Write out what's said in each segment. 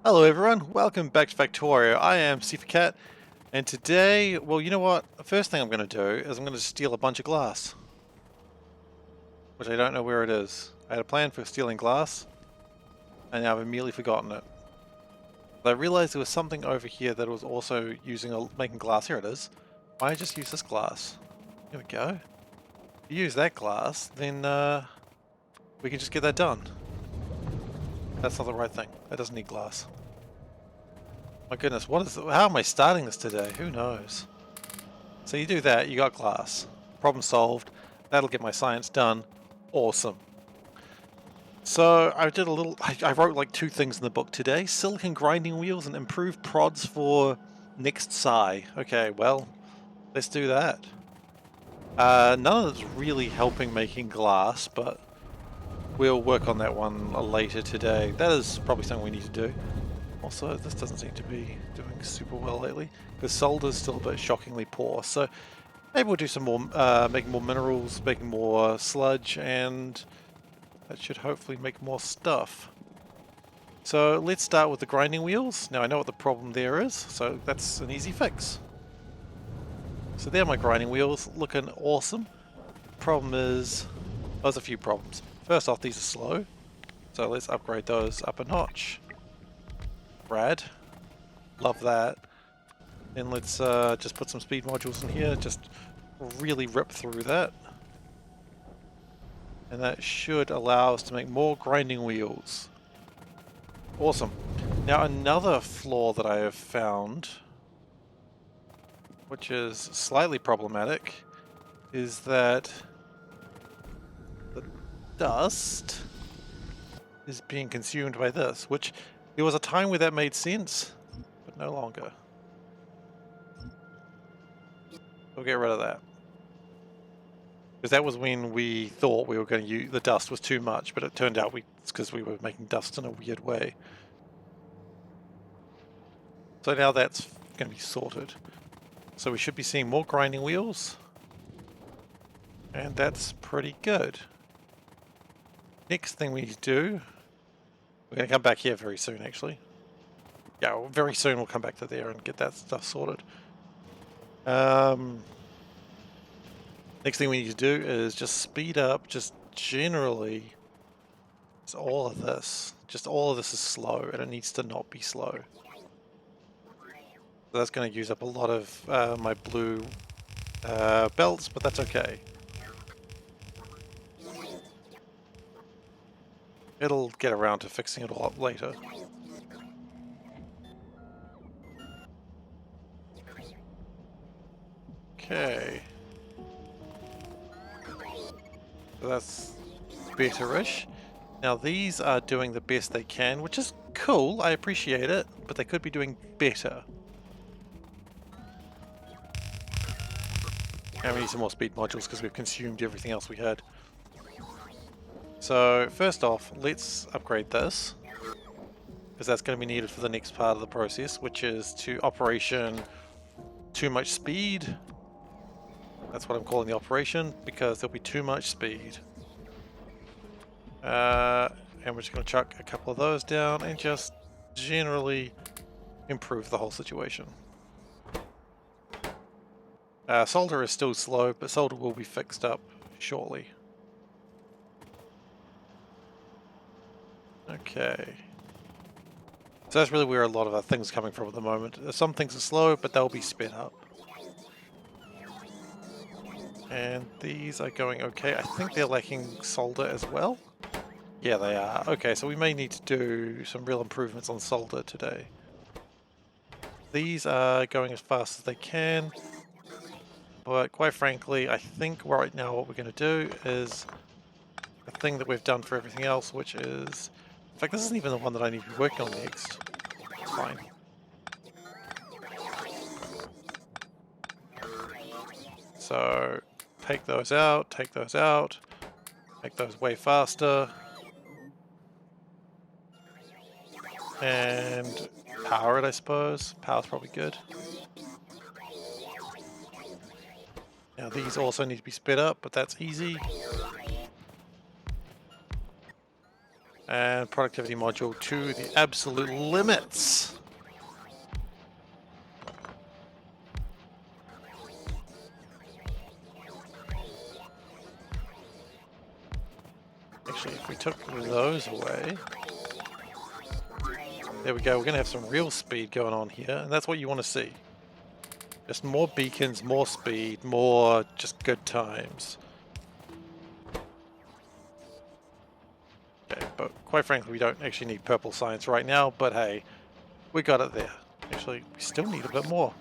Hello everyone, welcome back to Factorio. I am SeiferKatt, and today, well, you know what? The first thing I'm going to do is I'm going to steal a bunch of glass, which I don't know where it is. I had a plan for stealing glass, and now I've immediately forgotten it. But I realized there was something over here that was also making glass. Here it is. Why don't I just use this glass? Here we go. If you use that glass, then we can just get that done. That's not the right thing. That doesn't need glass. My goodness, how am I starting this today? Who knows? So you do that, you got glass. Problem solved. That'll get my science done. Awesome. So I wrote like two things in the book today. Silicon grinding wheels and improved prods for next Sci. Okay, well, let's do that. None of it's really helping making glass, but we'll work on that one later today. That is probably something we need to do. Also, this doesn't seem to be doing super well lately, because solder's still a bit shockingly poor. So maybe we'll do some more, making more minerals, making more sludge, and that should hopefully make more stuff. So let's start with the grinding wheels. Now I know what the problem there is, so that's an easy fix. So there are my grinding wheels, looking awesome. Problem is, there's a few problems. First off, these are slow, so let's upgrade those up a notch. Rad. Love that. Then let's just put some speed modules in here, just really rip through that. And that should allow us to make more grinding wheels. Awesome. Now another flaw that I have found, which is slightly problematic, is that the dust is being consumed by this, which there was a time where that made sense, but no longer. We'll get rid of that. Because that was when we thought we were going to use the dust was too much, but it turned out it's because we were making dust in a weird way. So now that's going to be sorted. So we should be seeing more grinding wheels. And that's pretty good. Next thing we need to do, we're going to come back here very soon actually. Yeah, well, very soon we'll come back to there and get that stuff sorted. Next thing we need to do is just speed up, just generally, it's all of this. Just all of this is slow and it needs to not be slow. So that's going to use up a lot of my blue belts, but that's okay. It'll get around to fixing it all up later. Okay. So that's better-ish. Now these are doing the best they can, which is cool, I appreciate it, but they could be doing better. And we need some more speed modules because we've consumed everything else we had. So first off, let's upgrade this, because that's going to be needed for the next part of the process, which is to operation too much speed. That's what I'm calling the operation, because there'll be too much speed. And we're just going to chuck a couple of those down and just generally improve the whole situation. Solder is still slow, but solder will be fixed up shortly. Okay. So that's really where a lot of our things are coming from at the moment. Some things are slow, but they'll be sped up. And these are going okay. I think they're lacking solder as well. Yeah, they are. Okay, so we may need to do some real improvements on solder today. These are going as fast as they can. But quite frankly, I think right now what we're going to do is the thing that we've done for everything else, which is... In fact, this isn't even the one that I need to be working on next. It's fine. So, take those out, make those way faster. And power it, I suppose. Power's probably good. Now these also need to be sped up, but that's easy. And productivity module to the absolute limits. Actually, if we took those away, there we go. We're going to have some real speed going on here, and that's what you want to see. Just more beacons, more speed, more just good times. Okay, but quite frankly, we don't actually need purple science right now, but hey, we got it there. Actually, we still need a bit more.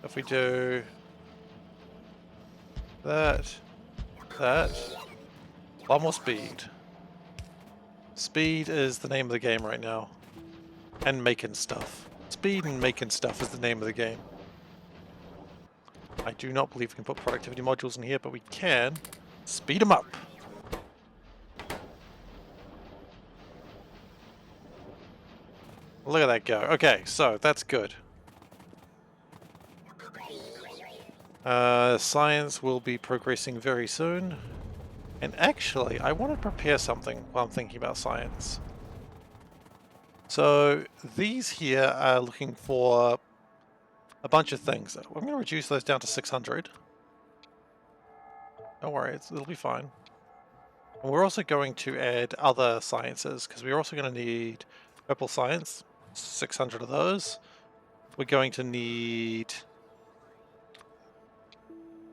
If we do that, a lot more speed. Speed is the name of the game right now. And making stuff. Speed and making stuff is the name of the game. I do not believe we can put productivity modules in here, but we can speed them up. Look at that go. Okay, so that's good. Science will be progressing very soon. And actually, I want to prepare something while I'm thinking about science. So these here are looking for a bunch of things. I'm going to reduce those down to 600. Don't worry, it'll be fine. And we're also going to add other sciences, because we're also going to need purple science, 600 of those. We're going to need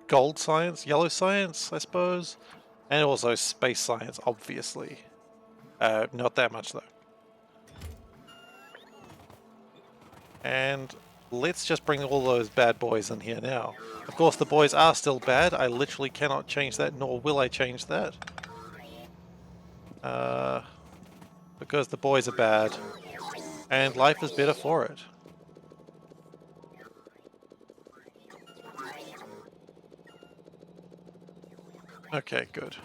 gold science, yellow science, I suppose, and also space science, obviously. Not that much, though. And let's just bring all those bad boys in here now. Of course, the boys are still bad. I literally cannot change that, nor will I change that. Because the boys are bad. And life is better for it. Okay, good.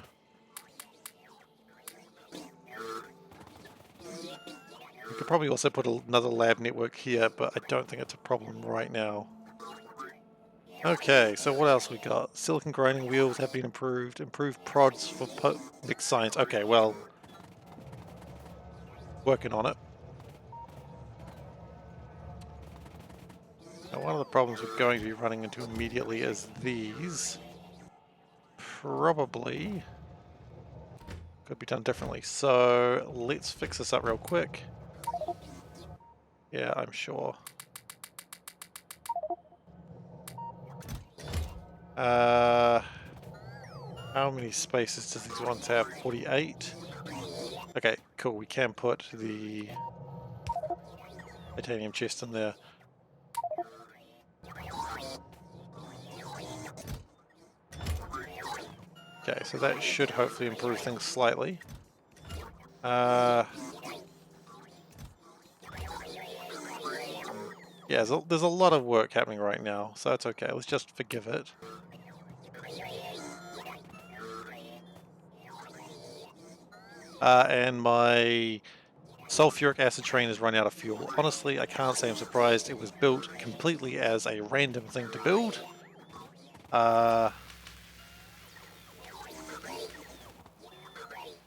We could probably also put another lab network here, but I don't think it's a problem right now. Okay, so what else we got? Silicon grinding wheels have been improved. Improved prods for mixed science. Okay, well, working on it. Now, one of the problems we're going to be running into immediately is these. Probably could be done differently. So let's fix this up real quick. Yeah, I'm sure. How many spaces does these ones have? 48? Okay, cool. We can put the titanium chest in there. Okay, so that should hopefully improve things slightly. Yeah, there's a lot of work happening right now, so that's okay. Let's just forgive it. And my sulfuric acid train has run out of fuel. Honestly, I can't say I'm surprised. It was built completely as a random thing to build.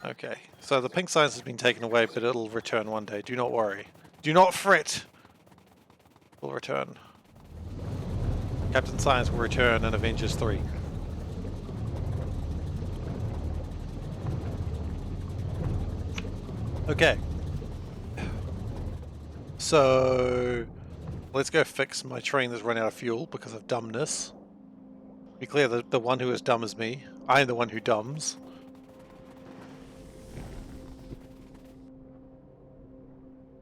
Okay, so the pink science has been taken away, but it'll return one day. Do not worry. Do not fret! Will return. Captain Science will return in Avengers 3. Okay. So let's go fix my train that's run out of fuel because of dumbness. Be clear, the one who is dumb is me. I'm the one who dumbs.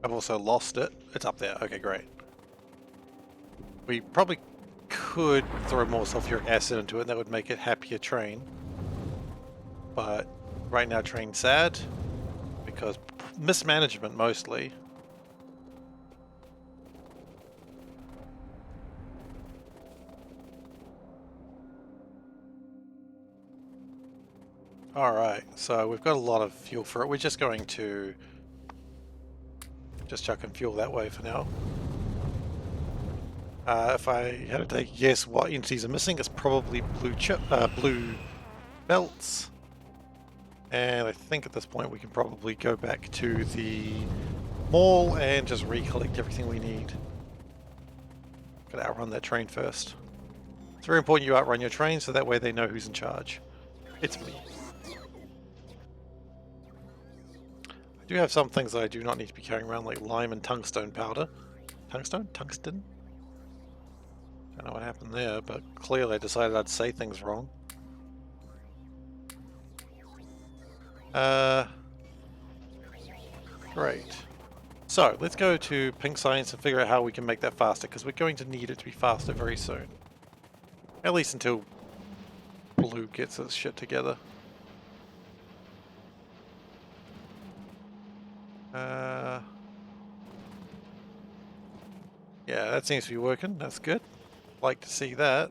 I've also lost it. It's up there. Okay, great. We probably could throw more sulfuric acid into it, and that would make it happier train. But right now, train's sad because mismanagement mostly. Alright, so we've got a lot of fuel for it. We're just going to just chuck in fuel that way for now. If I had to take a guess what entities are missing, it's probably blue belts And I think at this point we can probably go back to the mall and just recollect everything we need. Gotta outrun that train first. It's very important you outrun your train so that way they know who's in charge. It's me. I do have some things that I do not need to be carrying around, like lime and tungstone powder. Tungstone? Tungsten? Don't know what happened there, but clearly I decided I'd say things wrong. Great. So, let's go to Pink Science and figure out how we can make that faster, because we're going to need it to be faster very soon. At least until Blue gets its shit together. Yeah, that seems to be working. That's good. Like to see that.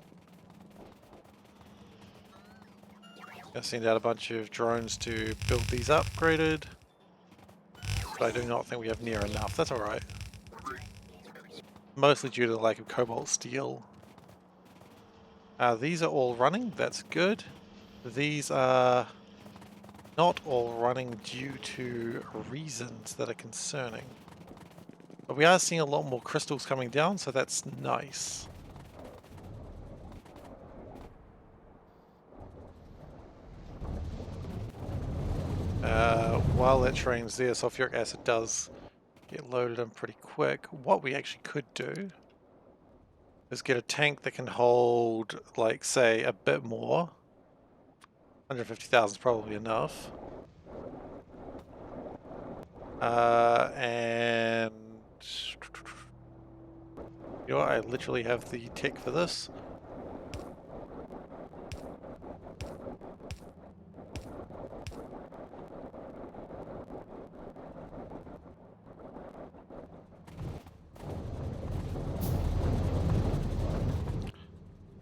Gonna send out a bunch of drones to build these upgraded. But I do not think we have near enough. That's alright. Mostly due to the lack of cobalt steel. These are all running. That's good. These are not all running due to reasons that are concerning. But we are seeing a lot more crystals coming down, so that's nice. While that train's there, sulfuric acid does get loaded in pretty quick. What we actually could do is get a tank that can hold, like, say, a bit more. 150,000 is probably enough. And you know what? I literally have the tech for this.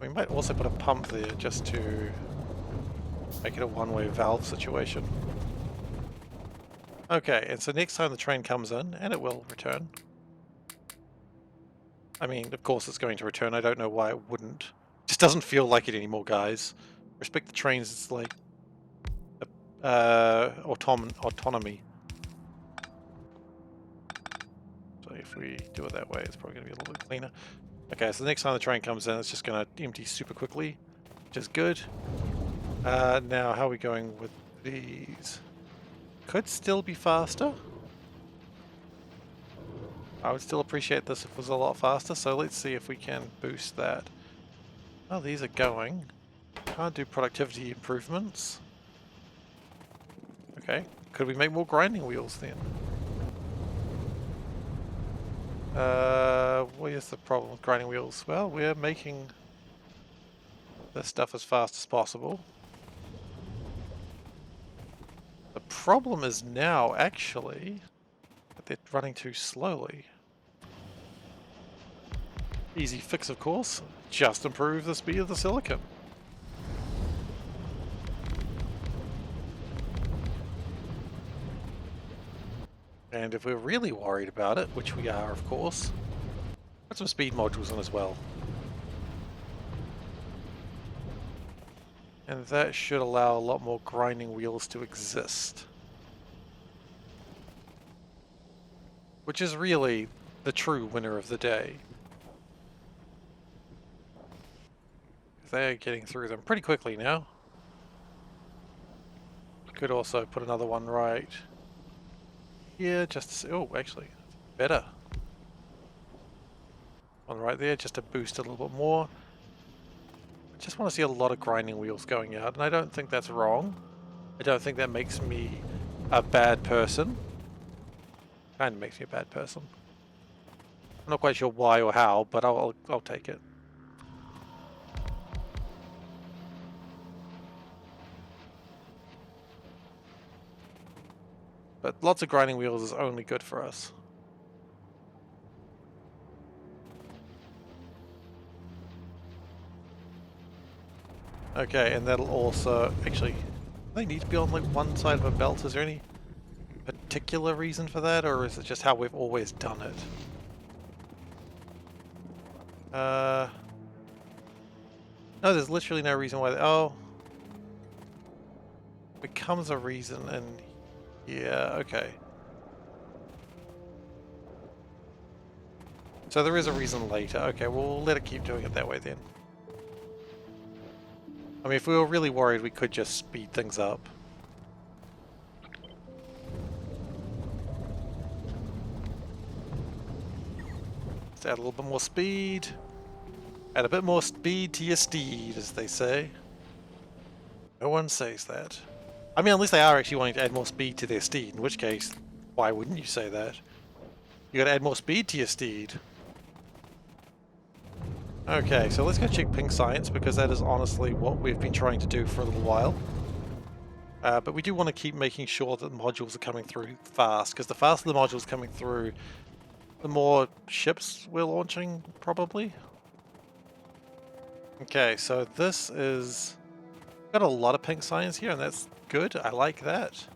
We might also put a pump there just to make it a one-way valve situation. Okay, and so next time the train comes in, and it will return. I mean, of course it's going to return. I don't know why it wouldn't. It just doesn't feel like it anymore, guys. Respect the trains. It's like autonomy. So if we do it that way, it's probably going to be a little bit cleaner. Okay, so the next time the train comes in, it's just going to empty super quickly, which is good. Now, how are we going with these? Could still be faster. I would still appreciate this if it was a lot faster, so let's see if we can boost that. Oh, these are going. Can't do productivity improvements. Okay, could we make more grinding wheels then? What is the problem with grinding wheels? Well, we're making this stuff as fast as possible. The problem is now, actually, that they're running too slowly. Easy fix, of course. Just improve the speed of the silicon. And if we're really worried about it, which we are, of course, put some speed modules in as well. And that should allow a lot more grinding wheels to exist. Which is really the true winner of the day. They're getting through them pretty quickly now. Could also put another one right here, just to, oh, actually, better. One right there, just to boost it a little bit more. I just want to see a lot of grinding wheels going out, and I don't think that's wrong. I don't think that makes me a bad person. Kind of makes me a bad person. I'm not quite sure why or how, but I'll take it. But lots of grinding wheels is only good for us. Okay, and that'll also actually, they need to be on like one side of a belt. Is there any particular reason for that, or is it just how we've always done it? No, there's literally no reason why. Oh, becomes a reason, and yeah, okay. So there is a reason later. Okay, we'll let it keep doing it that way then. I mean, if we were really worried, we could just speed things up. Let's add a little bit more speed. Add a bit more speed to your steed, as they say. No one says that. I mean, unless they are actually wanting to add more speed to their steed, in which case, why wouldn't you say that? You gotta add more speed to your steed. Okay, so let's go check ping science, because that is honestly what we've been trying to do for a little while. But we do want to keep making sure that modules are coming through fast, because the faster the modules coming through, the more ships we're launching, probably. Okay, so this is... got a lot of pink science here, and that's good. I like that.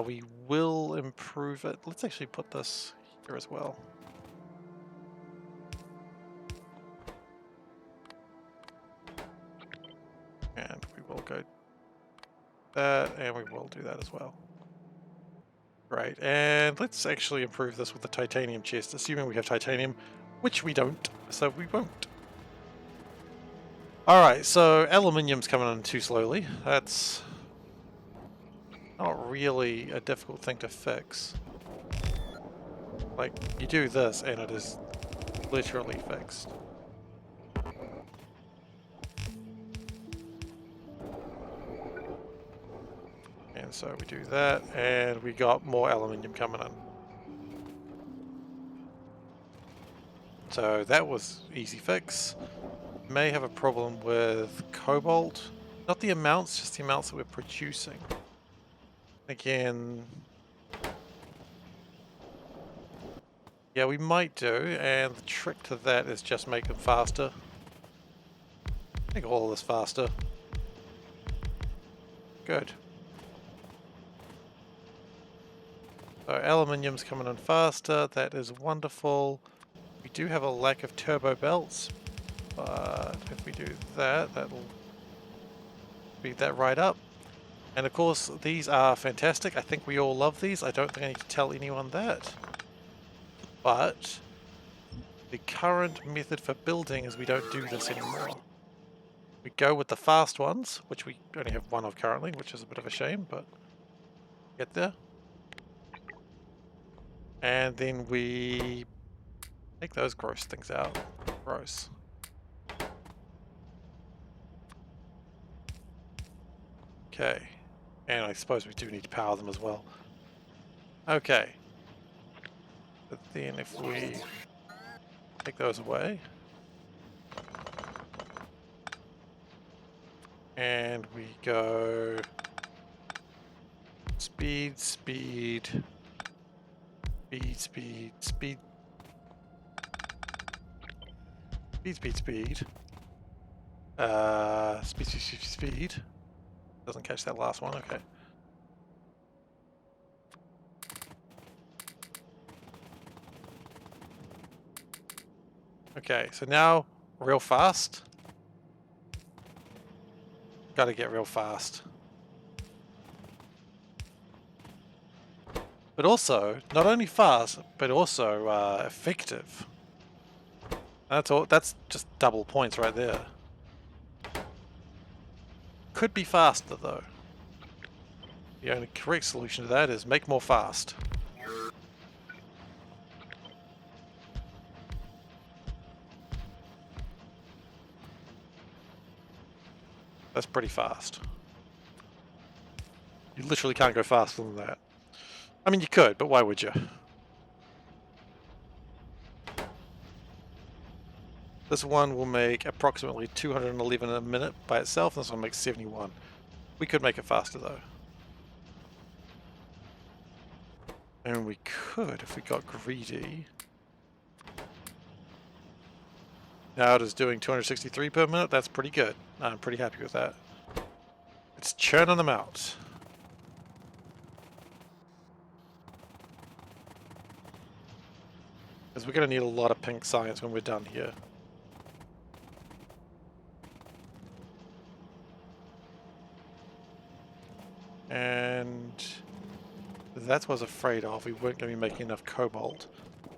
We will improve it. Let's actually put this here as well. And we will go that, and we will do that as well. Right, and let's actually improve this with the titanium chest, assuming we have titanium, which we don't, so we won't. Alright, so aluminium's coming in too slowly. That's not really a difficult thing to fix. Like, you do this and it is literally fixed. And so we do that, and we got more aluminium coming in. So that was easy fix. May have a problem with cobalt. Not the amounts, just the amounts that we're producing. Again, yeah, we might do, and the trick to that is just make them faster. Make all of this faster. Good. So aluminium's coming in faster, that is wonderful. We do have a lack of turbo belts, but if we do that, that'll speed that right up. And of course, these are fantastic. I think we all love these. I don't think I need to tell anyone that. But the current method for building is we don't do this anymore. We go with the fast ones, which we only have one of currently, which is a bit of a shame, but get there. And then we take those gross things out. Gross. Okay. And I suppose we do need to power them as well. Okay. But then if we take those away, and we go speed, speed, speed, speed, speed, speed, speed, speed, speed, speed, speed, speed. Doesn't catch that last one, okay. Okay, so now real fast. Gotta get real fast. But also, not only fast, but also effective. That's all. That's just double points right there. Could be faster though. The only correct solution to that is make more fast. That's pretty fast. You literally can't go faster than that. I mean, you could, but why would you? This one will make approximately 211 a minute by itself, and this one makes 71. We could make it faster though. And we could, if we got greedy. Now it is doing 263 per minute, that's pretty good. I'm pretty happy with that. It's churning them out. Because we're going to need a lot of pink science when we're done here. That's what I was afraid of. We weren't going to be making enough cobalt.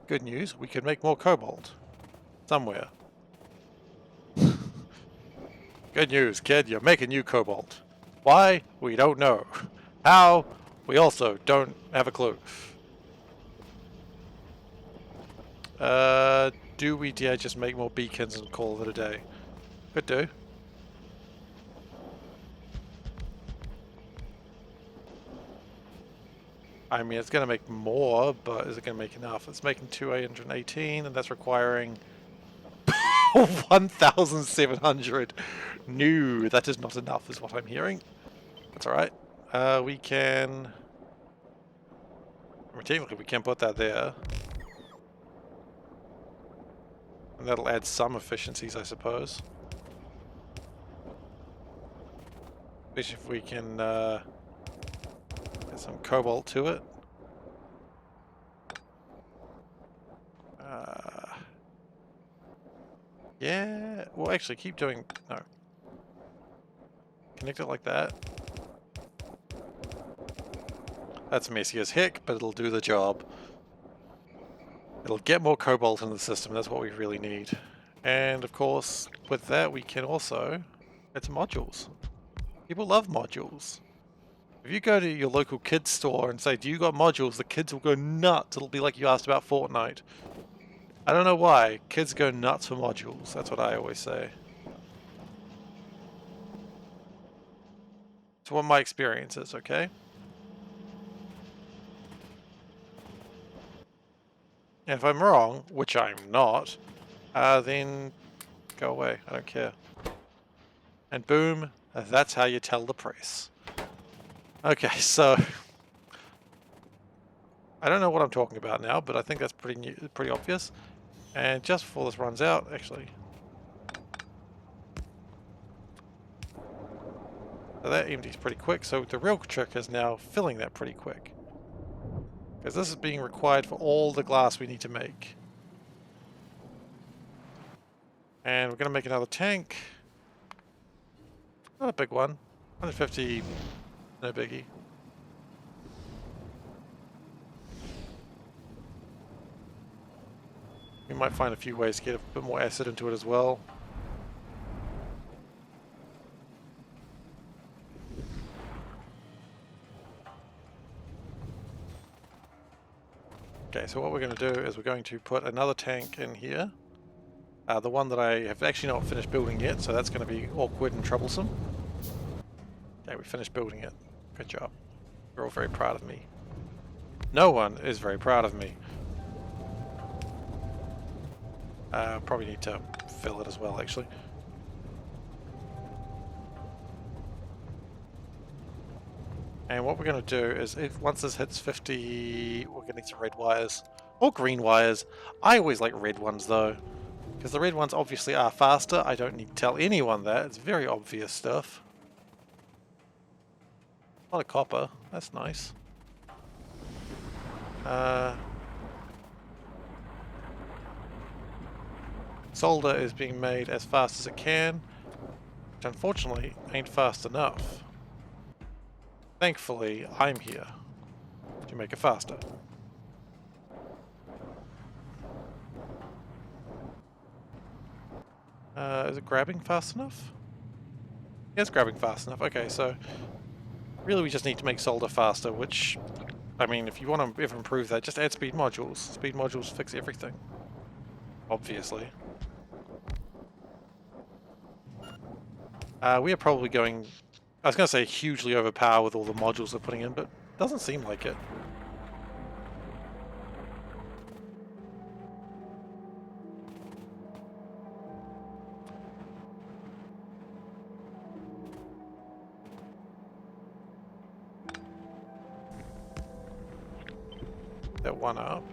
Good news, we could make more cobalt. Somewhere. Good news, kid, you're making new cobalt. Why? We don't know. How? We also don't have a clue. Do we dare just make more beacons and call it a day? Could do. I mean, it's going to make more, but is it going to make enough? It's making 218, and that's requiring 1,700. No, that is not enough, is what I'm hearing. That's alright. We can... I mean, technically we can put that there. And that'll add some efficiencies, I suppose. Especially if we can add some cobalt to it. Yeah, well actually keep doing... No. Connect it like that. That's messy as heck, but it'll do the job. It'll get more cobalt in the system, that's what we really need. And of course, with that we can also add some modules. People love modules. If you go to your local kids store and say, do you got modules, the kids will go nuts. It'll be like you asked about Fortnite. I don't know why, kids go nuts for modules, that's what I always say. It's what my experience is, okay? And if I'm wrong, which I'm not, then go away, I don't care. And boom, that's how you tell the price. Okay, so... I don't know what I'm talking about now, but I think that's pretty obvious. And just before this runs out, actually... So that empties pretty quick, so the real trick is now filling that pretty quick. Because this is being required for all the glass we need to make. And we're going to make another tank. Not a big one. 150, no biggie. We might find a few ways to get a bit more acid into it as well. Okay, so what we're going to do is we're going to put another tank in here. The one that I have actually not finished building yet, so that's going to be awkward and troublesome. Okay, we finished building it. Good job. You're all very proud of me. No one is very proud of me. Probably need to fill it as well, actually. And what we're going to do is, once this hits 50, we're going to need some red wires. Or green wires. I always like red ones, though. Because the red ones obviously are faster. I don't need to tell anyone that. It's very obvious stuff. A lot of copper. That's nice. Solder is being made as fast as it can, which unfortunately ain't fast enough. Thankfully, I'm here to make it faster. Is it grabbing fast enough? Yeah, it's grabbing fast enough. Okay, so really we just need to make solder faster, which, I mean, if you want to ever improve that, just add speed modules. Speed modules fix everything. Obviously. We are probably going, I was going to say hugely overpowered with all the modules they're putting in, but it doesn't seem like it. That one up.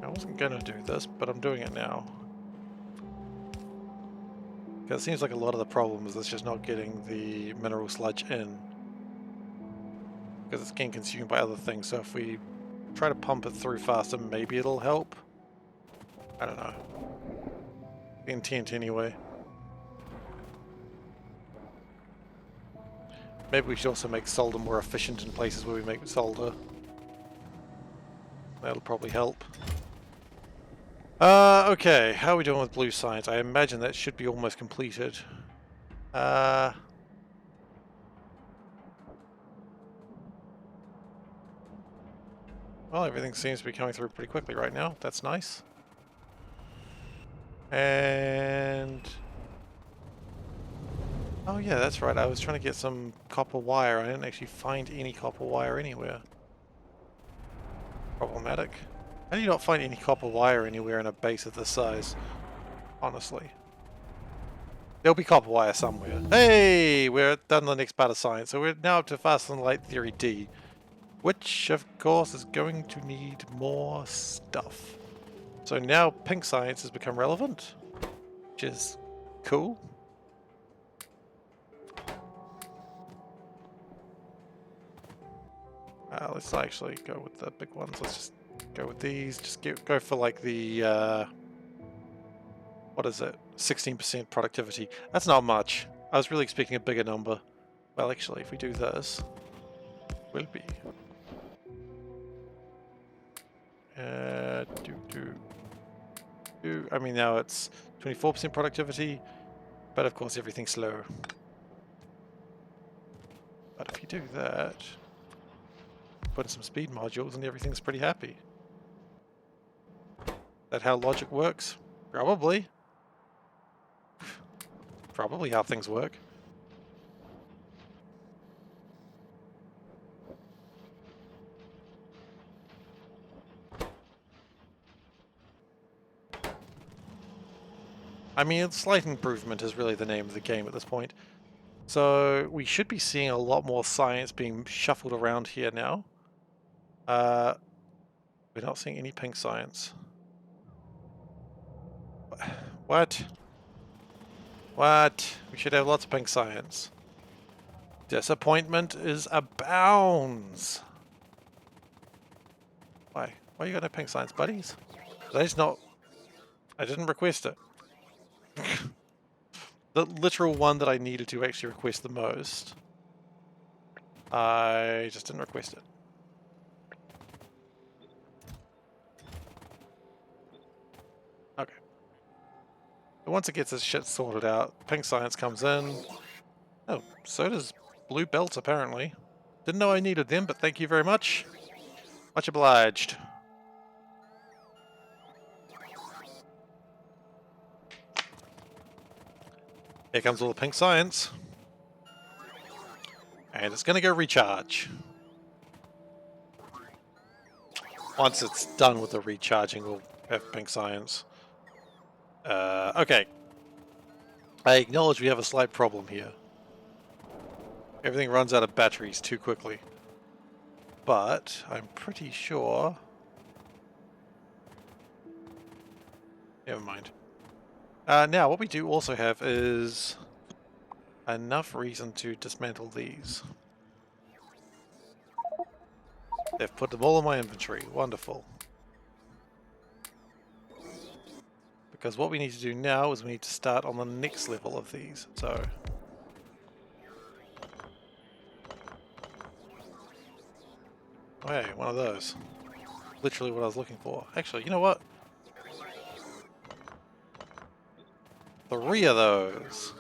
I wasn't going to do this, but I'm doing it now. Because it seems like a lot of the problem is it's just not getting the mineral sludge in. Because it's getting consumed by other things, so if we try to pump it through faster, maybe it'll help. I don't know. Intent anyway. Maybe we should also make solder more efficient in places where we make solder. That'll probably help. Okay, how are we doing with blue science? I imagine that should be almost completed. Well, everything seems to be coming through pretty quickly right now. That's nice. And... oh yeah, that's right. I was trying to get some copper wire. I didn't actually find any copper wire anywhere. Problematic. How do you not find any copper wire anywhere in a base of this size? Honestly. There'll be copper wire somewhere. Hey! We're done the next part of science. So we're now up to fast and light theory D. Which, of course, is going to need more stuff. So now pink science has become relevant. Which is cool. Let's not actually go with the big ones. Let's just go with these. Just go for like the... what is it? 16% productivity. That's not much. I was really expecting a bigger number. Well, actually, if we do this, will be. I mean, now it's 24% productivity, but of course everything's slow. But if you do that, put in some speed modules and everything's pretty happy. That how logic works? Probably. Probably how things work. I mean, slight improvement is really the name of the game at this point. So we should be seeing a lot more science being shuffled around here now. We're not seeing any pink science. What? What? We should have lots of pink science. Disappointment is abounds. Why? Why are you got no pink science, buddies? Did I just not... I didn't request it. The literal one that I needed to actually request the most. I just didn't request it. Okay. But once it gets this shit sorted out, pink science comes in. Oh, so does blue belts apparently. Didn't know I needed them, but thank you very much. Much obliged. Here comes all the pink science. And it's gonna go recharge. Once it's done with the recharging, we'll have pink science. Okay. I acknowledge we have a slight problem here. Everything runs out of batteries too quickly. But I'm pretty sure... never mind. Now, what we do also have is enough reason to dismantle these. They've put them all in my inventory. Wonderful. Because what we need to do now is we need to start on the next level of these. So... oh, hey, one of those. Literally what I was looking for. Actually, you know what? 3 of those.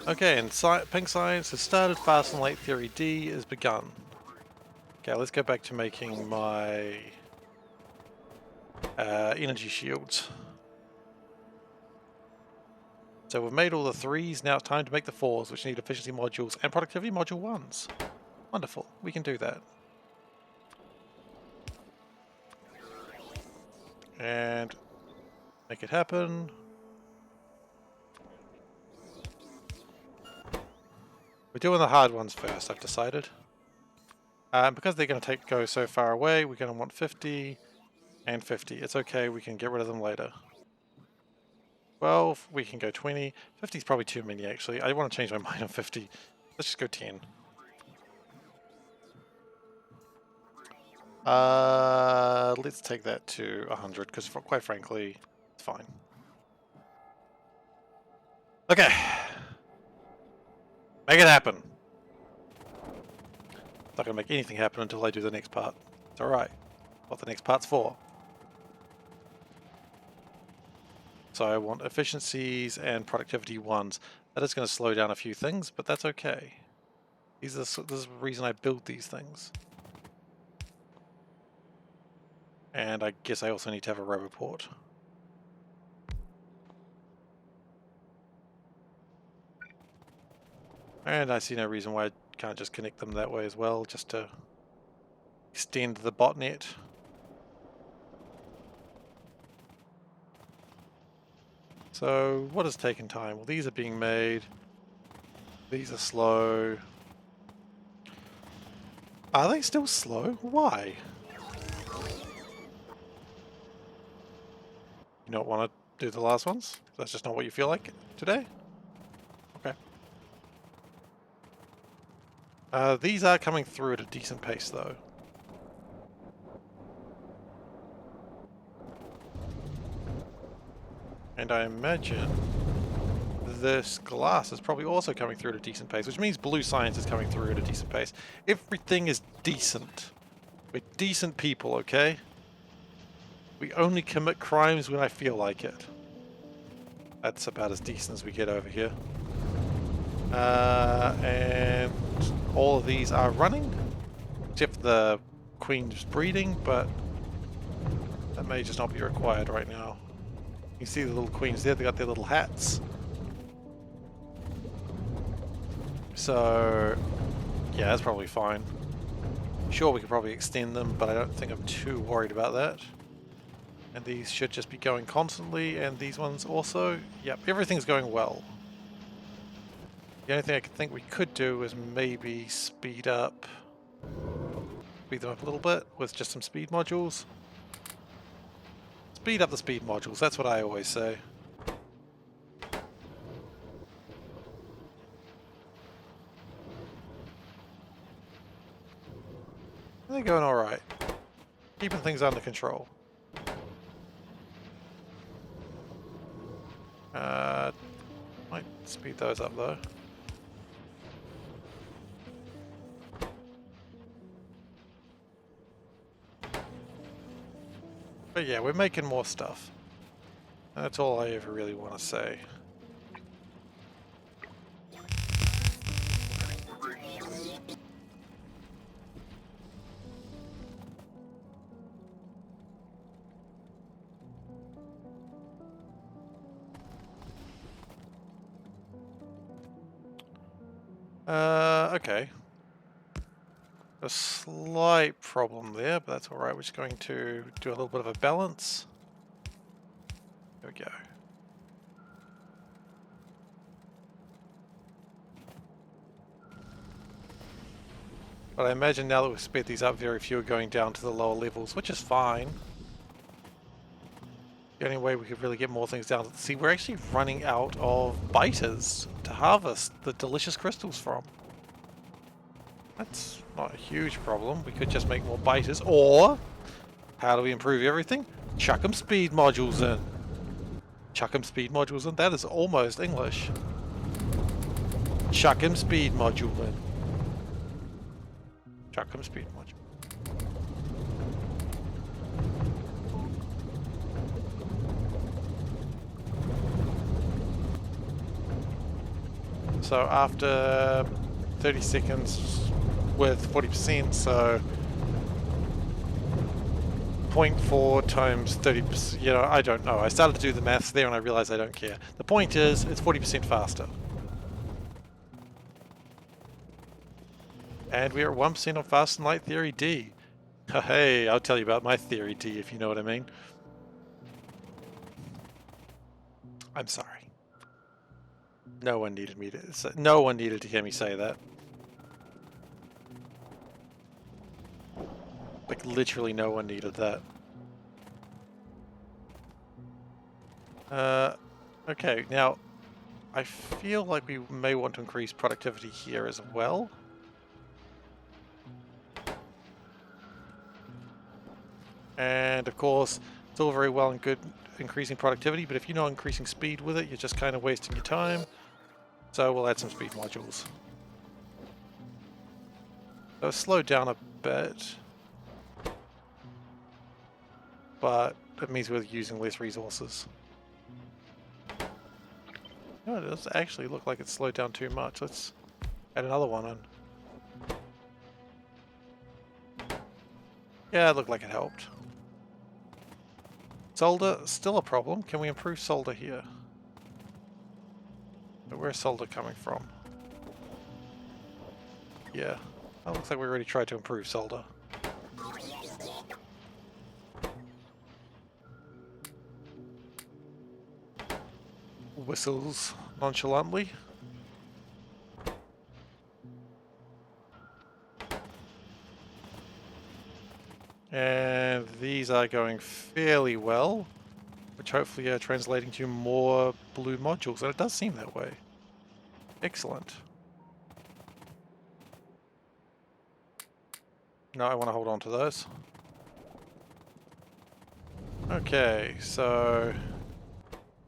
Okay, and pink science has started, fast and late theory D is begun. Okay, let's go back to making my energy shields. So we've made all the 3s, now it's time to make the 4s, which need efficiency modules and productivity module 1s. Wonderful, we can do that. And make it happen. We're doing the hard ones first, I've decided. Because they're going to go so far away, we're going to want 50 and 50. It's okay, we can get rid of them later. 12, we can go 20. 50 is probably too many, actually. I want to change my mind on 50. Let's just go 10. Let's take that to 100, because quite frankly, fine. Okay. Make it happen. Not gonna make anything happen until I do the next part. It's alright. What the next part's for. So I want efficiencies and productivity 1s. That is going to slow down a few things, but that's okay. This is the reason I build these things. And I guess I also need to have a roboport. And I see no reason why I can't just connect them that way as well, just to extend the botnet. So what has taken time? Well, these are being made. These are slow. Are they still slow? Why? You don't want to do the last ones? That's just not what you feel like today? Okay. These are coming through at a decent pace though. And I imagine this glass is probably also coming through at a decent pace, which means blue science is coming through at a decent pace. Everything is decent. We're decent people, okay? We only commit crimes when I feel like it. That's about as decent as we get over here. And all of these are running, except for the queen's breeding, but that may just not be required right now. You see the little queens there, they got their little hats. So, yeah, that's probably fine. Sure, we could probably extend them, but I don't think I'm too worried about that. And these should just be going constantly, and these ones also. Yep, everything's going well. The only thing I could think we could do is maybe speed them up a little bit with just some speed modules. Speed up the speed modules, that's what I always say. They're going alright. Keeping things under control. Might speed those up though. But yeah, we're making more stuff. That's all I ever really want to say. Okay. A slight problem there, but that's alright. We're just going to do a little bit of a balance. There we go. But I imagine now that we've sped these up, very few are going down to the lower levels, which is fine. The only way we could really get more things down to the sea, we're actually running out of biters to harvest the delicious crystals from. That's not a huge problem. We could just make more biters, or how do we improve everything? Chuck 'em speed modules in. Chuck 'em speed modules in. That is almost English. Chuck 'em speed module in. Chuck 'em speed module. So after 30 seconds with 40%, so 0.4 times 30%, you know, I don't know. I started to do the maths there and I realized I don't care. The point is, it's 40% faster. And we're at 1% on Fast and Light Theory D. Hey, I'll tell you about my Theory D if you know what I mean. I'm sorry. No one needed to hear me say that. Like, literally no one needed that. Okay, now, I feel like we may want to increase productivity here as well. And, of course, It's all very well and good increasing productivity, but if you're not increasing speed with it, you're just kind of wasting your time. So we'll add some speed modules. So slow down a bit, but it means we're using less resources. No, it does actually look like it's slowed down too much. Let's add another one in. Yeah, it looked like it helped. Solder, still a problem. Can we improve solder here? But where's solder coming from? Yeah, that looks like we already tried to improve solder. Whistles nonchalantly. And these are going fairly well, which hopefully are translating to more blue modules, and it does seem that way. Excellent. No, I want to hold on to those. Okay, so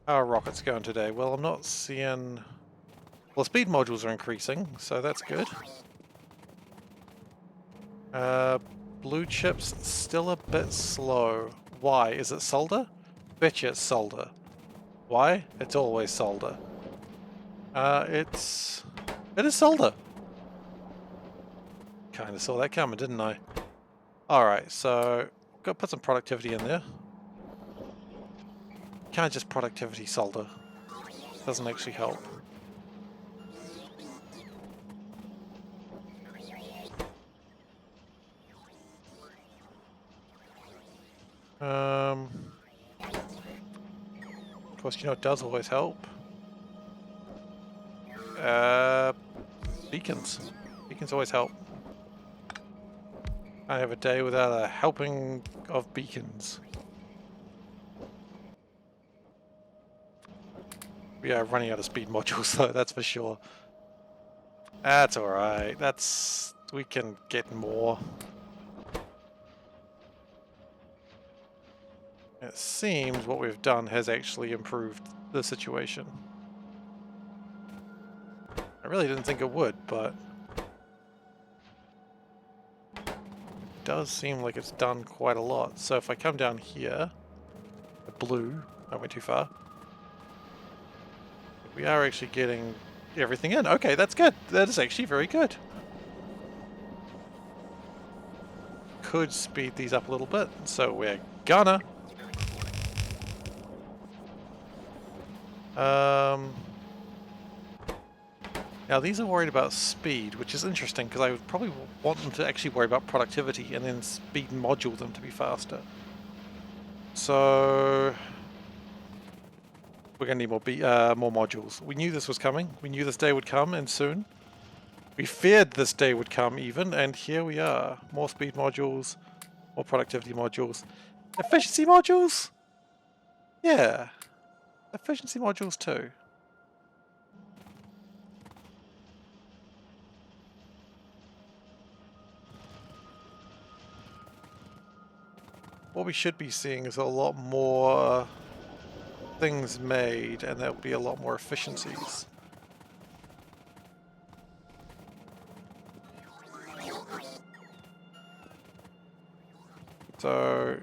how are rockets going today? Well, I'm not seeing... Well, speed modules are increasing, so that's good. Blue chips still a bit slow. Why? Is it solder? Betcha it's solder. Why? It's always solder. It is solder. Kinda saw that coming, didn't I? Alright, so got to put some productivity in there. Can't just productivity solder. Doesn't actually help. Of course, you know it does always help. Beacons. Beacons always help. I have a day without a helping of beacons. We are running out of speed modules though, that's for sure. That's alright. We can get more. It seems what we've done has actually improved the situation. I really didn't think it would, but it does seem like it's done quite a lot. So if I come down here, the blue, I went too far. We are actually getting everything in. Okay, that's good. That is actually very good. Could speed these up a little bit, so we're gonna. Now these are worried about speed, which is interesting because I would probably want them to actually worry about productivity and then speed module them to be faster. So we're going to need more modules. We knew this was coming. We knew this day would come, and soon. We feared this day would come even, and here we are. More speed modules, more productivity modules. Efficiency modules? Yeah. Efficiency modules too. What we should be seeing is a lot more things made, and there'll be a lot more efficiencies. So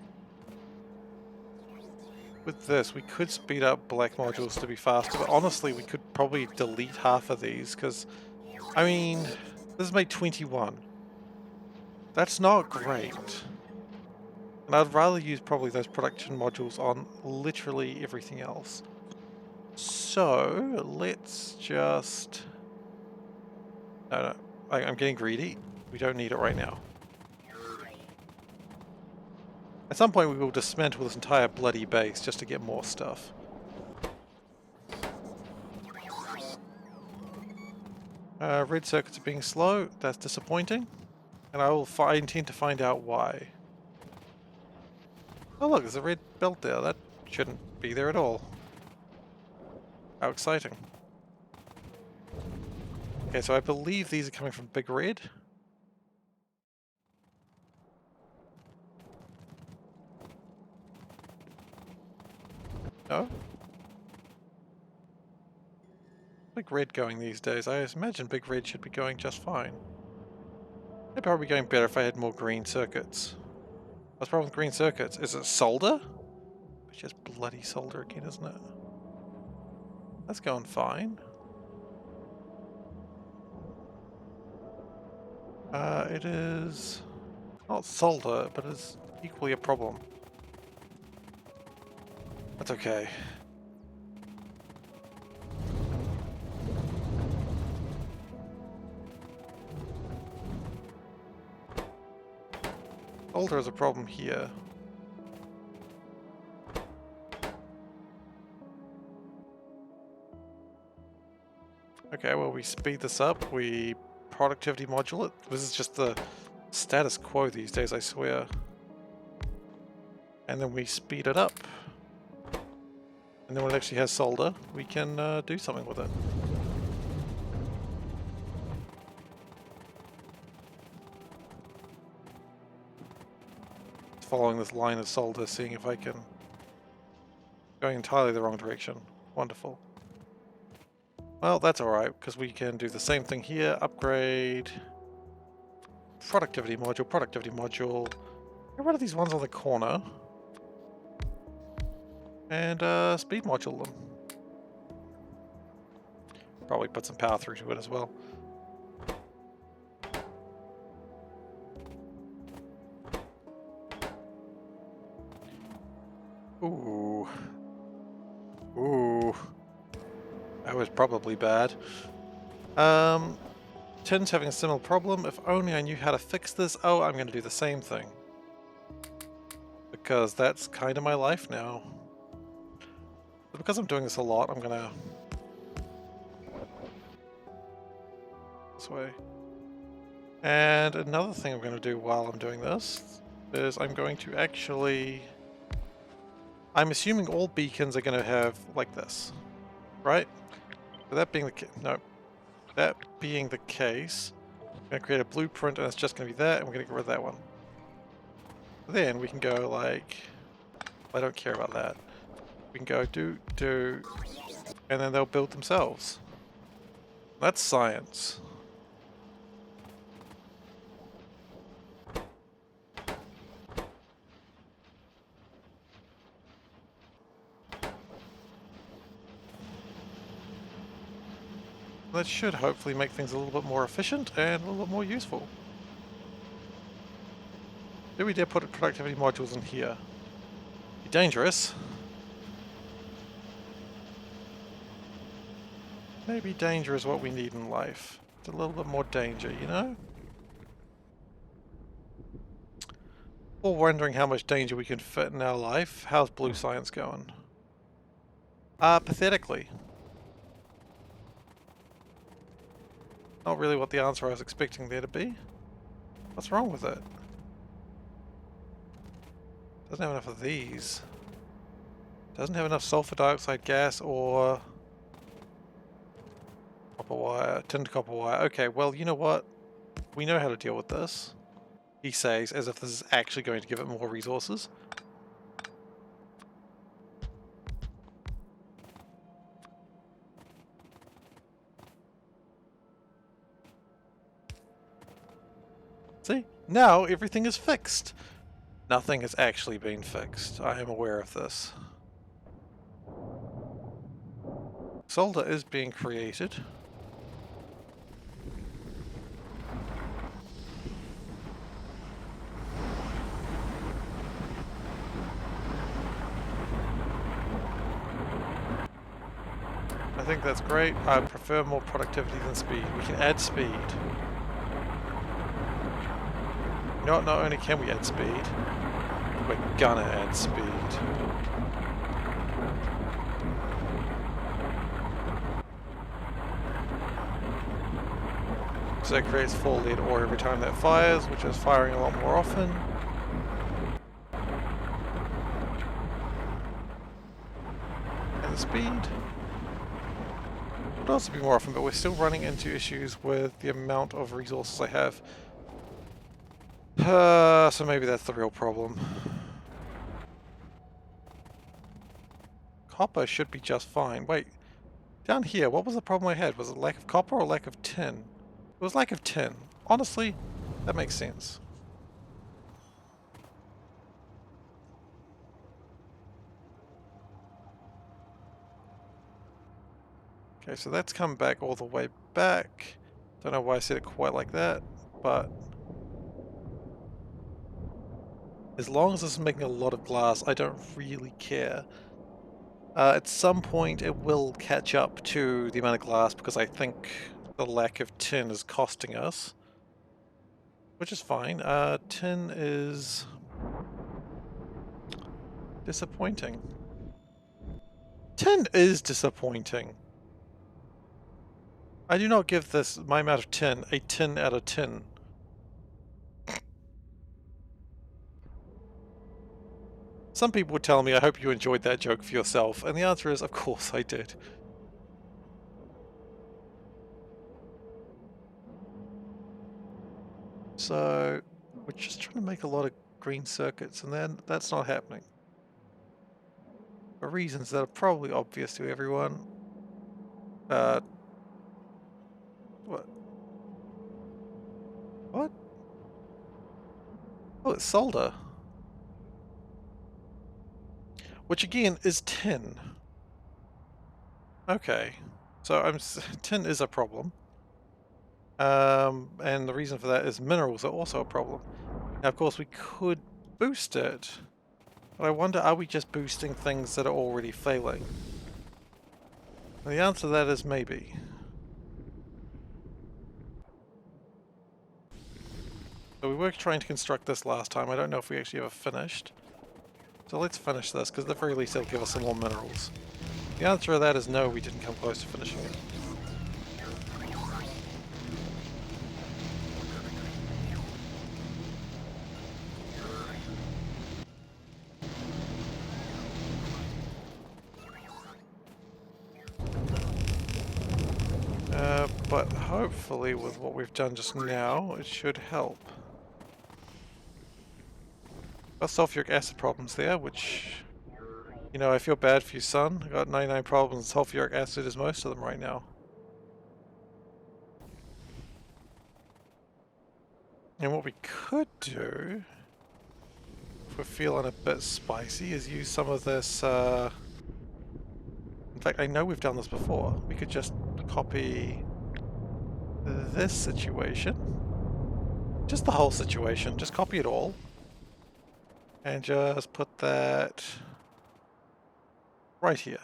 with this, we could speed up black modules to be faster, but honestly, we could probably delete half of these, because, I mean, this is made 21. That's not great. And I'd rather use probably those production modules on literally everything else. So, let's just... No, I'm getting greedy. We don't need it right now. At some point we will dismantle this entire bloody base just to get more stuff. Red circuits are being slow. That's disappointing. And I intend to find out why. Oh look, there's a red belt there. That shouldn't be there at all. How exciting. Okay, so I believe these are coming from Big Red. No? Big Red going these days? I imagine Big Red should be going just fine. It'd probably be going better if I had more green circuits. What's the problem with green circuits? Is it solder? It's just bloody solder again, isn't it? That's going fine. It is not solder, but it's equally a problem. That's okay. Solder is a problem here. Okay, well, we speed this up, we productivity module it. This is just the status quo these days, I swear. And then we speed it up. And then when it actually has solder, we can do something with it. Following this line of solder, seeing if I can... Going entirely the wrong direction. Wonderful. Well, that's alright, because we can do the same thing here. Upgrade. Productivity module. Get rid of these ones on the corner. And speed module them. Probably put some power through to it as well. Ooh. Ooh. That was probably bad. Tin's having a similar problem. If only I knew how to fix this. Oh, I'm going to do the same thing. Because that's kind of my life now. But because I'm doing this a lot, I'm going to... This way. And another thing I'm going to do while I'm doing this is I'm going to actually... I'm assuming all beacons are going to have like this, right? So that being the case, no, that being the case, I'm going to create a blueprint and it's just going to be that, and we're going to get rid of that one. Then we can go like, I don't care about that. We can go do, and then they'll build themselves. That's science. That should hopefully make things a little bit more efficient and a little bit more useful. Do we dare put productivity modules in here? Be dangerous. Maybe danger is what we need in life. It's a little bit more danger, you know? Or wondering how much danger we can fit in our life. How's blue science going? Pathetically. Not really what the answer I was expecting there to be. What's wrong with it? Doesn't have enough of these. Doesn't have enough sulfur dioxide gas or copper wire, tinned copper wire. Okay, well, you know what? We know how to deal with this. He says, as if this is actually going to give it more resources. See? Now everything is fixed. Nothing has actually been fixed. I am aware of this. Solder is being created. I think that's great. I prefer more productivity than speed. We can add speed. Not only can we add speed, we're gonna add speed. So that creates 4 lead ore every time that fires, which is firing a lot more often. And the speed would also be more often, but we're still running into issues with the amount of resources I have. So maybe that's the real problem. Copper should be just fine. Wait, down here, what was the problem I had? Was it lack of copper or lack of tin? It was lack of tin. Honestly, that makes sense. Okay, so that's come back all the way back. Don't know why I said it quite like that, but as long as it's making a lot of glass, I don't really care. At some point it will catch up to the amount of glass because I think the lack of tin is costing us. Which is fine. Tin is disappointing. Tin is disappointing. I do not give this, my amount of tin, a 10 out of 10. Some people would tell me, I hope you enjoyed that joke for yourself, and the answer is, of course I did. So, we're just trying to make a lot of green circuits, and then that's not happening. For reasons that are probably obvious to everyone. What? What? Oh, it's solder. Which again is tin. Okay. So tin is a problem. And the reason for that is minerals are also a problem. Now, of course, we could boost it, but I wonder, are we just boosting things that are already failing? And the answer to that is maybe. So we were trying to construct this last time. I don't know if we actually ever finished. So let's finish this, because at the very least it'll give us some more minerals. The answer to that is no, we didn't come close to finishing it. But hopefully with what we've done just now, it should help. Got sulfuric acid problems there, which, you know, I feel bad for you, son. I got 99 problems, sulfuric acid is most of them right now. And what we could do, if we're feeling a bit spicy, is use some of this, in fact, I know we've done this before. We could just copy this situation. Just the whole situation. Just copy it all. And just put that right here.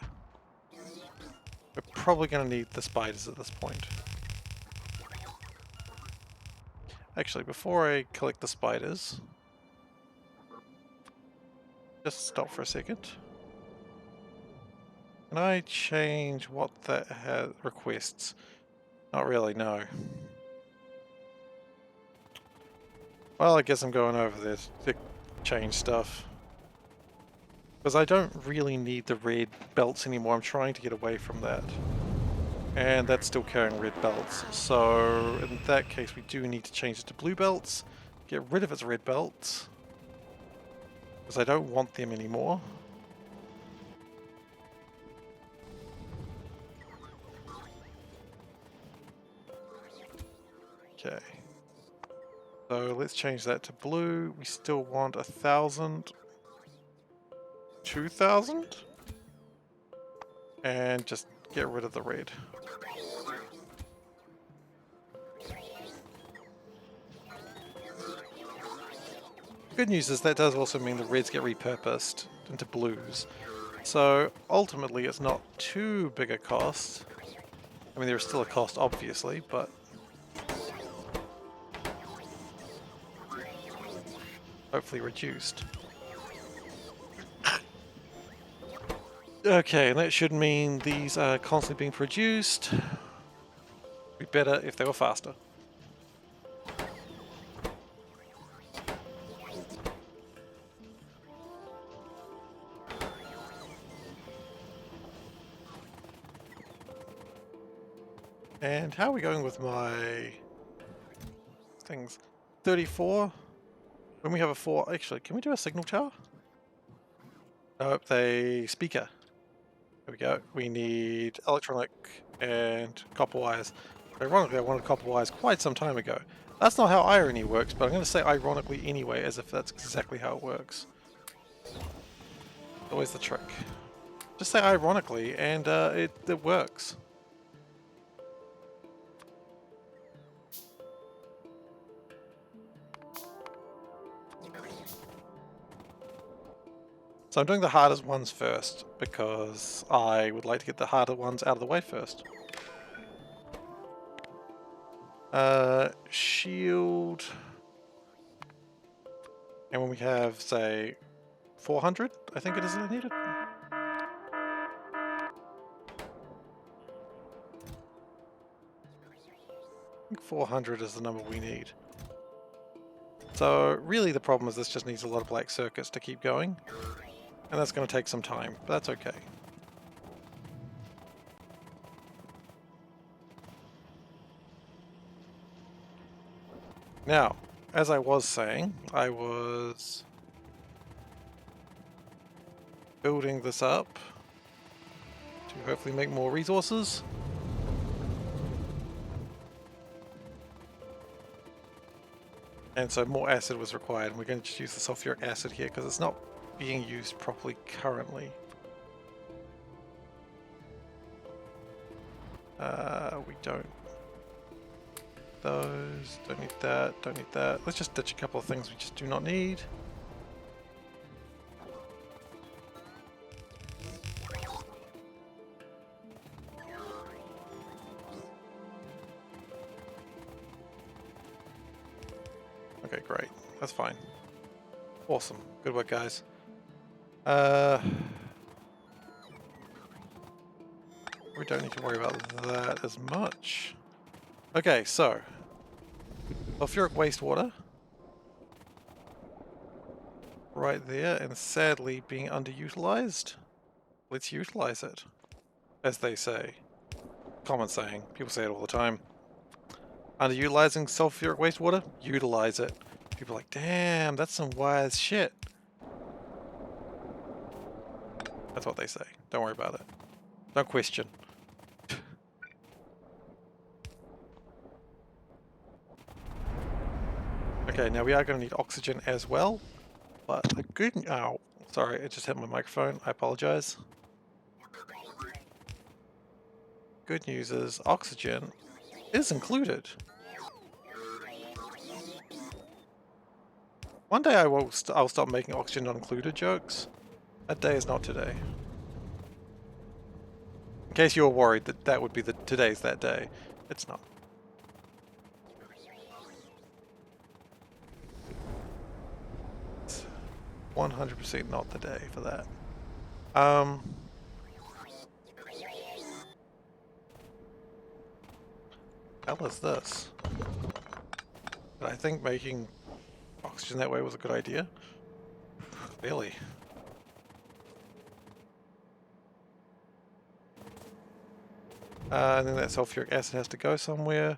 We're probably going to need the spiders at this point. Actually, before I collect the spiders, just stop for a second. Can I change what that requests? Not really, no. Well, I guess I'm going over there to change stuff. Because I don't really need the red belts anymore. I'm trying to get away from that. And that's still carrying red belts. So in that case, we do need to change it to blue belts. Get rid of its red belts. Because I don't want them anymore. Okay. So let's change that to blue. We still want 1,000. 2,000? And just get rid of the red. Good news is that does also mean the reds get repurposed into blues. So ultimately it's not too big a cost. I mean, there's still a cost obviously, but hopefully reduced. Okay, and that should mean these are constantly being produced. It'd be better if they were faster. And how are we going with my things? 34? When we have a 4, actually, can we do a signal tower? Nope, they speaker. There we go. We need electronic and copper wires. Ironically, I wanted copper wires quite some time ago. That's not how irony works, but I'm going to say ironically anyway, as if that's exactly how it works. Always the trick. Just say ironically, and it works. So I'm doing the hardest ones first, because I would like to get the harder ones out of the way first. Shield. And when we have, say, 400, I think it is that I needed. I think 400 is the number we need. So really the problem is this just needs a lot of black circuits to keep going. And that's going to take some time, but that's okay. Now, as I was saying, I was building this up to hopefully make more resources. And so more acid was required, and we're going to just use the sulfuric acid here because it's not being used properly currently. We don't. Those, don't need that, don't need that. Let's just ditch a couple of things we just do not need. Okay, great. That's fine. Awesome. Good work, guys. We don't need to worry about that as much. Okay, so sulfuric wastewater right there, and sadly being underutilized. Let's utilize it, as they say. Common saying. People say it all the time. Underutilizing sulfuric wastewater? Utilize it. People are like, damn, that's some wise shit. That's what they say. Don't worry about it. Don't question. Okay, now we are going to need oxygen as well. But the good... Oh, sorry, it just hit my microphone. I apologize. Good news is oxygen is included. One day I'll stop making oxygen not included jokes. That day is not today. In case you were worried that that would be today's that day. It's not. It's 100% not the day for that. Hell is this? But I think making oxygen that way was a good idea. Clearly. And then that sulfuric acid has to go somewhere.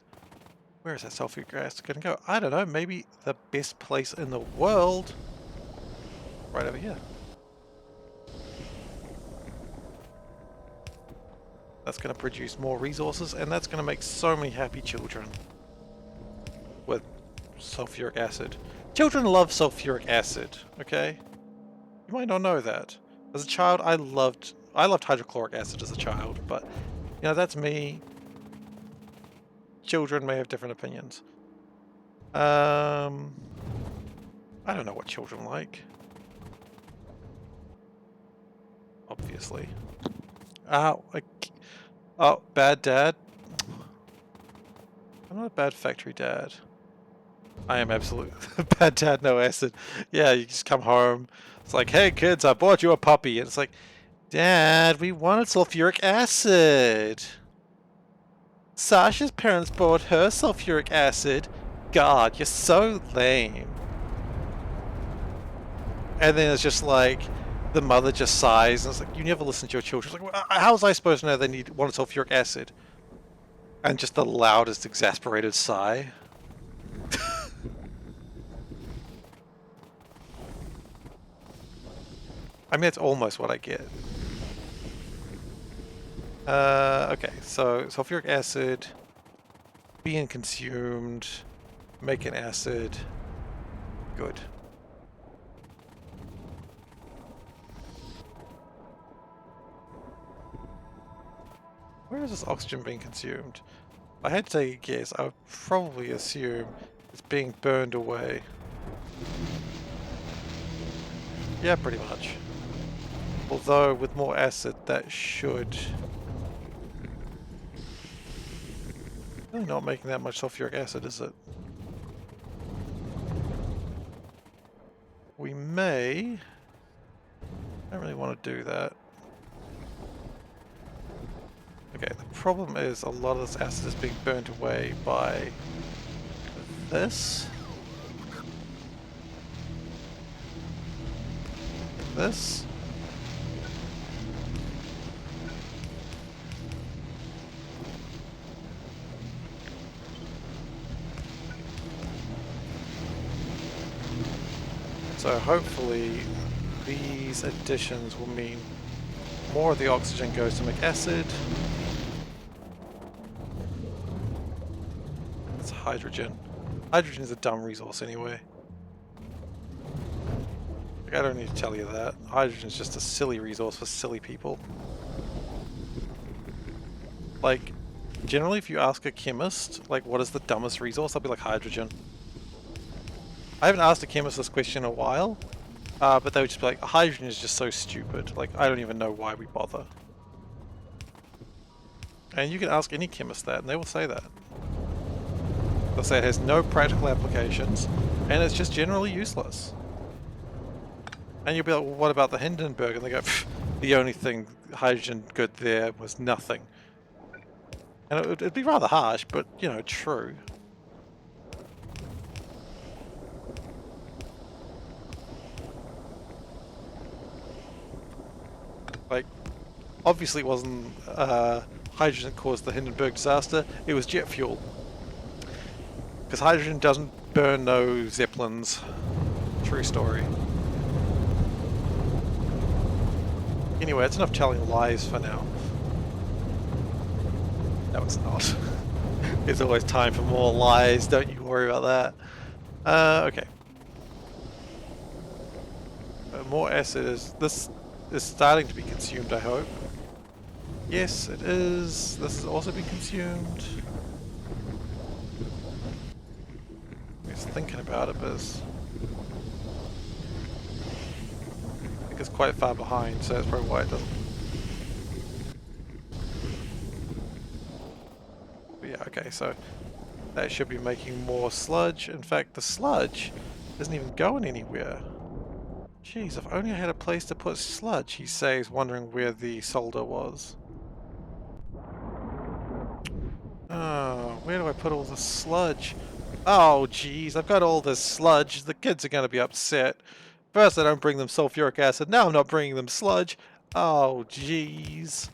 Where is that sulfuric acid going to go? I don't know. Maybe the best place in the world. Right over here. That's going to produce more resources, and that's going to make so many happy children with sulfuric acid. Children love sulfuric acid, okay? You might not know that. As a child, I loved hydrochloric acid as a child, but you know, that's me. Children may have different opinions. I don't know what children like. Obviously. Oh, bad dad. I'm not a bad factory dad. I am absolutely bad dad, no acid. Yeah, you just come home. It's like, hey kids, I bought you a puppy. And it's like, Dad, we wanted sulfuric acid. Sasha's parents bought her sulfuric acid. God, you're so lame. And then it's just like, the mother just sighs, and it's like, you never listen to your children. It's like, well, how was I supposed to know they wanted sulfuric acid? And just the loudest, exasperated sigh. I mean, it's almost what I get. Okay, so sulfuric acid being consumed, make an acid. Good. Where is this oxygen being consumed? If I had to take a guess, I would probably assume it's being burned away. Yeah, pretty much. Although with more acid, that should... Really not making that much sulfuric acid, is it? We may... I don't really want to do that. Okay, the problem is a lot of this acid is being burnt away by this. This. So hopefully these additions will mean more of the oxygen goes to make acid. It's hydrogen. Hydrogen is a dumb resource anyway. Like, I don't need to tell you that. Hydrogen is just a silly resource for silly people. Like, generally if you ask a chemist, like, what is the dumbest resource, they'll be like hydrogen. I haven't asked a chemist this question in a while, but they would just be like, hydrogen is just so stupid. Like, I don't even know why we bother. And you can ask any chemist that, and they will say that. They'll say it has no practical applications, and it's just generally useless. And you'll be like, well, what about the Hindenburg? And they go, the only thing hydrogen good there was nothing. And it'd be rather harsh, but, you know, true. Like, obviously it wasn't hydrogen that caused the Hindenburg disaster, it was jet fuel. Because hydrogen doesn't burn no zeppelins. True story. Anyway, it's enough telling lies for now. No, it's not. There's always time for more lies, don't you worry about that. Okay. More acid is... This is starting to be consumed, I hope. Yes, it is. This has also been consumed. Just thinking about it, but it's... I think it's quite far behind, so that's probably why it doesn't... But yeah, okay, so that should be making more sludge. In fact, the sludge isn't even going anywhere. Jeez, if only I had a place to put sludge, he says, wondering where the solder was. Oh, where do I put all the sludge? Oh, jeez, I've got all this sludge. The kids are going to be upset. First I don't bring them sulfuric acid, now I'm not bringing them sludge. Oh, jeez.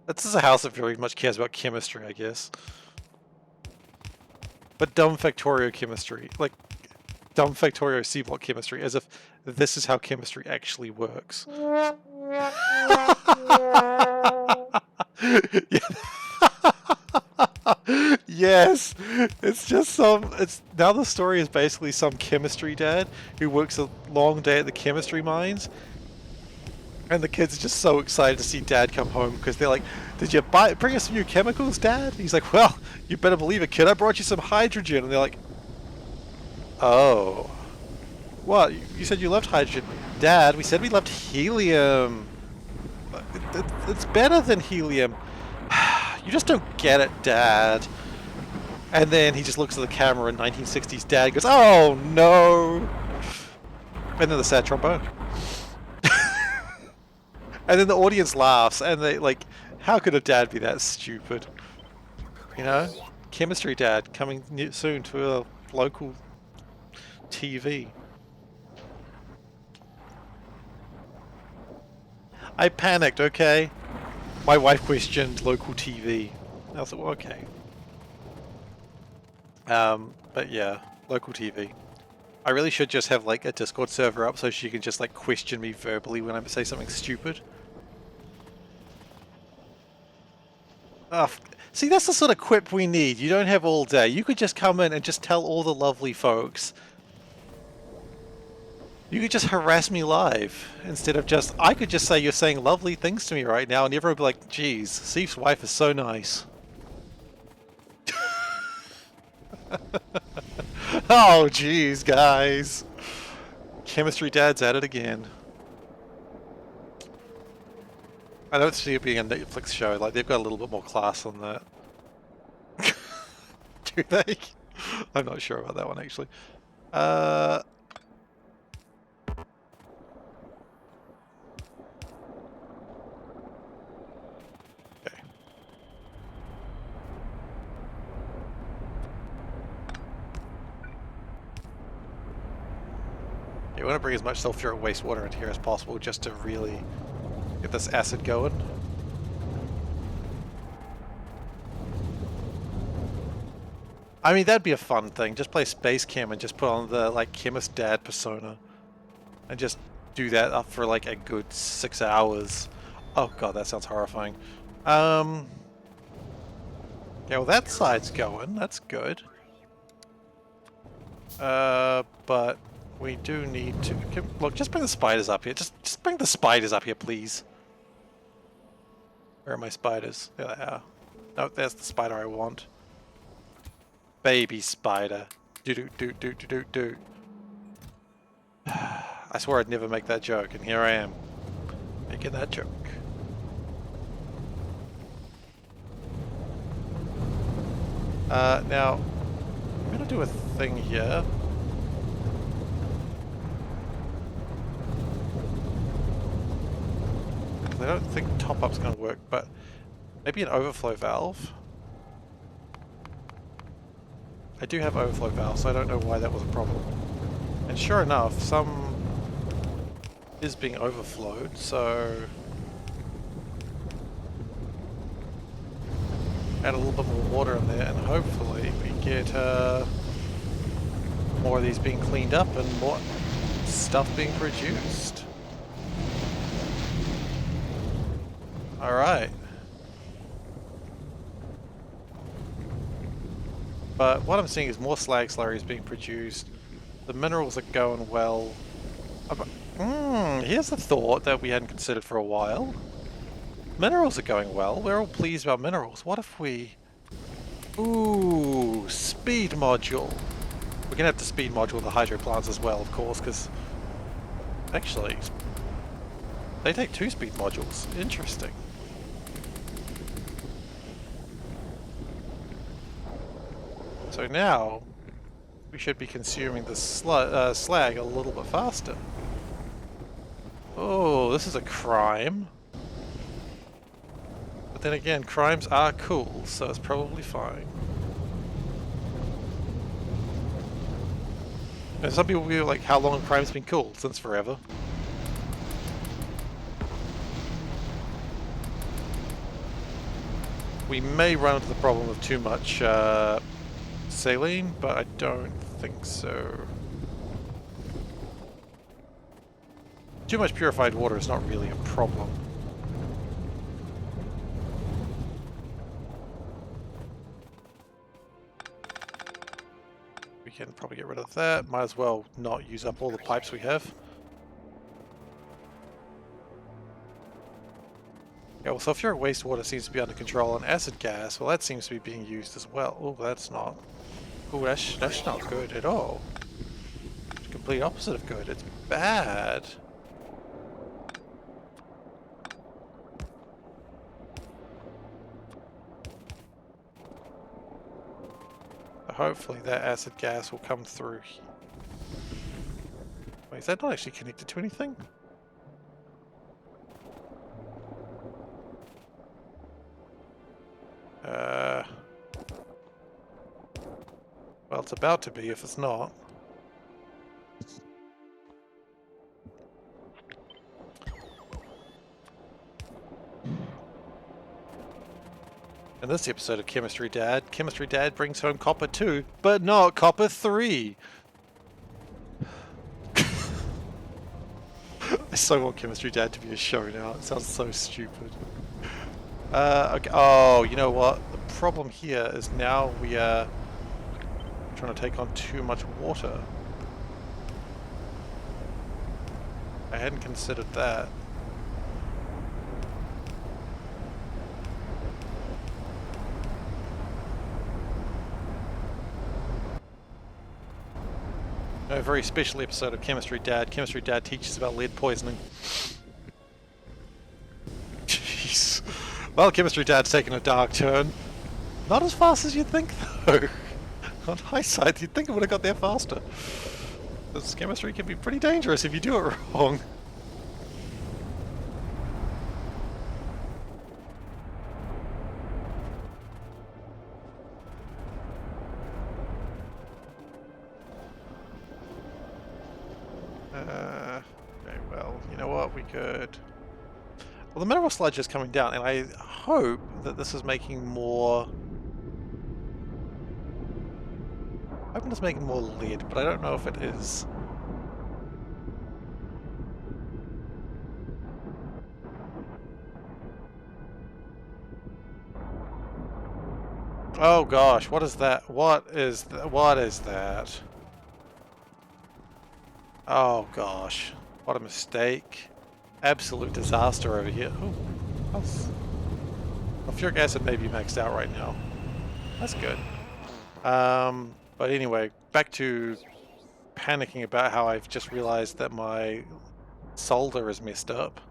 This is a house that very much cares about chemistry, I guess. But dumb Factorio chemistry. Like, dumb Factorio SeaBlock chemistry, as if this is how chemistry actually works. Yes, it's just some. It's now the story is basically some chemistry dad who works a long day at the chemistry mines, and the kids are just so excited to see dad come home because they're like, "Did you bring us some new chemicals, dad?" And he's like, "Well, you better believe it, kid. I brought you some hydrogen." And they're like, "Oh, what? You said you loved hydrogen, Dad? We said we loved helium. It's better than helium." You just don't get it, Dad. And then he just looks at the camera and 1960s Dad goes, "Oh no!" And then the sad trombone. And then the audience laughs and they like, how could a dad be that stupid? You know? Chemistry Dad coming soon to a local TV. I panicked, okay? My wife questioned local TV. I was like, well, okay. But yeah, local TV. I really should just have like a Discord server up so she can just like question me verbally when I say something stupid. See, that's the sort of quip we need. You don't have all day. You could just come in and just tell all the lovely folks. You could just harass me live instead of just... I could just say you're saying lovely things to me right now and everyone would be like, geez, Seif's wife is so nice. Oh, geez, guys. Chemistry Dad's at it again. I don't see it being a Netflix show. Like, they've got a little bit more class on that. Do they? I'm not sure about that one, actually. Okay. You want to bring as much sulfuric wastewater into here as possible just to really get this acid going. I mean, that'd be a fun thing. Just play Space Chem and just put on the, like, Chemist Dad persona. And just do that up for, like, a good 6 hours. Oh god, that sounds horrifying. Yeah, well, that side's going. That's good. But we do need to... Look, just bring the spiders up here. Just bring the spiders up here, please. Where are my spiders? There they are. No, there's the spider I want. Baby spider. Do. I swore I'd never make that joke, and here I am. Making that joke. Now, I'm gonna do a thing here. I don't think top-up's gonna work, but maybe an overflow valve. I do have overflow valves, so I don't know why that was a problem. And sure enough, some is being overflowed, so add a little bit more water in there, and hopefully we get more of these being cleaned up and more stuff being produced. Alright. But what I'm seeing is more slag slurries being produced. The minerals are going well. Here's a thought that we hadn't considered for a while. Minerals are going well. We're all pleased about minerals. What if we... Ooh, speed module. We're going to have to speed module the hydro plants as well, of course, because... Actually, they take 2 speed modules. Interesting. So now, we should be consuming the slag a little bit faster. Oh, this is a crime. But then again, crimes are cool, so it's probably fine. And some people will be like, how long have crimes been cool? Since forever. We may run into the problem of too much saline, but I don't think so. Too much purified water is not really a problem. We can probably get rid of that. Might as well not use up all the pipes we have. Yeah, well, sulfuric wastewater seems to be under control, and acid gas, well, that seems to be being used as well. Oh, that's not... Oh, that's not good at all. It's the complete opposite of good. It's bad. Hopefully that acid gas will come through. Wait, is that not actually connected to anything? Well, it's about to be if it's not. In this episode of Chemistry Dad brings home copper 2, but not copper 3. I so want Chemistry Dad to be a show now. It sounds so stupid. Okay. Oh, you know what? The problem here is now we are trying to take on too much water. I hadn't considered that. A very special episode of Chemistry Dad. Chemistry Dad teaches about lead poisoning. Jeez. Well, Chemistry Dad's taken a dark turn. Not as fast as you'd think, though. On hindsight, you'd think it would have got there faster. This chemistry can be pretty dangerous if you do it wrong. Okay, well, you know what? We could... Well, the mineral sludge is coming down, and I hope that this is making more... I'm hoping it's making more lead, but I don't know if it is. Oh gosh, what is that? What is that? Oh gosh, what a mistake. Absolute disaster over here. Oh, sulfuric acid may be maxed out right now. That's good. But anyway, back to panicking about how I've just realized that my solder is messed up.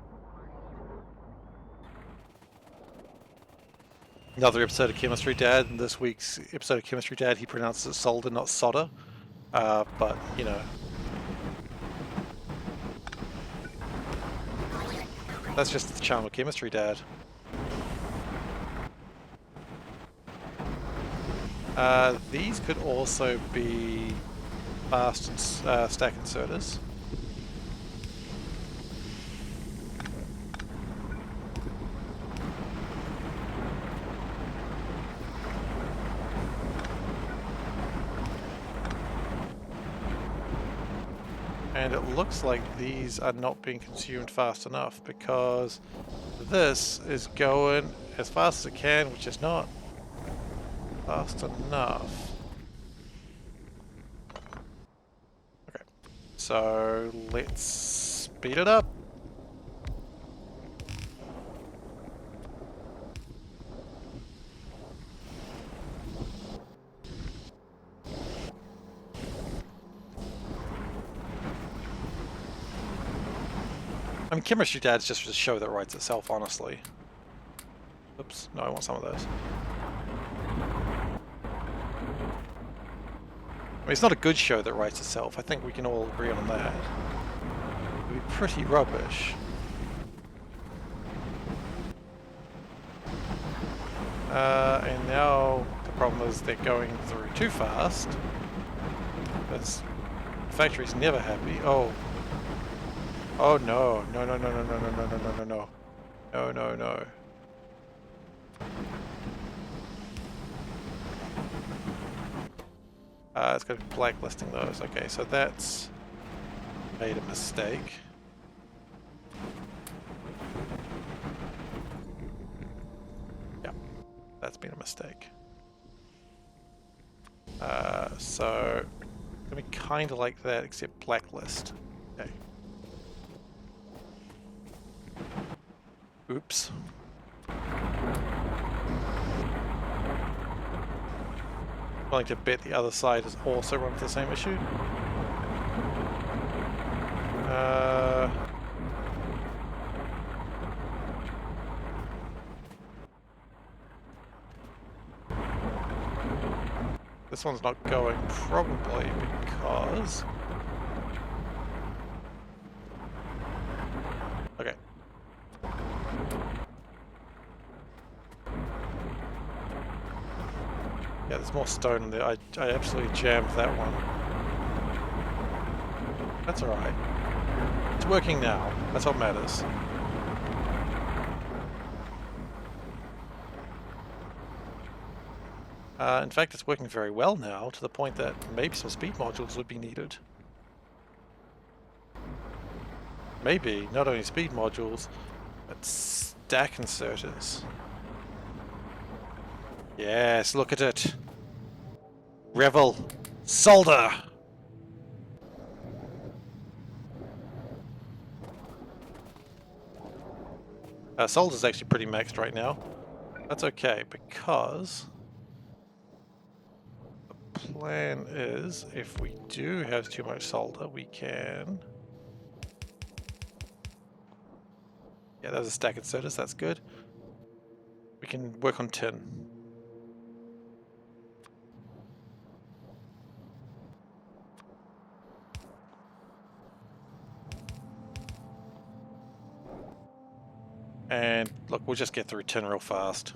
Another episode of Chemistry Dad. In this week's episode of Chemistry Dad, he pronounces it solder, not solder. But, you know. That's just the charm of Chemistry Dad. These could also be fast stack inserters. And it looks like these are not being consumed fast enough because this is going as fast as it can, which is not fast enough. Okay, so let's speed it up. I mean, Chemistry Dad's just a show that writes itself, honestly. Oops, no, I want some of those. I mean, it's not a good show that writes itself. I think we can all agree on that. It would be pretty rubbish. And now the problem is they're going through too fast. Because the factory's never happy. Oh. Oh no. No, no, no, no, no, no, no, no, no, no, no. No, no, no. It's going to be blacklisting those. Okay, so that's made a mistake. Yeah, that's been a mistake. So it's going to be kind of like that, except blacklist. Okay. Oops. Willing to bet the other side has also run into the same issue. This one's not going probably because... Okay. Yeah, there's more stone in there. I absolutely jammed that one. That's alright. It's working now. That's what matters. In fact, it's working very well now, to the point that maybe some speed modules would be needed. Maybe, not only speed modules, but stack inserters. Yes, look at it. Revel. Solder. Solder's actually pretty maxed right now. That's okay, because the plan is, if we do have too much solder, we can... Yeah, there's a stack of sodas, that's good. We can work on tin. And look, we'll just get through tin real fast.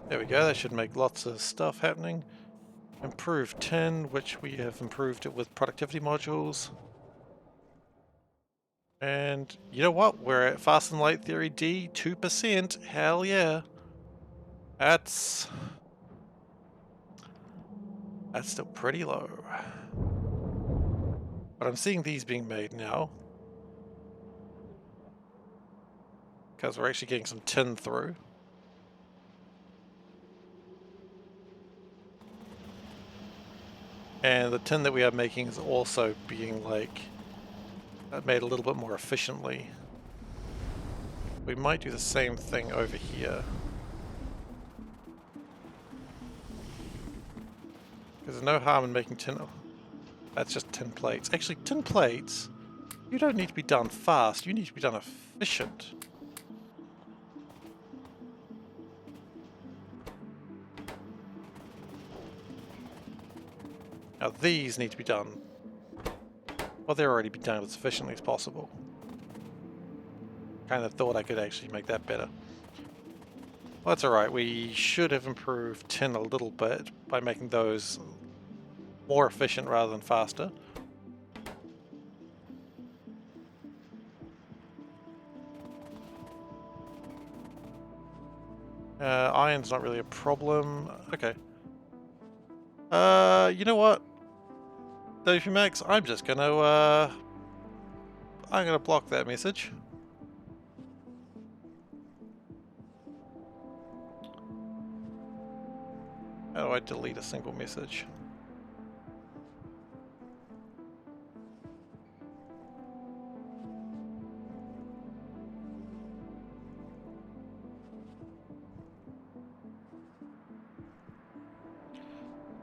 There we go, that should make lots of stuff happening. Improve tin, which we have improved it with productivity modules. And you know what? We're at Fast and Light Theory D, 2%. Hell yeah. That's still pretty low. But I'm seeing these being made now. Because we're actually getting some tin through. And the tin that we are making is also being like made a little bit more efficiently. We might do the same thing over here. Because there's no harm in making tin. That's just tin plates. Actually, tin plates, you don't need to be done fast, you need to be done efficient. Now these need to be done, well, they're already been done as efficiently as possible. Kind of thought I could actually make that better. Well, that's alright, we should have improved tin a little bit by making those more efficient rather than faster. Iron's not really a problem. Okay. You know what? WPMax, I'm just gonna, I'm gonna block that message. How do I delete a single message?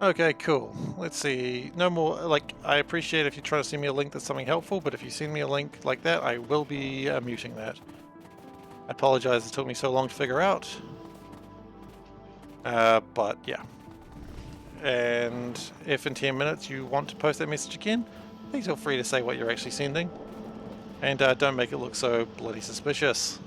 Okay, cool. Let's see. No more, like, I appreciate if you try to send me a link that's something helpful, but if you send me a link like that, I will be muting that. I apologize it took me so long to figure out. But yeah. And if in 10 minutes you want to post that message again, please feel free to say what you're actually sending. And don't make it look so bloody suspicious.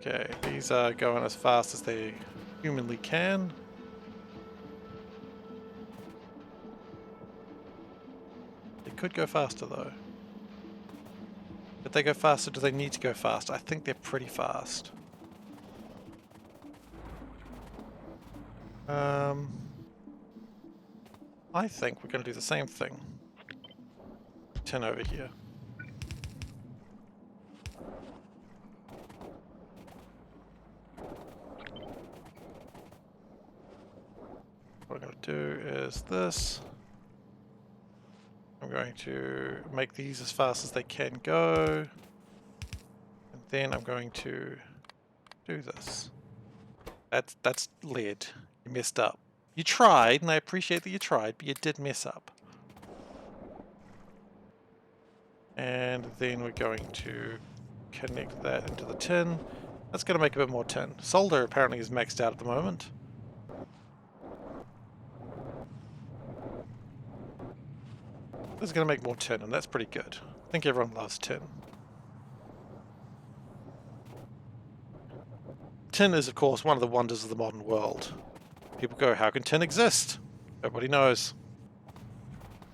Okay, these are going as fast as they humanly can. They could go faster though. If they go faster, do they need to go fast? I think they're pretty fast. I think we're going to do the same thing. 10 over here. What I'm going to do is this. I'm going to make these as fast as they can go. And then I'm going to do this. That's lead. You messed up. You tried, and I appreciate that you tried, but you did mess up. And then we're going to connect that into the tin. That's going to make a bit more tin. Solder apparently is maxed out at the moment. This is going to make more tin, and that's pretty good. I think everyone loves tin. Tin is, of course, one of the wonders of the modern world. People go, how can tin exist? Nobody knows.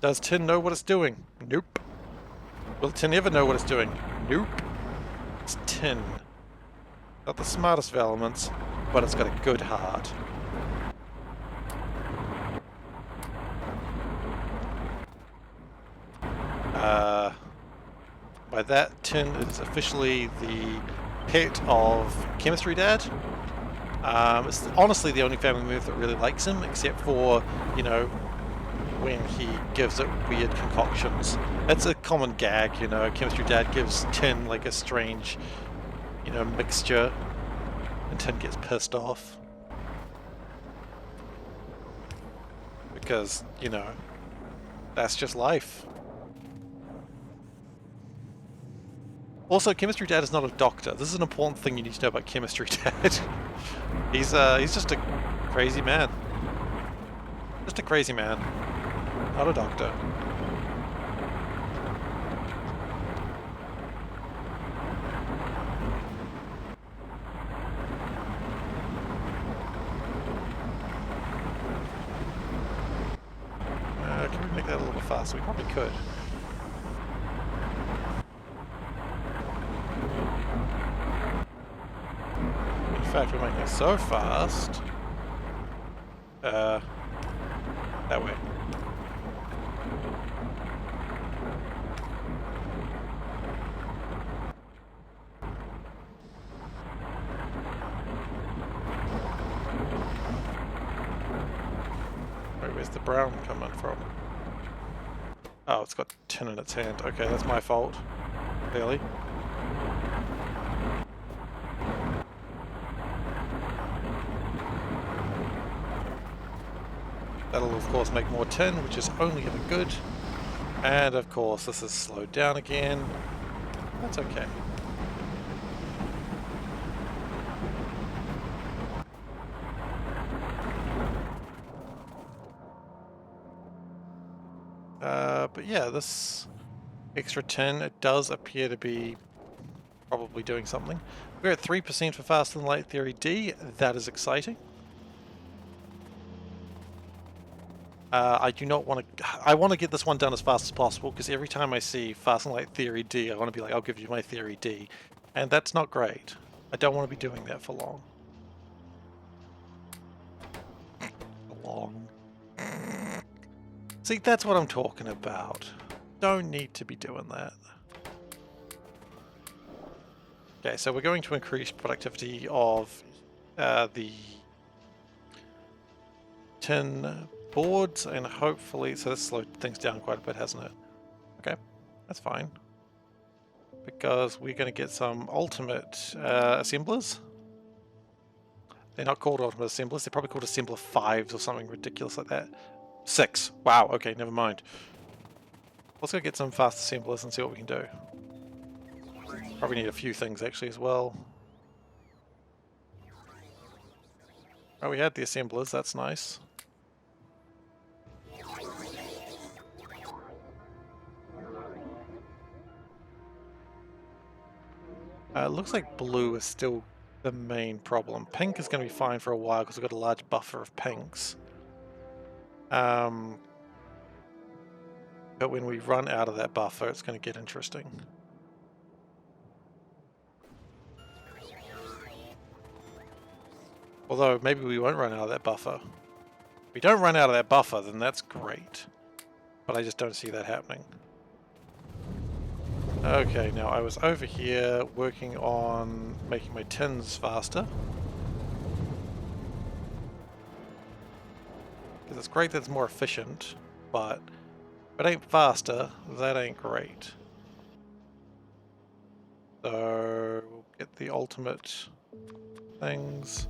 Does tin know what it's doing? Nope. Will tin ever know what it's doing? Nope. It's tin. Not the smartest of elements, but it's got a good heart. By that, tin is officially the pet of Chemistry Dad. It's honestly the only family member that really likes him, except for, you know, when he gives it weird concoctions. It's a common gag, you know, Chemistry Dad gives Tin like a strange, you know, mixture, and Tin gets pissed off. Because, you know, that's just life. Also, Chemistry Dad is not a doctor. This is an important thing you need to know about Chemistry Dad. He's just a crazy man. Just a crazy man. Not a doctor. Can we make that a little bit faster? We probably could. In fact, we're making it so fast. That way. Wait, where's the brown coming from? Oh, it's got tin in its hand. Okay, that's my fault. Clearly. That'll of course make more tin, which is only ever good. And of course this is slowed down again. That's okay. But yeah, this extra tin, it does appear to be probably doing something. We're at 3% for Faster Than Light Theory D. That is exciting. I do not want to... I want to get this one done as fast as possible, because every time I see Fast and Light Theory D, I want to be like, I'll give you my Theory D. And that's not great. I don't want to be doing that for long. See, that's what I'm talking about. Don't need to be doing that. Okay, so we're going to increase productivity of the tin boards, and hopefully, so this slowed things down quite a bit, hasn't it? Okay, that's fine. Because we're going to get some ultimate assemblers. They're not called ultimate assemblers, they're probably called assembler 5s or something ridiculous like that. 6. Wow, okay, never mind. Let's go get some fast assemblers and see what we can do. Probably need a few things actually as well. Oh, we had the assemblers, that's nice. Looks like blue is still the main problem. Pink is going to be fine for a while because we've got a large buffer of pinks. But when we run out of that buffer, it's going to get interesting. Although, maybe we won't run out of that buffer. If we don't run out of that buffer, then that's great. But I just don't see that happening. Okay, now I was over here working on making my tins faster. Because it's great that it's more efficient, but if it ain't faster, that ain't great. So we'll get the ultimate things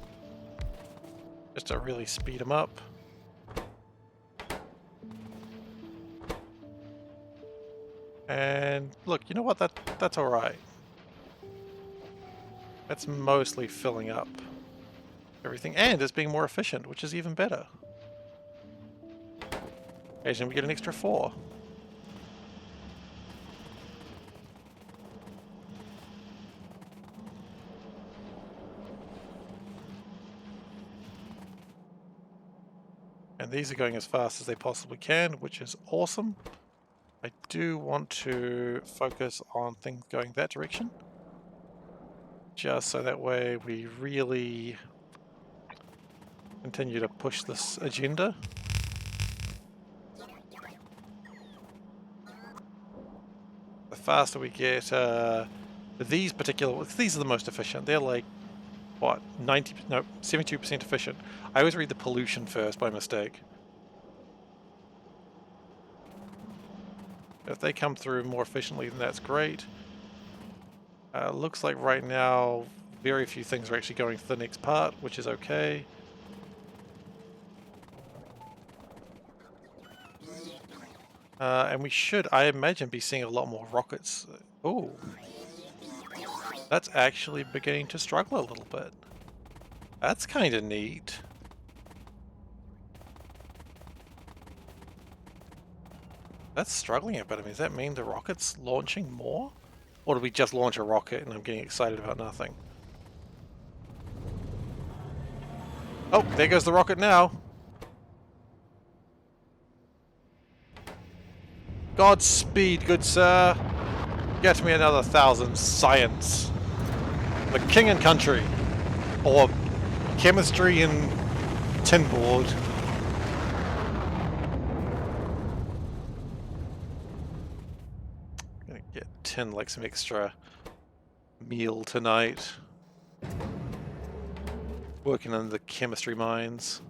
just to really speed them up. And look, you know what? That's alright. That's mostly filling up everything, and it's being more efficient, which is even better. Occasionally we get an extra 4. And these are going as fast as they possibly can, which is awesome. I do want to focus on things going that direction. Just so that way we really continue to push this agenda. The faster we get these are the most efficient. They're like, what, 72% efficient. I always read the pollution first by mistake. If they come through more efficiently, then that's great. Looks like right now very few things are actually going to the next part, which is okay. And we should, I imagine, be seeing a lot more rockets. Oh, that's actually beginning to struggle a little bit. That's kind of neat. That's struggling a bit. I mean, does that mean the rocket's launching more? Or do we just launch a rocket and I'm getting excited about nothing? Oh, there goes the rocket now. Godspeed, good sir. Get me another 1,000 science. The king and country. Or chemistry and tin board. Gonna get tin like some extra meal tonight. Working on the chemistry mines.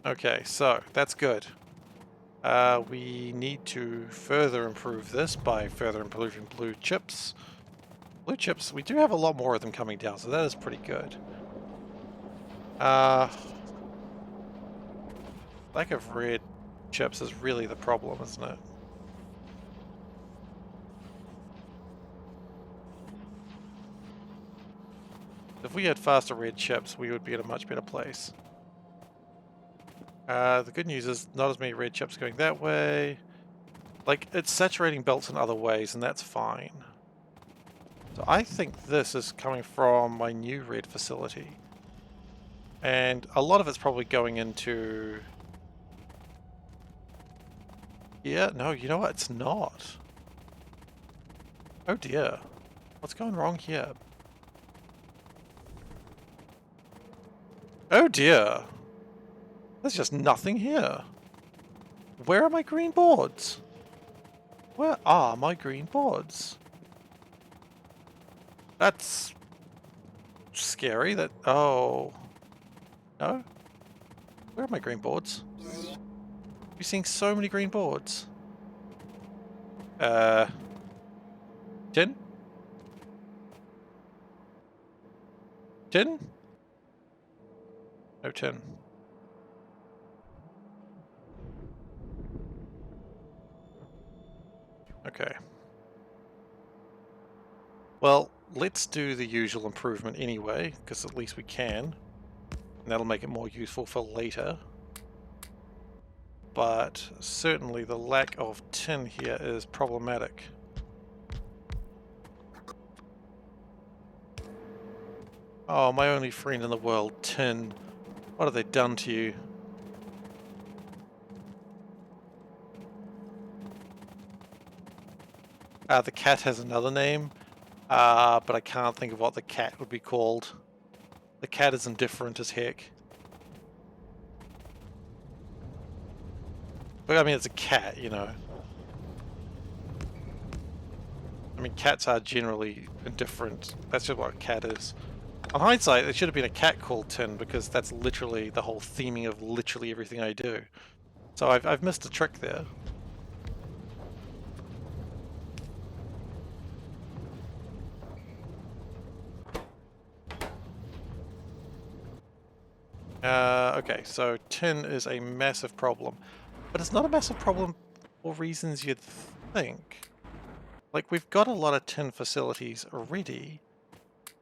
Okay, so that's good. We need to further improve this by further improving blue chips. Blue chips, we do have a lot more of them coming down, so that is pretty good. Lack of red chips is really the problem, isn't it? If we had faster red chips, we would be in a much better place. The good news is not as many red chips going that way. Like, it's saturating belts in other ways, and that's fine. So I think this is coming from my new red facility. And a lot of it's probably going into... Yeah, no, you know what? It's not. Oh dear. What's going wrong here? Oh dear. There's just nothing here. Where are my green boards? Where are my green boards? That's scary. That... Oh. No? Where are my green boards? You're seeing so many green boards. Tin? Tin? No tin. Okay. Well, let's do the usual improvement anyway, because at least we can. And that'll make it more useful for later. But certainly the lack of tin here is problematic. Oh, my only friend in the world, tin. What have they done to you? The cat has another name, but I can't think of what the cat would be called. The cat is indifferent as heck. But I mean, it's a cat, you know. I mean, cats are generally indifferent. That's just what a cat is. On hindsight, it should have been a cat called Tin, because that's literally the whole theming of literally everything I do. So I've missed a trick there. Okay, so tin is a massive problem. But it's not a massive problem for reasons you'd think. Like, we've got a lot of tin facilities already.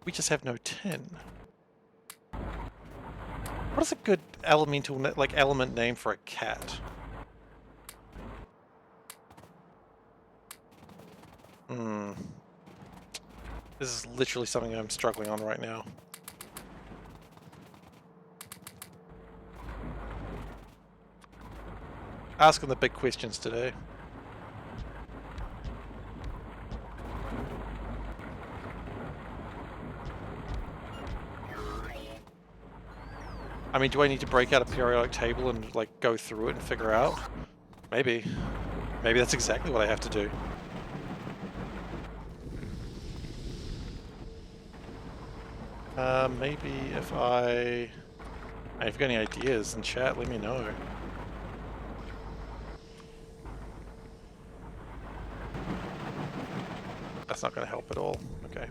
We just have no tin. What is a good elemental, element name for a cat? This is literally something I'm struggling on right now. asking the big questions today. I mean, do I need to break out a periodic table and like go through it and figure out? Maybe. Maybe that's exactly what I have to do. Maybe if Hey, if you've got any ideas in chat, let me know. That's not going to help at all. Okay.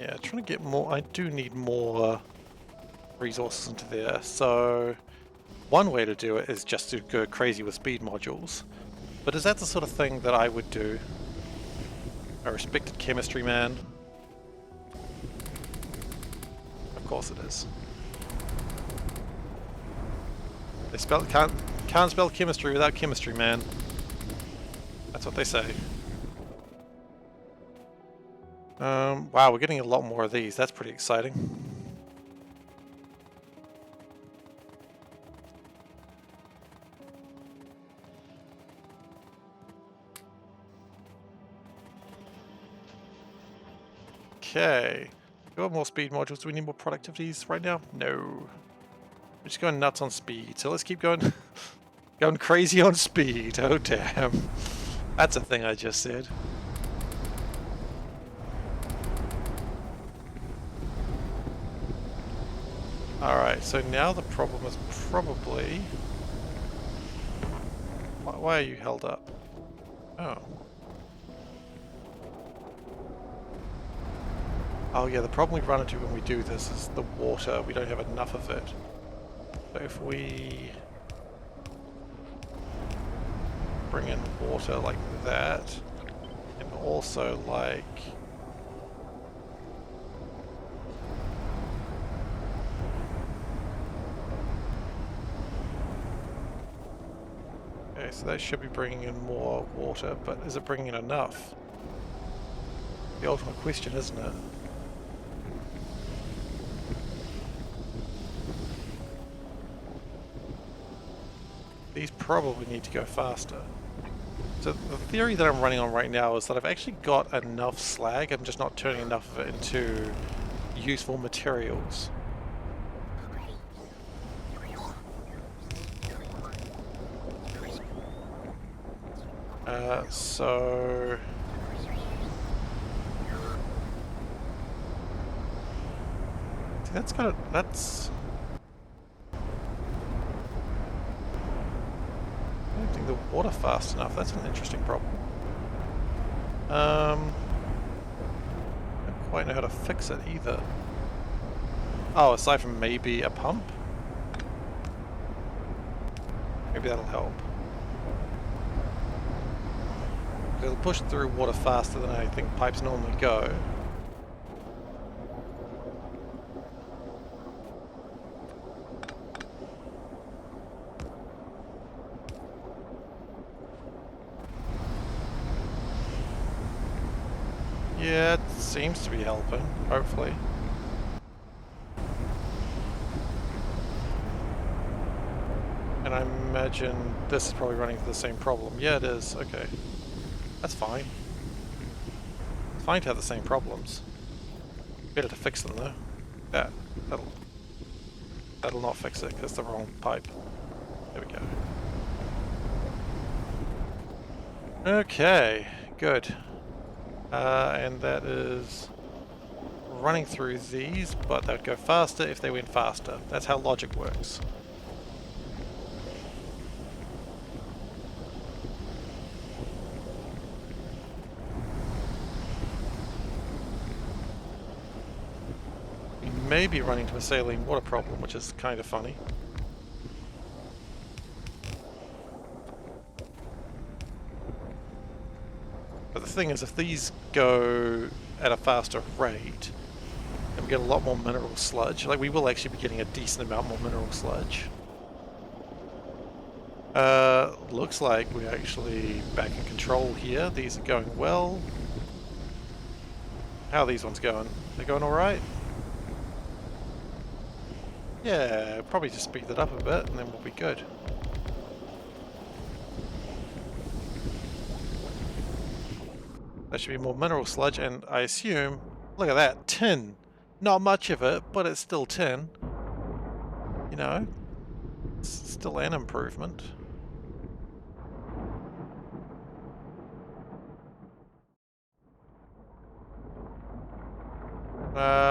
Yeah, trying to get more. I do need more resources into there. So one way to do it is just to go crazy with speed modules. But is that the sort of thing that I would do? A respected chemistry man? Of course it is. They can't spell chemistry without chemistry man. That's what they say. Wow, we're getting a lot more of these. That's pretty exciting. Okay. Do we have more speed modules? Do we need more productivities right now? No. We're just going nuts on speed. So let's keep going going crazy on speed. Oh damn. That's a thing I just said. Alright, so now the problem is probably... Why are you held up? Oh. Oh yeah, the problem we run into when we do this is the water. We don't have enough of it. So if we bring in water like that, and also like... Okay, so that should be bringing in more water, but is it bringing in enough? The ultimate question, isn't it? These probably need to go faster. So the theory that I'm running on right now is that I've actually got enough slag, I'm just not turning enough of it into useful materials. So... See, that's kind of... that's... I don't think the water fast enough. That's an interesting problem. I don't quite know how to fix it either. Oh, aside from maybe a pump? Maybe that'll help. It'll push through water faster than I think pipes normally go. Yeah, it seems to be helping, hopefully. And I imagine this is probably running into the same problem. Yeah, it is. Okay. That's fine. It's fine to have the same problems. Better to fix them though. That'll not fix it because it's the wrong pipe. There we go. Okay, good. And that is running through these, but they'd go faster if they went faster. That's how logic works. We may be running into a saline water problem, which is kind of funny. But the thing is, if these go at a faster rate, and we get a lot more mineral sludge, like we will actually be getting a decent amount more mineral sludge. Looks like we're actually back in control here. These are going well. How are these ones going? They're going alright? Yeah, probably just speed it up a bit and then we'll be good. There should be more mineral sludge and I assume, look at that, tin. Not much of it, but it's still tin. You know, it's still an improvement.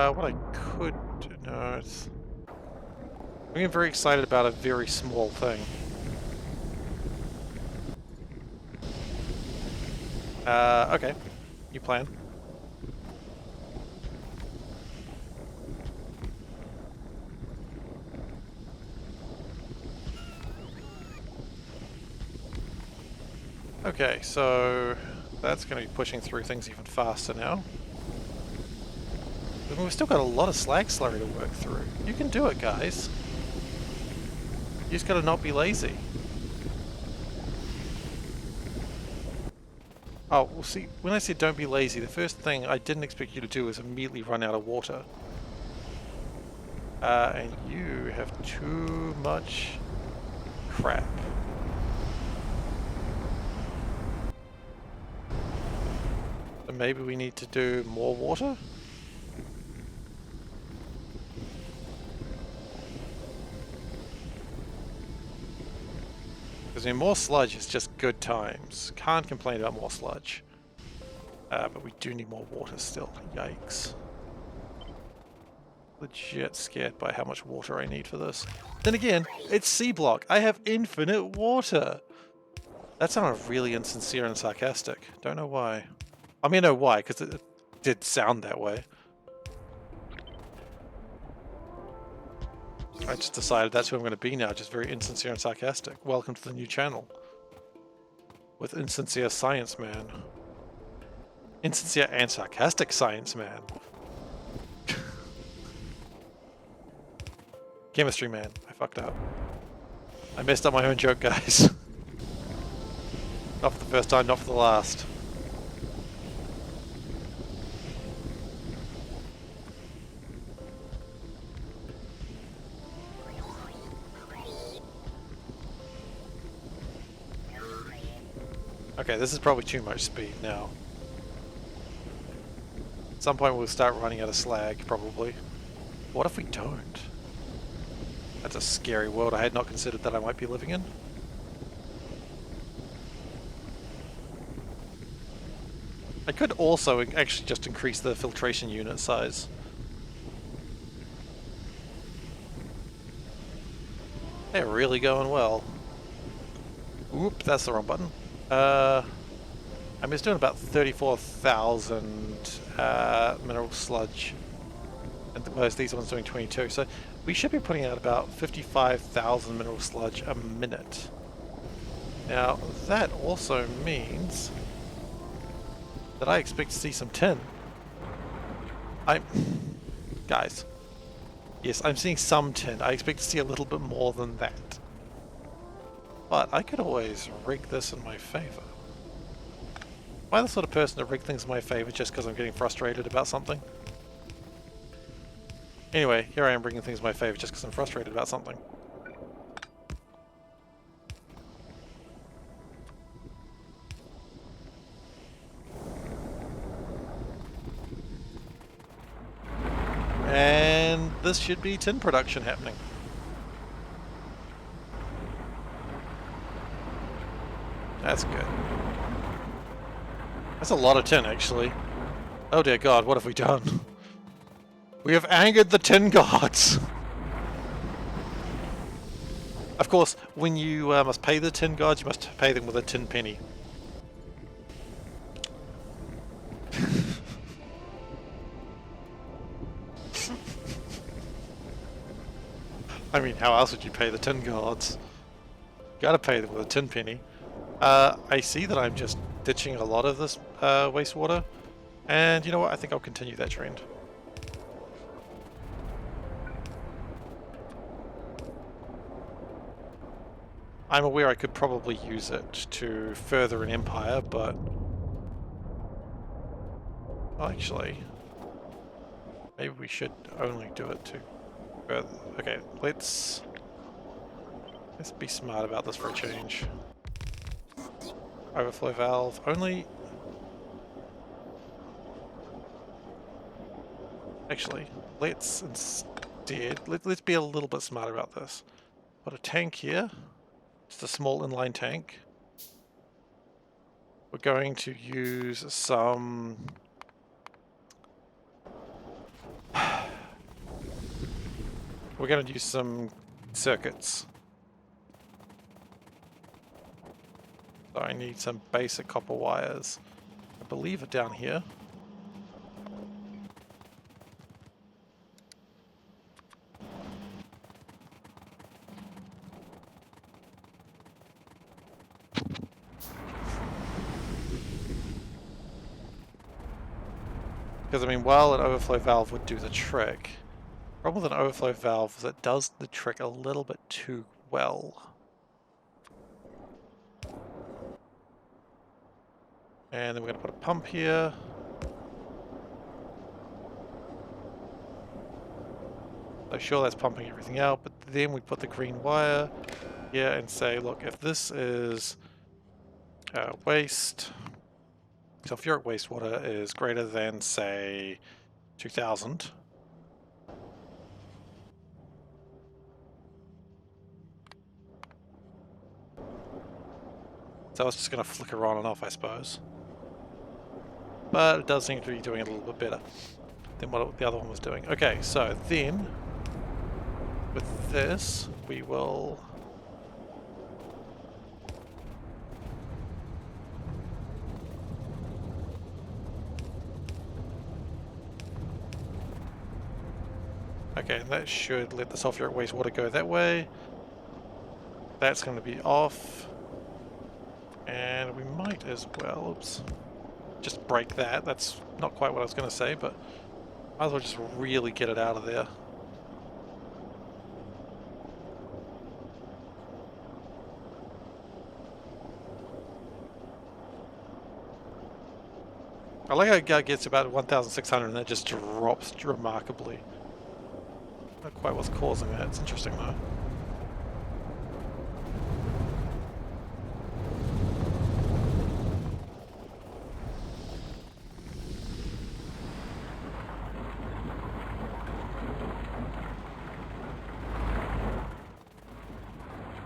What I could do, no, it's... I'm getting very excited about a very small thing. Okay. You plan. Okay, so that's going to be pushing through things even faster now. I mean, we've still got a lot of slag slurry to work through. You can do it, guys. You just gotta not be lazy. Oh, well see, when I said don't be lazy, the first thing I didn't expect you to do is immediately run out of water. And you have too much crap. So maybe we need to do more water? Because I mean, more sludge is just good times. Can't complain about more sludge. But we do need more water still. Yikes. Legit scared by how much water I need for this. Then again, it's SeaBlock. I have infinite water. That sounded really insincere and sarcastic. Don't know why. I mean, I know why, because it did sound that way. I just decided that's who I'm going to be now, just very insincere and sarcastic. Welcome to the new channel. With Insincere Science Man. Insincere and sarcastic Science Man. Chemistry Man. I fucked up. I messed up my own joke, guys. Not for the first time, not for the last. Okay, this is probably too much speed now. At some point we'll start running out of slag, probably. What if we don't? That's a scary world I had not considered that I might be living in. I could also actually just increase the filtration unit size. They're really going well. Oop, that's the wrong button. I mean, it's doing about 34,000 mineral sludge, and whereas these ones doing 22. So we should be putting out about 55,000 mineral sludge a minute. Now that also means that I expect to see some tin. Guys, yes, I'm seeing some tin. I expect to see a little bit more than that. But I could always rig this in my favor. Am I the sort of person to rig things in my favor just because I'm getting frustrated about something? Anyway, here I am rigging things in my favor just because I'm frustrated about something. And this should be tin production happening. That's good. That's a lot of tin, actually. Oh dear God, what have we done? We have angered the tin gods! Of course, when you must pay the tin gods, you must pay them with a tin penny. I mean, how else would you pay the tin gods? Gotta pay them with a tin penny. I see that I'm just ditching a lot of this wastewater, and you know what, I think I'll continue that trend. I'm aware I could probably use it to further an empire, but... Well, actually... Maybe we should only do it to further... Okay, let's be smart about this for a change. Overflow valve only... Actually, let's instead... Let's be a little bit smart about this. Put a tank here. Just a small inline tank. We're going to use some... We're going to use some circuits. So I need some basic copper wires. I believe are down here. Because I mean, while an overflow valve would do the trick, the problem with an overflow valve is it does the trick a little bit too well. And then we're going to put a pump here. So sure, that's pumping everything out, but then we put the green wire here and say, look, if this is waste, sulfuric wastewater is greater than, say, 2000. So it's just going to flicker on and off, I suppose. But it does seem to be doing it a little bit better than what the other one was doing. Okay, so then with this, we will... Okay, and that should let the sulfuric wastewater go that way. That's going to be off. And we might as well, oops, just break that. That's not quite what I was going to say, but might as well just really get it out of there. I like how it gets about 1,600 and that just drops remarkably. Not quite what's causing that. It's interesting though.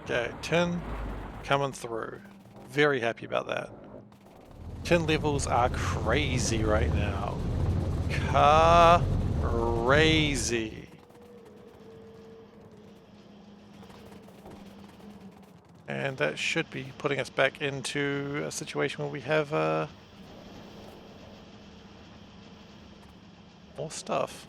Okay, 10 coming through. Very happy about that. 10 levels are crazy right now. Crazy. And that should be putting us back into a situation where we have more stuff.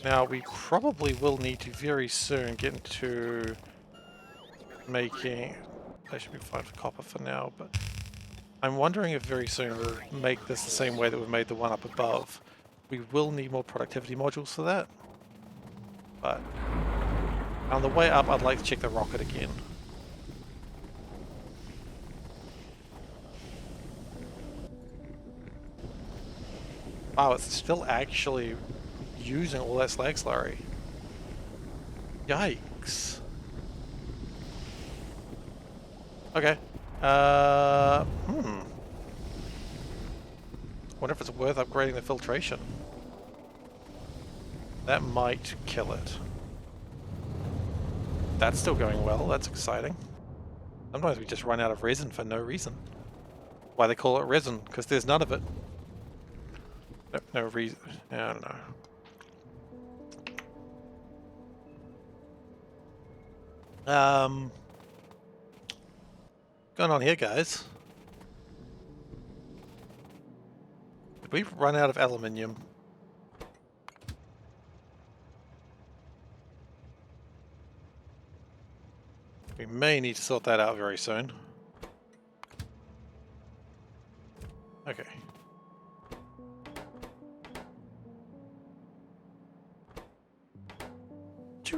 Now we probably will need to very soon get into making... That should be fine for copper for now, but I'm wondering if very soon we'll make this the same way that we've made the one up above. We will need more productivity modules for that. But on the way up, I'd like to check the rocket again. Wow, it's still actually using all that slag slurry. Yikes. Okay. Wonder if it's worth upgrading the filtration. That might kill it. That's still going well, that's exciting. Sometimes we just run out of resin for no reason. Why they call it resin, because there's none of it. No reason, I don't know. Going on here, guys? Did we run out of aluminium? We may need to sort that out very soon. Okay.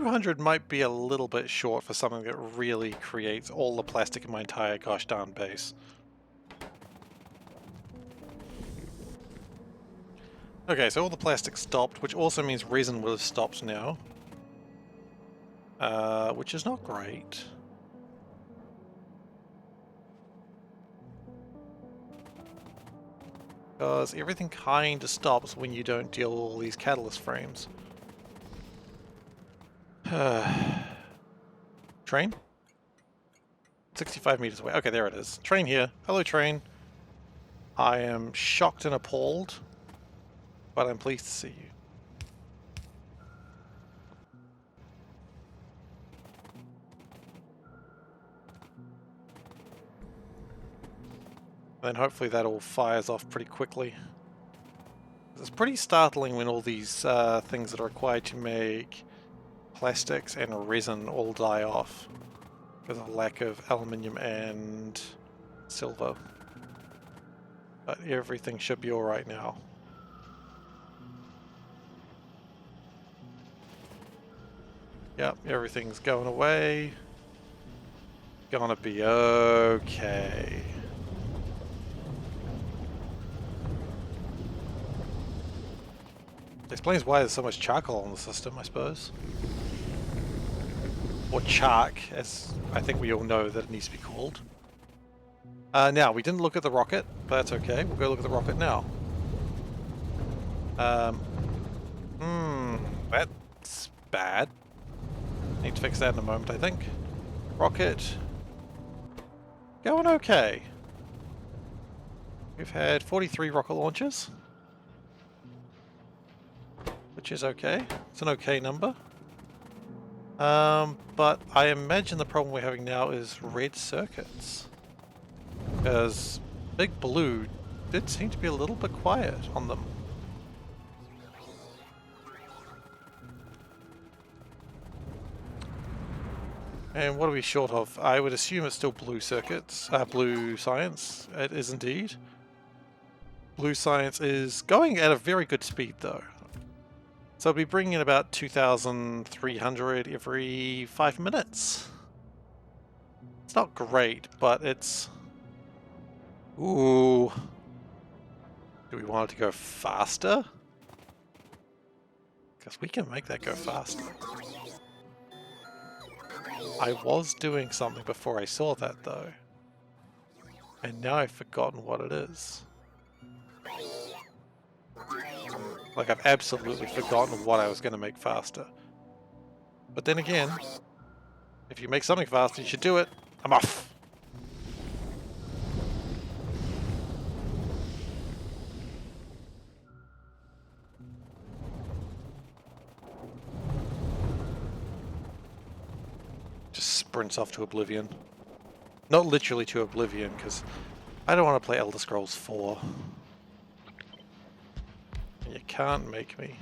200 might be a little bit short for something that really creates all the plastic in my entire gosh darn base. Okay, so all the plastic stopped, which also means resin will have stopped now. Which is not great. Because everything kinda stops when you don't deal with all these catalyst frames. Train? 65 meters away. Okay, there it is. Train here. Hello, train. I am shocked and appalled, but I'm pleased to see you. And then hopefully that all fires off pretty quickly. It's pretty startling when all these things that are required to make plastics and resin all die off because of lack of aluminium and silver. But everything should be alright now. Yep, everything's going away. Gonna be okay. Explains why there's so much charcoal on the system, I suppose. Or chark, as I think we all know that it needs to be called. Now, we didn't look at the rocket, but that's okay. We'll go look at the rocket now. That's bad. Need to fix that in a moment, I think. Rocket. Going okay. We've had 43 rocket launches. Which is okay. It's an okay number. But I imagine the problem we're having now is red circuits. Because Big Blue did seem to be a little bit quiet on them. And what are we short of? I would assume it's still blue circuits, blue science. It is indeed. Blue science is going at a very good speed though. So I'll be bringing in about 2,300 every 5 minutes. It's not great, but it's... Ooh. Do we want it to go faster? Because we can make that go faster. I was doing something before I saw that though. And now I've forgotten what it is. Like I've absolutely forgotten what I was going to make faster. But then again, if you make something faster, you should do it. I'm off! Just sprints off to oblivion. Not literally to oblivion, because I don't want to play Elder Scrolls 4. You can't make me.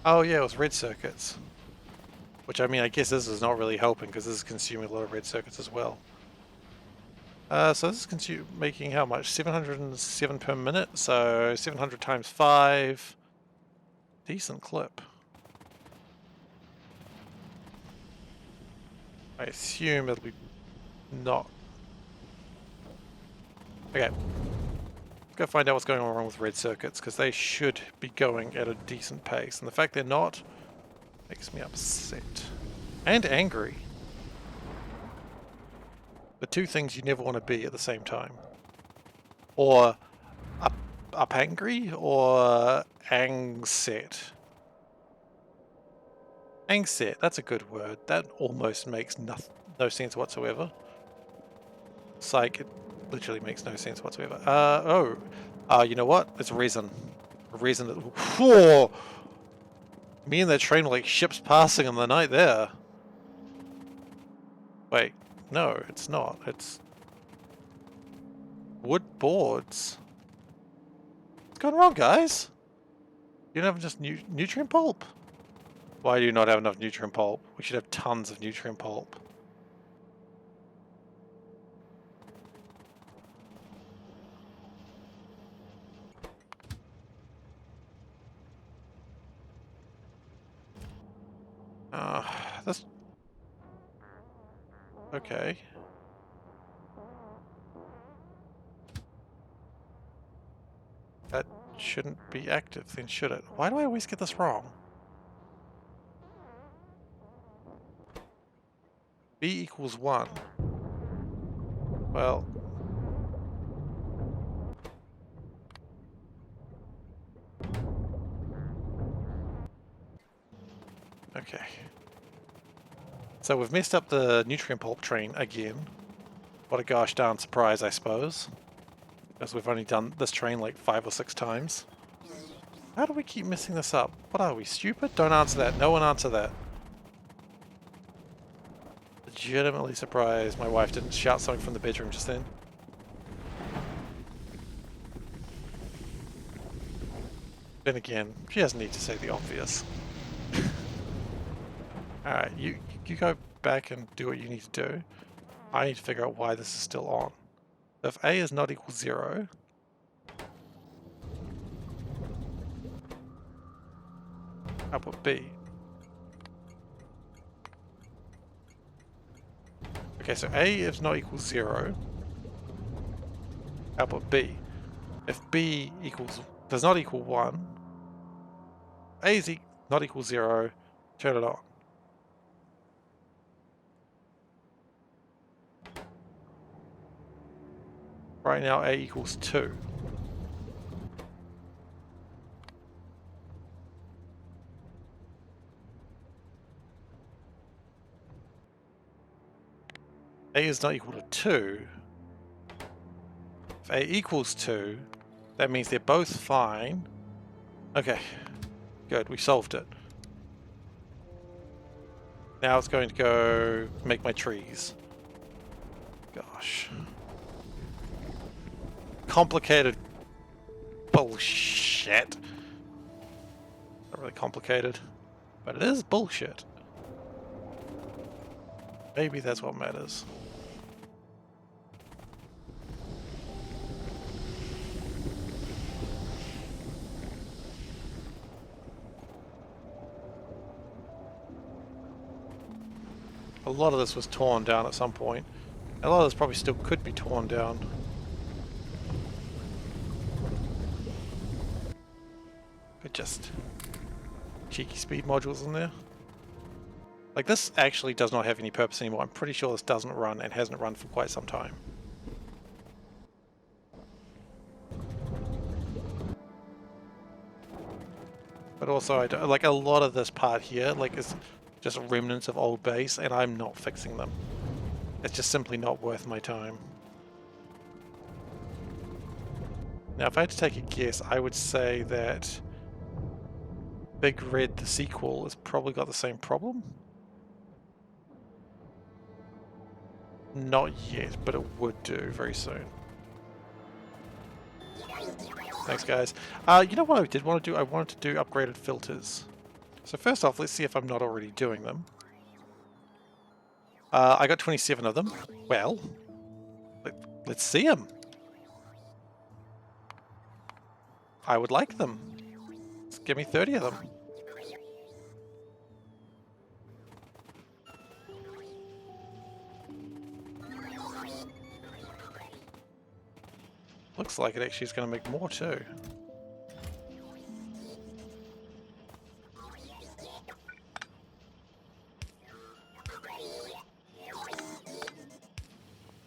Oh yeah, it was red circuits. Which, I mean, I guess this is not really helping because this is consuming a lot of red circuits as well. So this is making how much? 707 per minute, so 700 times 5. Decent clip. I assume it'll be not. Okay. Let's go find out what's going on wrong with red circuits, because they should be going at a decent pace. And the fact they're not makes me upset. And angry. The two things you never want to be at the same time. Or up angry or angset. Angset, that's a good word. That almost makes no sense whatsoever. Psych, it literally makes no sense whatsoever. You know what? It's resin. Resin. Whoa! Me and that train were like ships passing in the night there. Wait. No, it's not. It's wood boards. What's going wrong, guys? You don't have just nutrient pulp? Why do you not have enough nutrient pulp? We should have tons of nutrient pulp. This... Okay. That shouldn't be active then, should it? Why do I always get this wrong? B equals 1. Well... Okay. So we've messed up the nutrient pulp train again. What a gosh darn surprise, I suppose. Because we've only done this train like 5 or 6 times. How do we keep messing this up? What are we, stupid? Don't answer that. No one answer that. Legitimately surprised my wife didn't shout something from the bedroom just then. Then again, she doesn't need to say the obvious. Alright, you go back and do what you need to do. I need to figure out why this is still on. If A is not equal 0, I'll put B. Okay, so A is not equal 0, I'll put B. If B does not equal 1, A is not equal 0, turn it on. Right now A equals 2. A is not equal to 2. If A equals 2, that means they're both fine. Okay, good, we solved it. Now it's going to go make my trees. Gosh. Complicated bullshit. Not really complicated, but it is bullshit. Maybe that's what matters. A lot of this was torn down at some point. A lot of this probably still could be torn down. But just cheeky speed modules in there. Like, this actually does not have any purpose anymore. I'm pretty sure this doesn't run and hasn't run for quite some time. But also, like, a lot of this part here, like, is just remnants of old base, and I'm not fixing them. It's just simply not worth my time. Now, if I had to take a guess, I would say that Big Red, the sequel, has probably got the same problem. Not yet, but it would do very soon. Thanks, guys. You know what I did want to do? I wanted to do upgraded filters. So first off, let's see if I'm not already doing them. I got 27 of them. Well, let's see them. I would like them. Just give me 30 of them. Looks like it actually is going to make more too.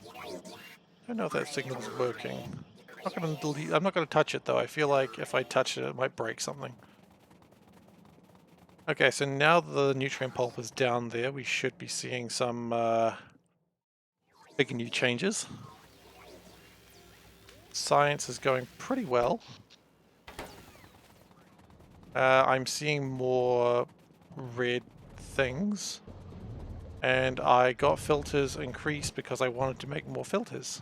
I don't know if that signal is working. I'm not going to touch it though. I feel like if I touch it, it might break something. Okay, so now the nutrient pulp is down there, we should be seeing some big new changes. Science is going pretty well. I'm seeing more red things. And I got filters increased because I wanted to make more filters.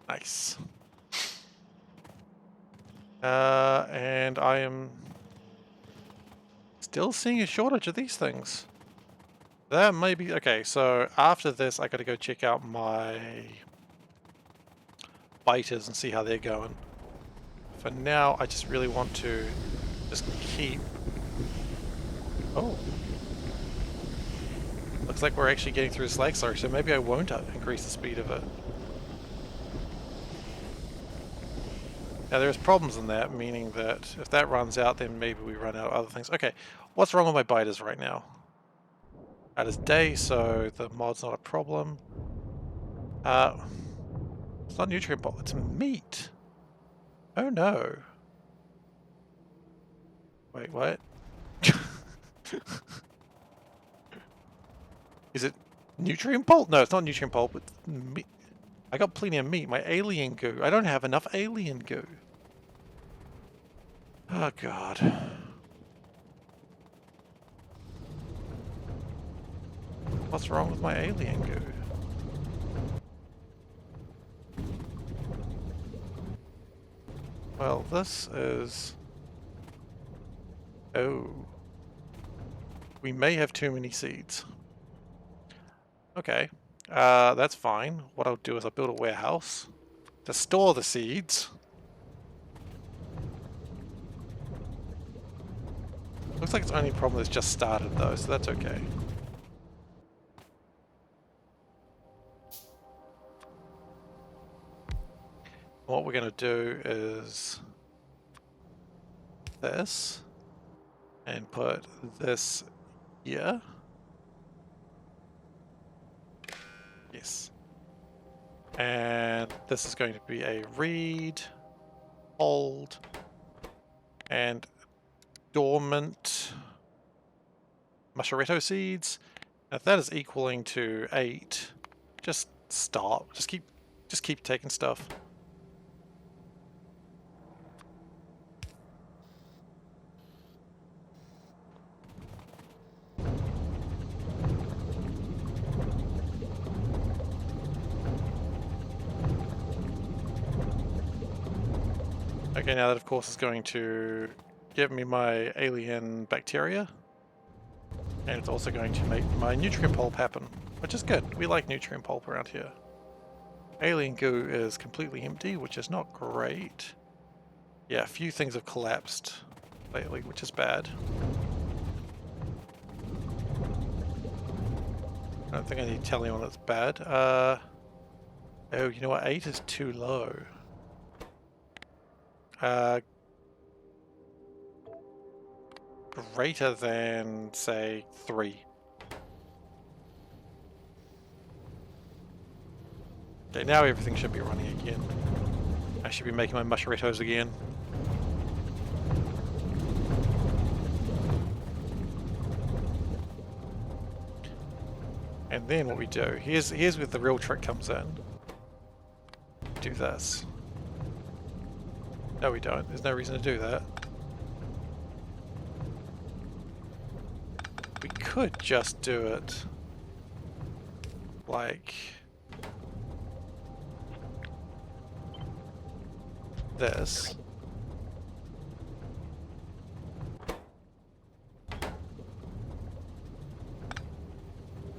Nice. And I am Still seeing a shortage of these things. That may be... Okay, so after this, I gotta go check out my biters and see how they're going. For now, I just really want to just keep... Oh. Looks like we're actually getting through the slag slurry, so maybe I won't increase the speed of it. Now there's problems in that, meaning that if that runs out, then maybe we run out of other things. Okay, what's wrong with my biters right now? It is day, so the mod's not a problem. It's not nutrient bulk, it's meat. Oh no. Wait, what? Is it nutrient pulp? No, it's not nutrient pulp. It's meat. I got plenty of meat. My alien goo. I don't have enough alien goo. Oh god. What's wrong with my alien goo? Well, this is... Oh. We may have too many seeds. Okay. That's fine. What I'll do is I'll build a warehouse to store the seeds. Looks like it's only a problem that's just started though, so that's okay. What we're going to do is this, and put this here. Yes. And this is going to be a reed, hold, and dormant musharetto seeds. And if that is equaling to 8, just stop. Just keep taking stuff. Okay, now that of course is going to give me my alien bacteria, and it's also going to make my nutrient pulp happen, which is good. We like nutrient pulp around here. Alien goo is completely empty, which is not great. Yeah, a few things have collapsed lately, which is bad. I don't think I need to tell anyone that's bad. Oh, you know what? 8 is too low. Greater than, say, 3. Okay, now everything should be running again. I should be making my musharettos again. And then what we do, here's where the real trick comes in. Do this. No, we don't. There's no reason to do that. We could just do it like this.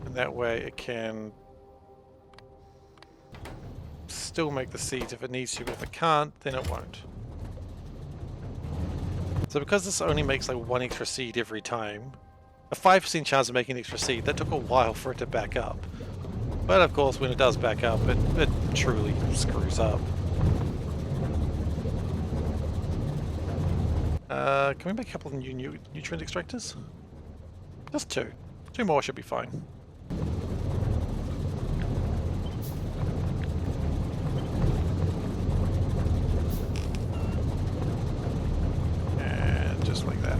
And that way it can still make the seeds if it needs to, but if it can't, then it won't. So because this only makes like 1 extra seed every time, a 5% chance of making an extra seed, that took a while for it to back up. But of course when it does back up, it truly screws up. Can we make a couple of new nutrient extractors? Just 2. 2 more should be fine. And just like that.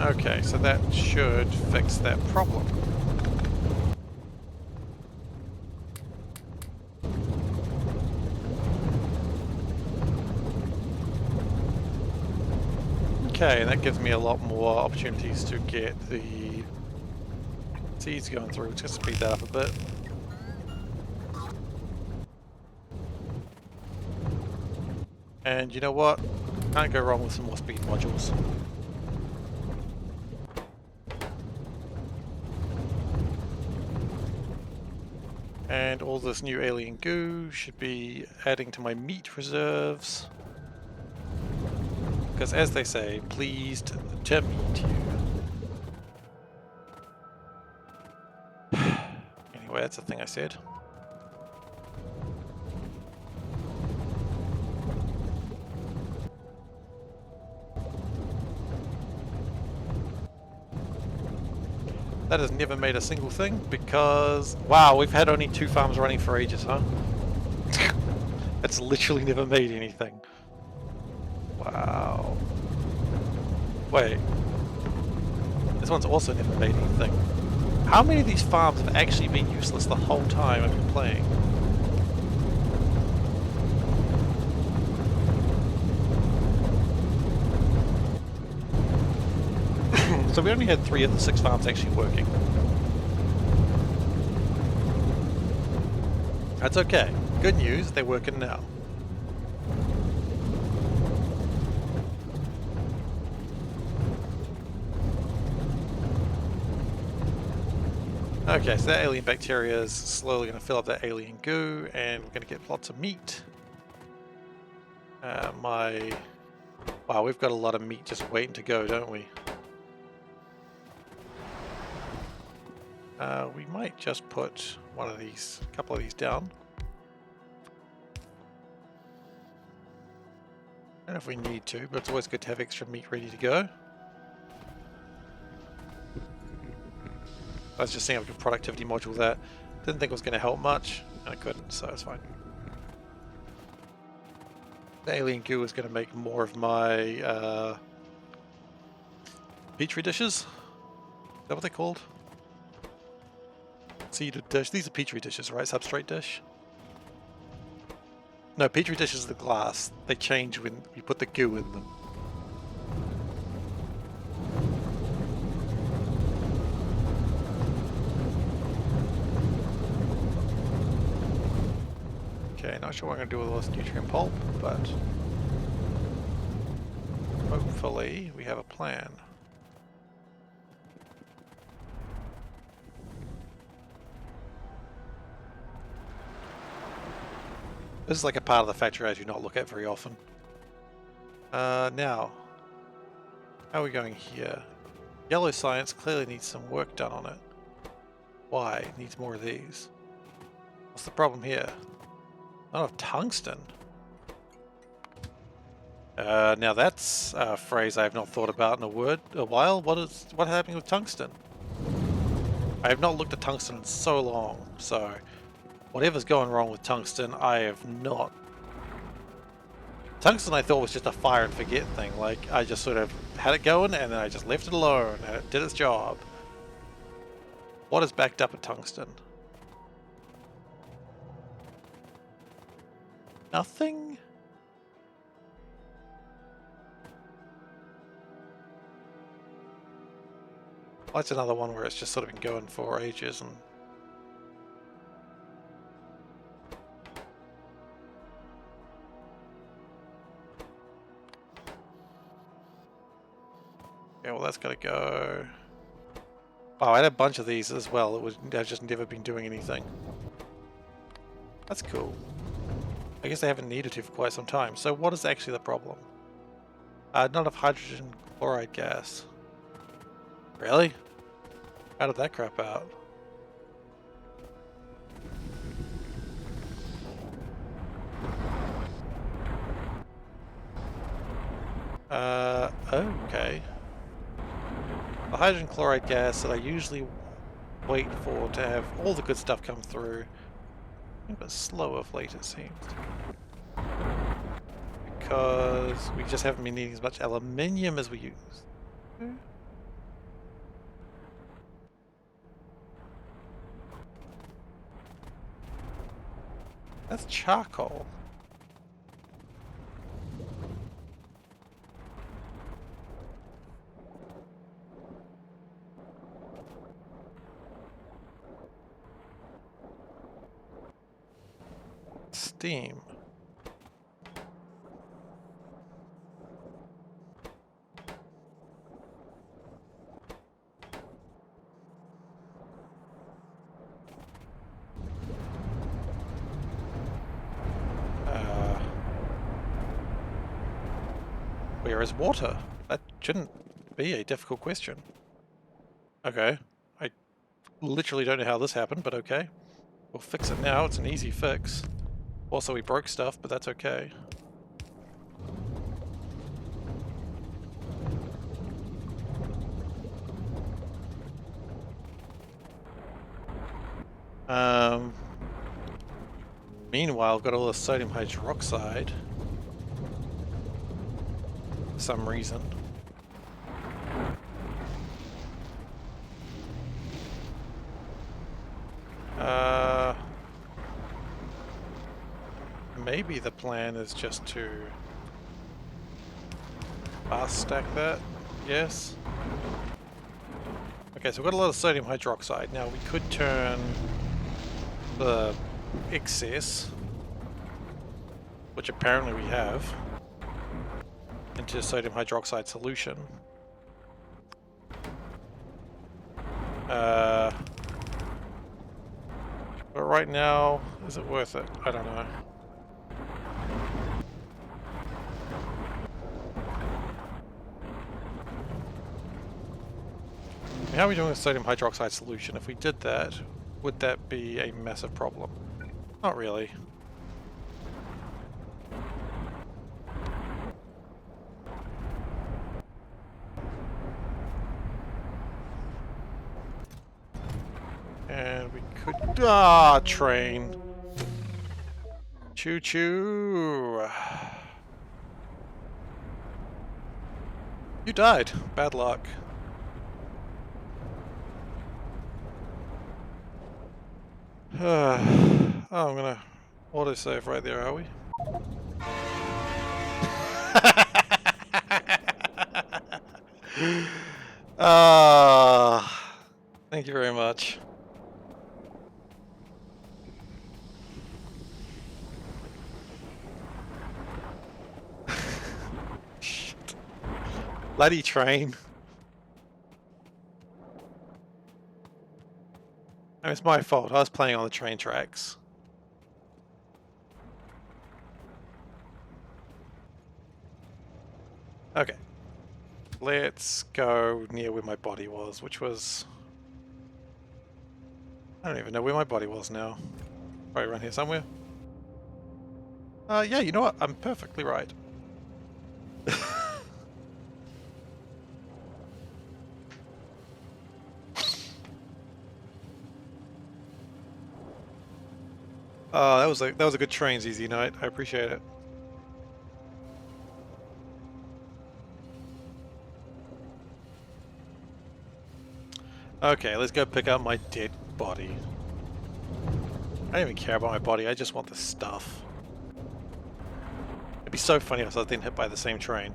Okay, so that should fix that problem. Okay, and that gives me a lot more opportunities to get the Seeds going through. Let's just speed that up a bit. And you know what? Can't go wrong with some more speed modules. And all this new alien goo should be adding to my meat reserves. Because as they say, pleased to meet you. Anyway, that's the thing I said. That has never made a single thing because, wow, we've had only 2 farms running for ages, huh? That's literally never made anything. Wow. Wait. This one's also never made anything. How many of these farms have actually been useless the whole time I've been playing? So we only had 3 of the 6 farms actually working. That's okay. Good news, they're working now. Okay, so that alien bacteria is slowly going to fill up that alien goo, and we're going to get lots of meat. Wow, we've got a lot of meat just waiting to go, don't we? We might just put a couple of these down. I don't know if we need to, but it's always good to have extra meat ready to go. I was just seeing if I could productivity module that. Didn't think it was going to help much, and I couldn't, so it's fine. The alien goo is going to make more of my petri dishes. Is that what they're called? Seeded dish. These are petri dishes, right? Substrate dish. No, petri dishes are the glass. They change when you put the goo in them. Okay, not sure what I'm going to do with all this nutrient pulp, but hopefully we have a plan. This is like a part of the factory I do not look at very often. Now, how are we going here? Yellow science clearly needs some work done on it. Why? It needs more of these. What's the problem here? Not of tungsten. Now that's a phrase I have not thought about in a while. What's happening with tungsten? I have not looked at tungsten in so long, so whatever's going wrong with tungsten, I have not. Tungsten I thought was just a fire and forget thing, like I just sort of had it going and then I just left it alone and it did its job. What is backed up at tungsten? Nothing? Well, that's another one where it's just sort of been going for ages and... Yeah, well that's gotta go. Wow, I had a bunch of these as well. I've just never been doing anything. That's cool. I guess they haven't needed to for quite some time. So what is actually the problem? Not enough hydrogen chloride gas. Really? How did that crap out? Okay. The hydrogen chloride gas that I usually wait for to have all the good stuff come through. A bit slow of late, it seems. Because we just haven't been needing as much aluminium as we used. That's charcoal. steam. Where is water? That shouldn't be a difficult question. Okay. I literally don't know how this happened, but okay. We'll fix it now. It's an easy fix. Also, we broke stuff, but that's okay. Meanwhile, I've got all the sodium hydroxide. For some reason. Maybe the plan is just to fast stack that. Yes. Okay, so we've got a lot of sodium hydroxide. Now we could turn the excess, which apparently we have, into sodium hydroxide solution. But right now, is it worth it? I don't know. How are we doing with sodium hydroxide solution? If we did that, would that be a massive problem? Not really. And we could... train. Choo-choo. You died. Bad luck. Oh, I'm gonna autosave right there, are we? Thank you very much. Shit. Bloody train. I mean, it's my fault. I was playing on the train tracks. Okay. Let's go near where my body was, which was... I don't even know where my body was now. Probably around here somewhere. Yeah, you know what? I'm perfectly right. That was a good trains easy night. I appreciate it. Okay, let's go pick up my dead body. I don't even care about my body, I just want the stuff. It'd be so funny if I was then hit by the same train.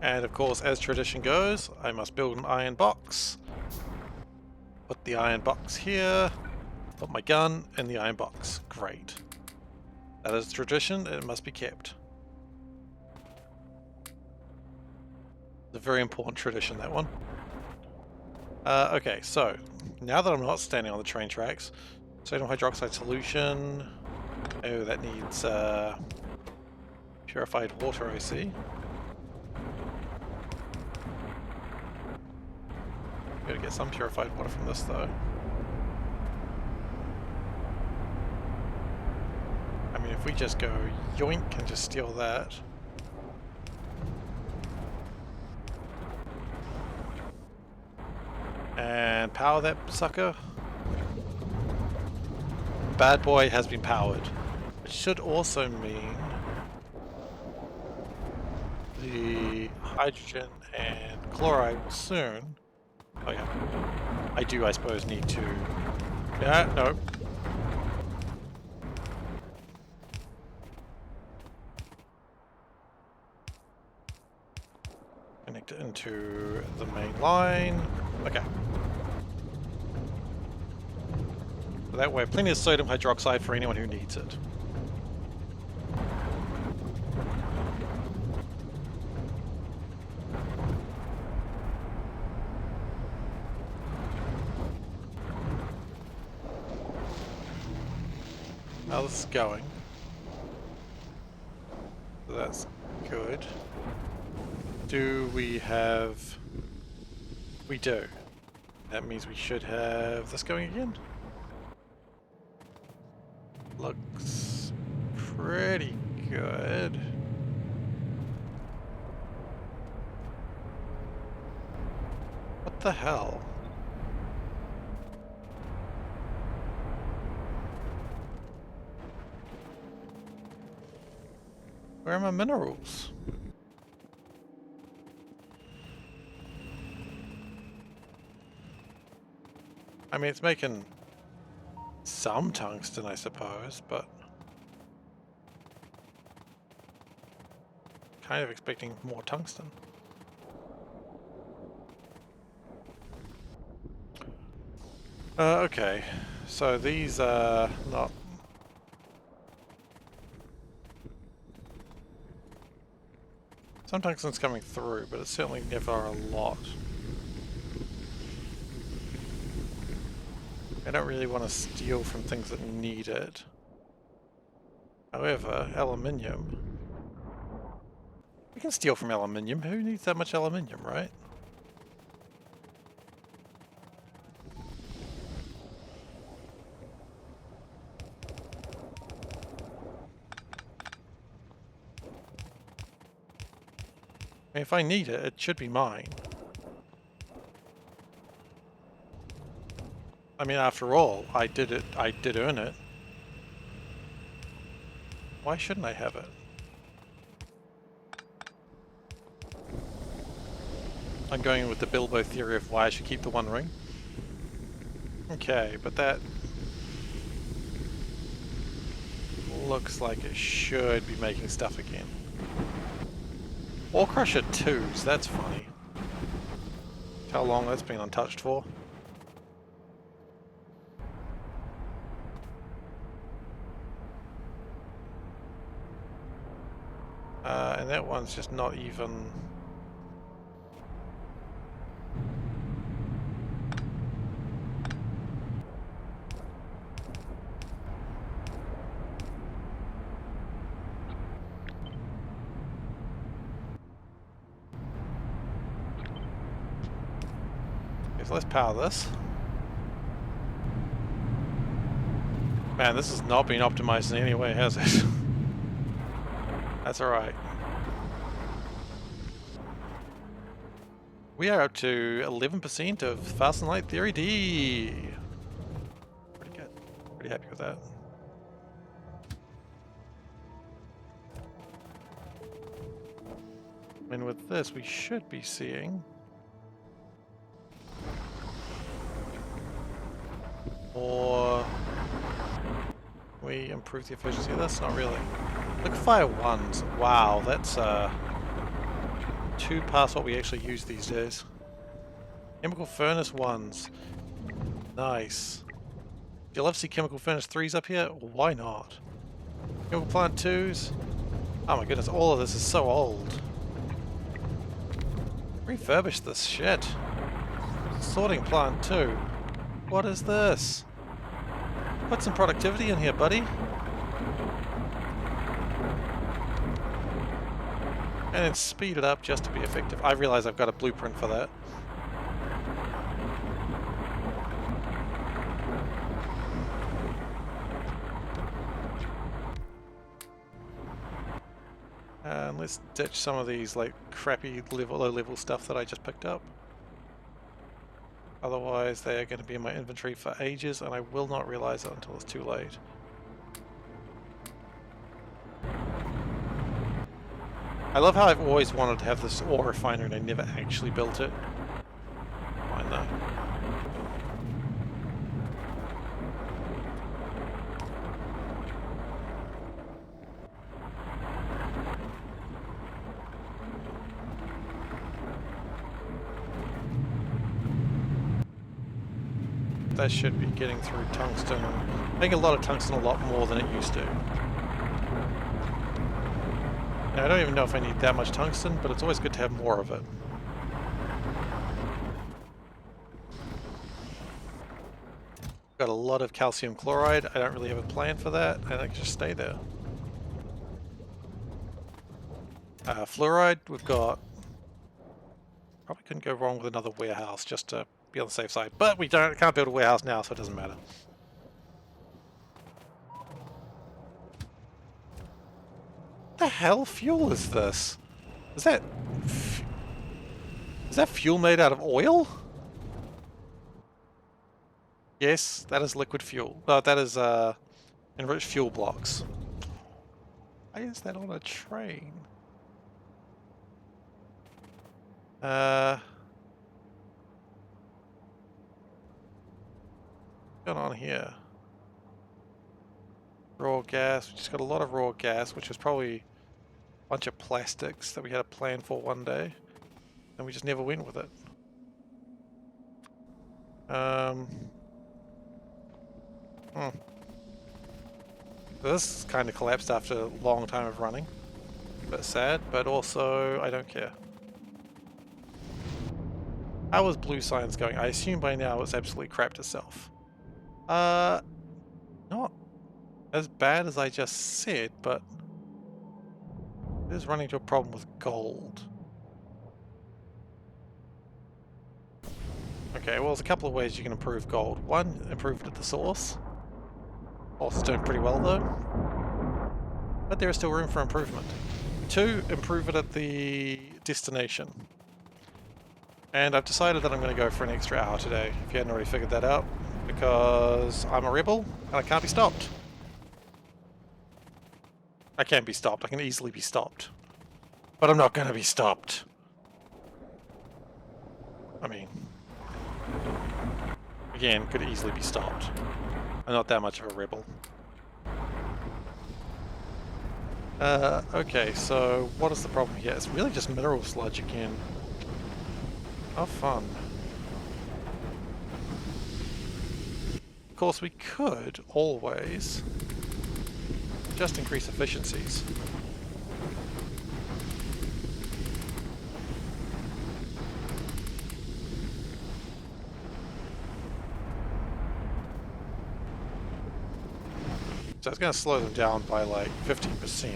And of course, as tradition goes, I must build an iron box. Put the iron box here. Put my gun in the iron box. Great. That is tradition, it must be kept. It's a very important tradition, that one. Okay, so now that I'm not standing on the train tracks, sodium hydroxide solution. Oh, that needs purified water, I see. Gotta get some purified water from this though. I mean, if we just go yoink and just steal that. And power that sucker. Bad boy has been powered. Which should also mean the hydrogen and chloride will soon. Oh yeah. I do, I suppose, need to... Yeah, no. Connect it into the main line. Okay. But that way, plenty of sodium hydroxide for anyone who needs it. How this is going. So that's good. Do we have... We do. That means we should have this going again. Looks pretty good. What the hell? Where are my minerals? I mean, it's making some tungsten, I suppose, but kind of expecting more tungsten. Okay, so these are not... Some tungsten's coming through, but it's certainly never a lot. I don't really want to steal from things that need it. However, aluminium... We can steal from aluminium. Who needs that much aluminium, right? I mean, if I need it, it should be mine. I mean, after all, I did earn it. Why shouldn't I have it? I'm going with the Bilbo theory of why I should keep the One Ring. Okay, but that looks like it should be making stuff again. Ore Crusher 2s, that's funny. How long that's been untouched for. And that one's just not even... So let's power this. Man, this has not been optimized in any way, has it? That's alright. We are up to 11% of Fast and Light Theory D. Pretty good. Pretty happy with that. And with this, we should be seeing... Or we improve the efficiency of this? Not really. Liquefire 1s. Wow, that's 2 past what we actually use these days. Chemical Furnace 1s. Nice. Do you love to see Chemical Furnace 3s up here? Why not? Chemical Plant 2s. Oh my goodness, all of this is so old. Refurbish this shit. Sorting Plant 2. What is this? Put some productivity in here, buddy. And then speed it up just to be effective. I realize I've got a blueprint for that. And let's ditch some of these like crappy low level stuff that I just picked up. Otherwise they are going to be in my inventory for ages and I will not realize it until it's too late. I love how I've always wanted to have this ore refinery and I never actually built it. Fine though. that should be getting through tungsten. I think a lot of tungsten, a lot more than it used to. Now, I don't even know if I need that much tungsten, but it's always good to have more of it. Got a lot of calcium chloride. I don't really have a plan for that, and I can just stay there. Fluoride, we've got... Probably couldn't go wrong with another warehouse just to be on the safe side. But we can't build a warehouse now, so it doesn't matter. What the hell fuel is this? Is that fuel made out of oil? Yes, that is liquid fuel. No, that is enriched fuel blocks. Why is that on a train? What's going on here? Raw gas. We just got a lot of raw gas, which is probably a bunch of plastics that we had a plan for one day, and we just never went with it. This kind of collapsed after a long time of running. A bit sad, but also I don't care. How was blue science going? I assume by now it's absolutely crapped itself. Not as bad as I just said, but it is running into a problem with gold. Okay, well, there's a couple of ways you can improve gold. One, improve it at the source. Also doing pretty well though, but there is still room for improvement. Two, improve it at the destination. And I've decided that I'm going to go for an extra hour today, if you hadn't already figured that out, because I'm a rebel and I can't be stopped. I can't be stopped, I can easily be stopped. But I'm not going to be stopped. I mean, again, could easily be stopped. I'm not that much of a rebel. Okay, so what is the problem here? It's really just mineral sludge again. How fun. Of course, we could always just increase efficiencies. So it's going to slow them down by like 15%.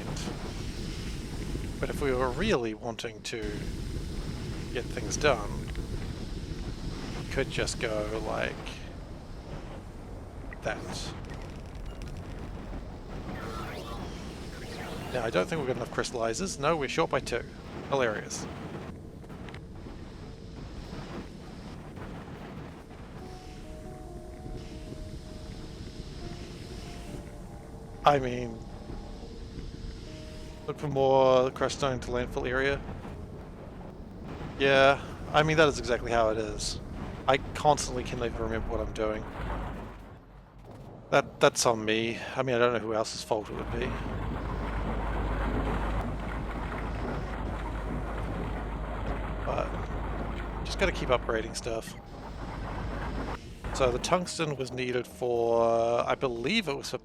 But if we were really wanting to get things done, we could just go like that. Now, I don't think we've got enough crystallizers. No, we're short by 2. Hilarious. I mean, look for more crushed stone to landfill area. Yeah, I mean that is exactly how it is. I constantly can never remember what I'm doing. That's on me. I mean, I don't know who else's fault it would be. But just got to keep upgrading stuff. So the tungsten was needed for, I believe it was for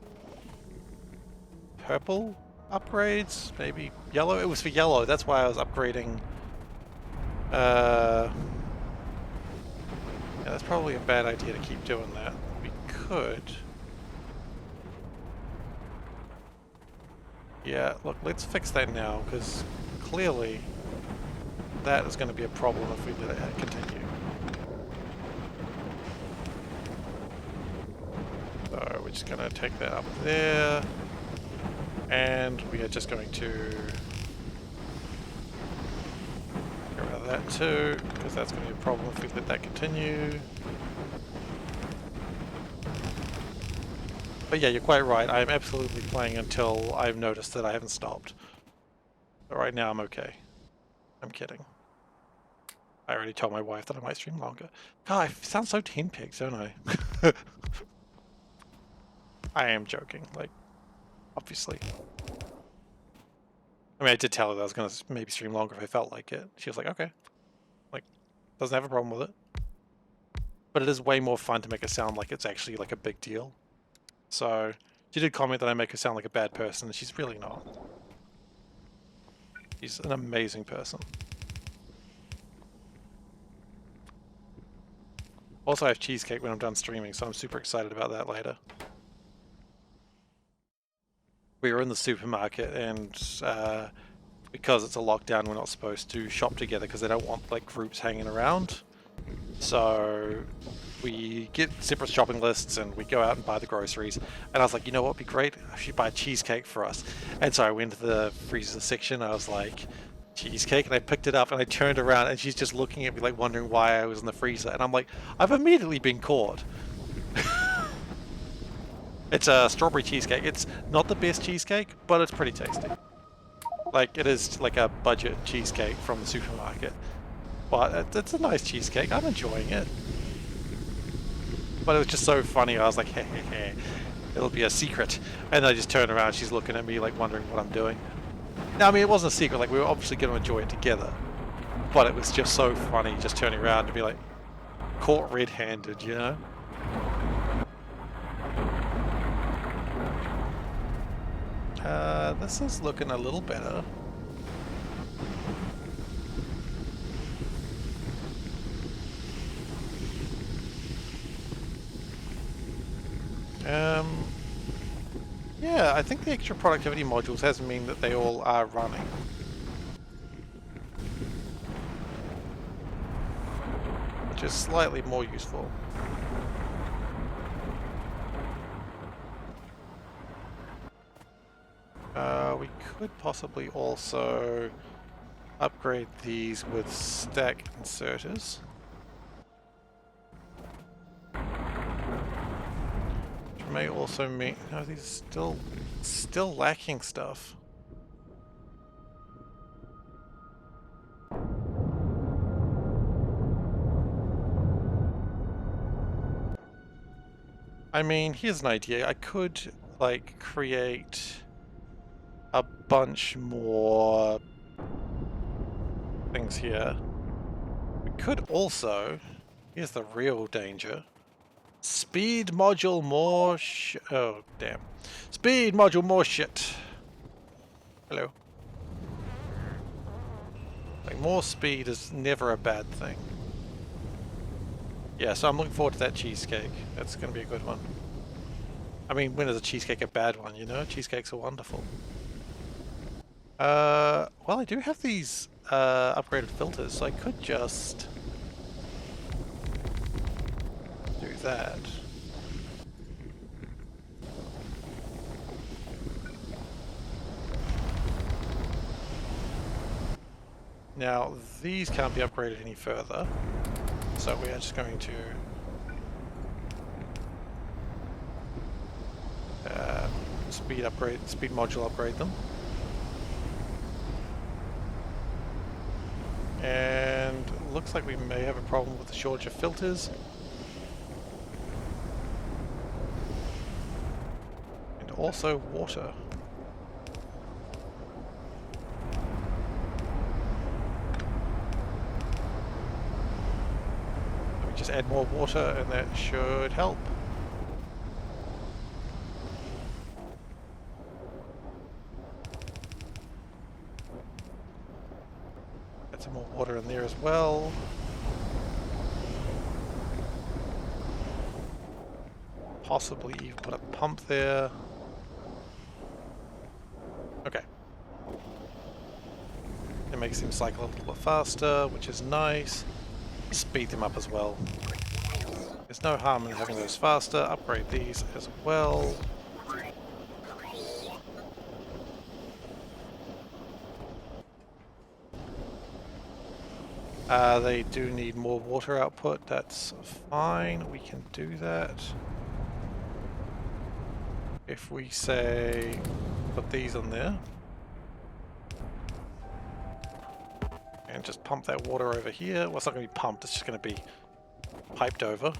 purple upgrades, maybe yellow. It was for yellow. That's why I was upgrading. Yeah, that's probably a bad idea to keep doing that. We could. Yeah, look, let's fix that now, because clearly that is going to be a problem if we let it continue. So we're just going to take that up there. And we are just going to get rid of that too, because that's going to be a problem if we let that continue. But yeah, you're quite right. I am absolutely playing until I've noticed that I haven't stopped. But right now I'm okay. I'm kidding. I already told my wife that I might stream longer. God, I sound so henpecked, don't I? I am joking, like, obviously. I mean, I did tell her that I was going to maybe stream longer if I felt like it. She was like, okay. Like, doesn't have a problem with it. but it is way more fun to make it sound like it's actually like a big deal. So she did comment that I make her sound like a bad person, and she's really not. She's an amazing person. Also, I have cheesecake when I'm done streaming, so I'm super excited about that later. We were in the supermarket, and because it's a lockdown, we're not supposed to shop together because they don't want like groups hanging around. So we get separate shopping lists and we go out and buy the groceries. And I was like, you know what would be great? I should buy cheesecake for us. And so I went to the freezer section. I was like, cheesecake? And I picked it up and I turned around and she's just looking at me like wondering why I was in the freezer. And I'm like, I've immediately been caught. It's a strawberry cheesecake. It's not the best cheesecake, but it's pretty tasty. Like, it is like a budget cheesecake from the supermarket. But it's a nice cheesecake. I'm enjoying it. But it was just so funny. I was like, hey, it'll be a secret. And I just turn around. She's looking at me like wondering what I'm doing. Now, I mean, it wasn't a secret. Like, we were obviously going to enjoy it together. But it was just so funny just turning around to be like, caught red-handed, you know? This is looking a little better. Yeah, I think the extra productivity modules has mean that they all are running. Which is slightly more useful. We could possibly also upgrade these with stack inserters. Which may also mean... No, these are still lacking stuff. I mean, here's an idea. I could, like, create a bunch more things here. We could also... Here's the real danger. Speed module more oh, damn. Speed module more shit. Hello. Like, more speed is never a bad thing. Yeah, so I'm looking forward to that cheesecake. That's going to be a good one. I mean, when is a cheesecake a bad one, you know? Cheesecakes are wonderful. Well, I do have these upgraded filters, so I could just do that. Now, these can't be upgraded any further, so we are just going to speed module upgrade them. And looks like we may have a problem with the shortage of filters. And also water. Let me just add more water and that should help. Add some more water in there as well. Possibly even put a pump there. Okay. It makes them cycle a little bit faster, which is nice. Speed them up as well. There's no harm in having those faster. Upgrade these as well. They do need more water output. That's fine. We can do that. If we say put these on there and just pump that water over here. Well, it's not going to be pumped, it's just going to be piped over.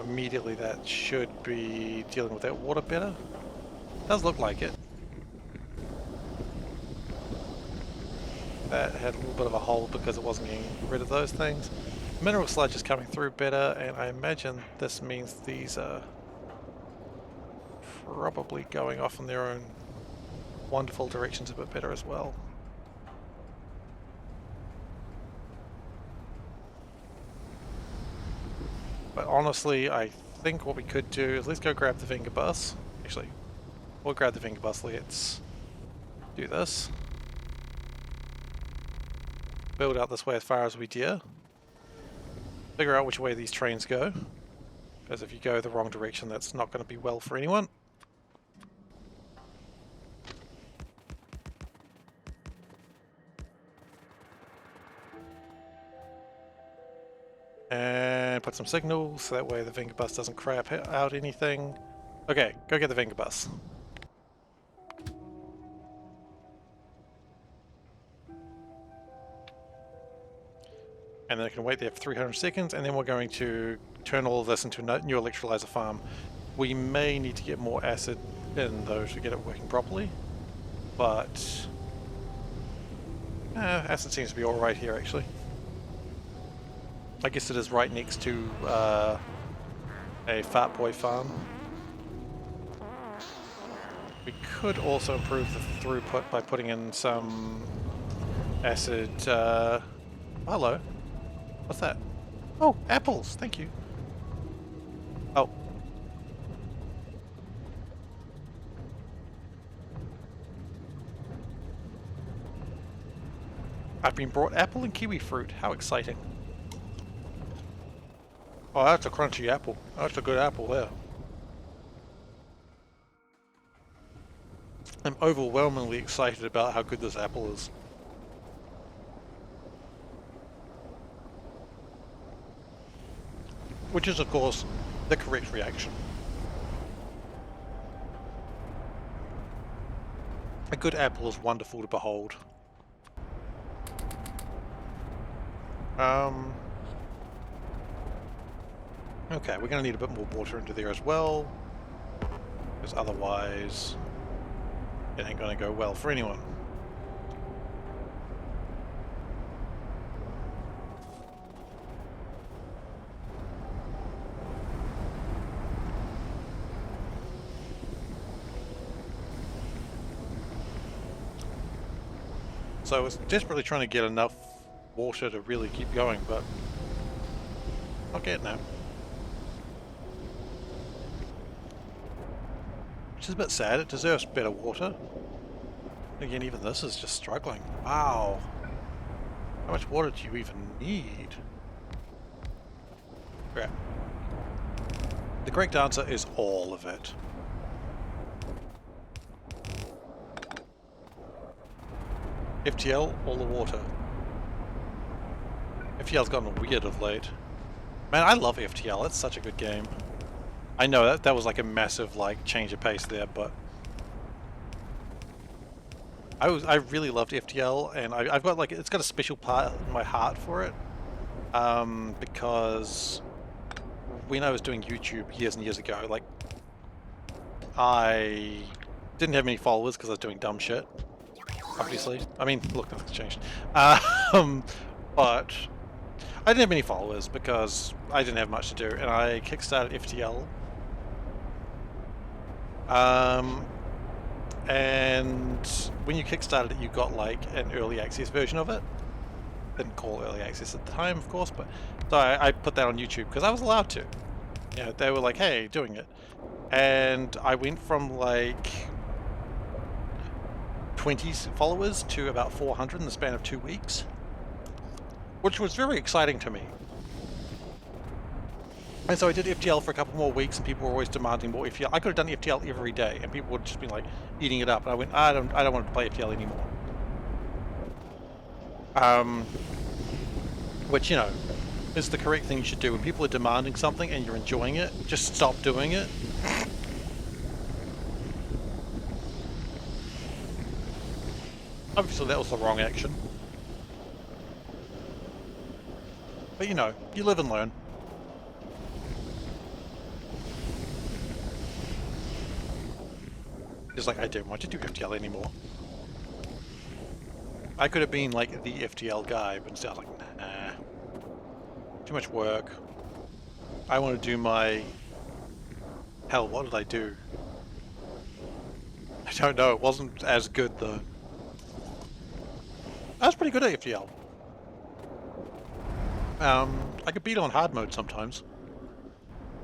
Immediately that should be dealing with that water better. Does look like it. That had a little bit of a hole because it wasn't getting rid of those things. Mineral sludge is coming through better, and I imagine this means these are probably going off in their own wonderful directions a bit better as well. But honestly, I think what we could do is let's go grab the finger bus. Actually, we'll grab the finger bus. Let's do this. Build out this way as far as we dare. Figure out which way these trains go. Because if you go the wrong direction, that's not going to be well for anyone. And put some signals so that way the finger bus doesn't crap out anything. Okay, go get the finger bus. And then I can wait there for 300 seconds, and then we're going to turn all of this into a new electrolyzer farm. We may need to get more acid in though to get it working properly, but acid seems to be alright here actually. I guess it is right next to a fat boy farm. We could also improve the throughput by putting in some acid. Hello. What's that? Oh, apples! Thank you. Oh. I've been brought apple and kiwi fruit. How exciting. Oh, that's a crunchy apple. That's a good apple there. I'm overwhelmingly excited about how good this apple is. Which is, of course, the correct reaction. A good apple is wonderful to behold. Okay, we're going to need a bit more water into there as well, because otherwise it ain't going to go well for anyone. So I was desperately trying to get enough water to really keep going, but not getting it. Which is a bit sad, it deserves better water. Again, even this is just struggling. Wow. How much water do you even need? Crap. The correct answer is all of it. FTL, all the water. FTL's gotten weird of late. Man, I love FTL, it's such a good game. I know that was like a massive like change of pace there, but I really loved FTL, and I've got like, it's got a special part in my heart for it, because when I was doing YouTube years and years ago, like I didn't have many followers because I was doing dumb shit. Obviously, I mean, look, nothing's changed. But I didn't have many followers because I didn't have much to do, and I kickstarted FTL. And when you kickstarted it, you got like an early access version of it. Didn't call it early access at the time, of course, but so I put that on YouTube because I was allowed to. You know, they were like, "Hey, doing it," and I went from like 20 followers to about 400 in the span of 2 weeks, which was very exciting to me. And so I did FTL for a couple more weeks, and people were always demanding more FTL. I could have done FTL every day, and people would just be like eating it up. And I went, I don't want to play FTL anymore. Which, you know, is the correct thing you should do. When people are demanding something and you're enjoying it, just stop doing it. Obviously that was the wrong action. But you know, you live and learn. It's like, I don't want to do FTL anymore. I could have been like the FTL guy, but instead I was like, nah. Too much work. I want to do my... Hell, what did I do? I don't know, it wasn't as good though. I was pretty good at FTL. I could beat on hard mode sometimes,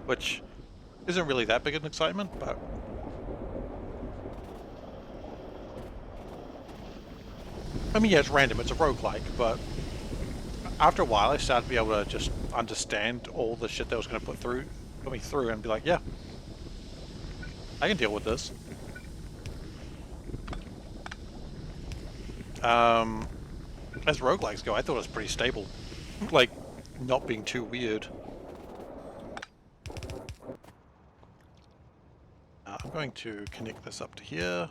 which isn't really that big an excitement, but... I mean, yeah, it's random, it's a roguelike, but after a while I started to be able to just understand all the shit that was going to put me through and be like, yeah, I can deal with this. As roguelikes go, I thought it was pretty stable. Like, not being too weird. I'm going to connect this up to here.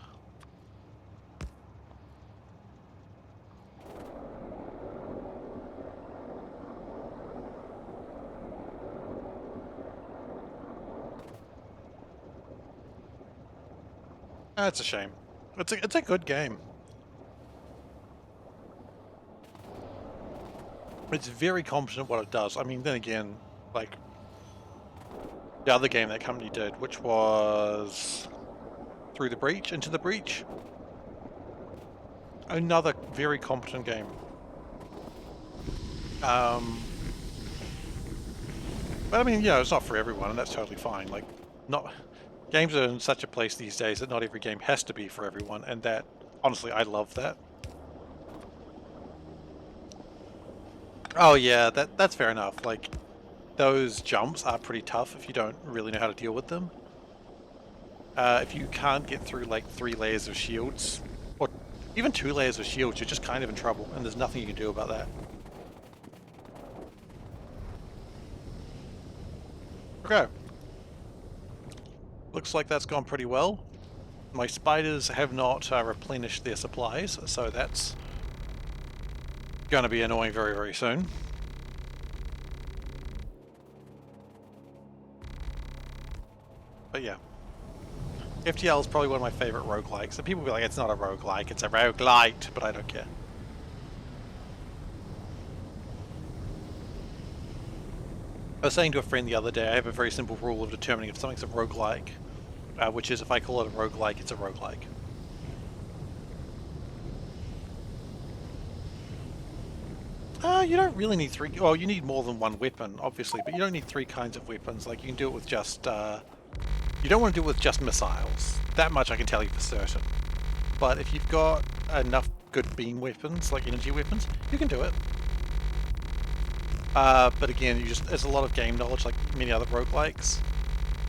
That's a shame. It's a good game. It's very competent what it does. I mean, then again, like the other game that company did, which was Into the Breach. Another very competent game. But I mean, you know, it's not for everyone, and that's totally fine. Like, games are in such a place these days that not every game has to be for everyone, and that, honestly, I love that. Oh yeah, that's fair enough. Like, those jumps are pretty tough if you don't really know how to deal with them. If you can't get through like 3 layers of shields, or even 2 layers of shields, you're just kind of in trouble, and there's nothing you can do about that. Okay. Looks like that's gone pretty well. My spiders have not replenished their supplies, so that's going to be annoying very, very soon. But yeah. FTL is probably one of my favorite roguelikes. And people will be like, it's not a roguelike, it's a roguelite, but I don't care. I was saying to a friend the other day, I have a very simple rule of determining if something's a roguelike, which is if I call it a roguelike, it's a roguelike. You don't really need 3... Well, you need more than 1 weapon, obviously, but you don't need 3 kinds of weapons. Like, you can do it with just... you don't want to do it with just missiles. That much I can tell you for certain. But if you've got enough good beam weapons, like energy weapons, you can do it. But again, there's a lot of game knowledge, like many other roguelikes.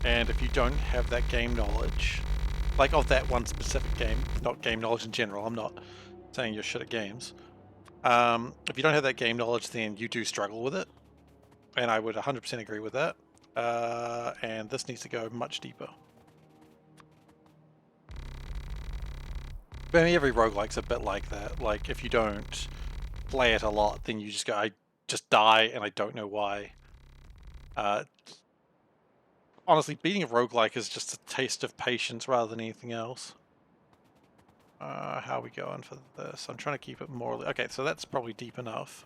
And if you don't have that game knowledge, like of that one specific game, not game knowledge in general, I'm not saying you're shit at games. If you don't have that game knowledge, then you do struggle with it. And I would 100% agree with that. And this needs to go much deeper. But I mean, every roguelike's a bit like that. Like, if you don't play it a lot, then you just go, I just die and I don't know why. Honestly, beating a roguelike is just a taste of patience rather than anything else. How are we going for this? I'm trying to keep it more... Okay, so that's probably deep enough.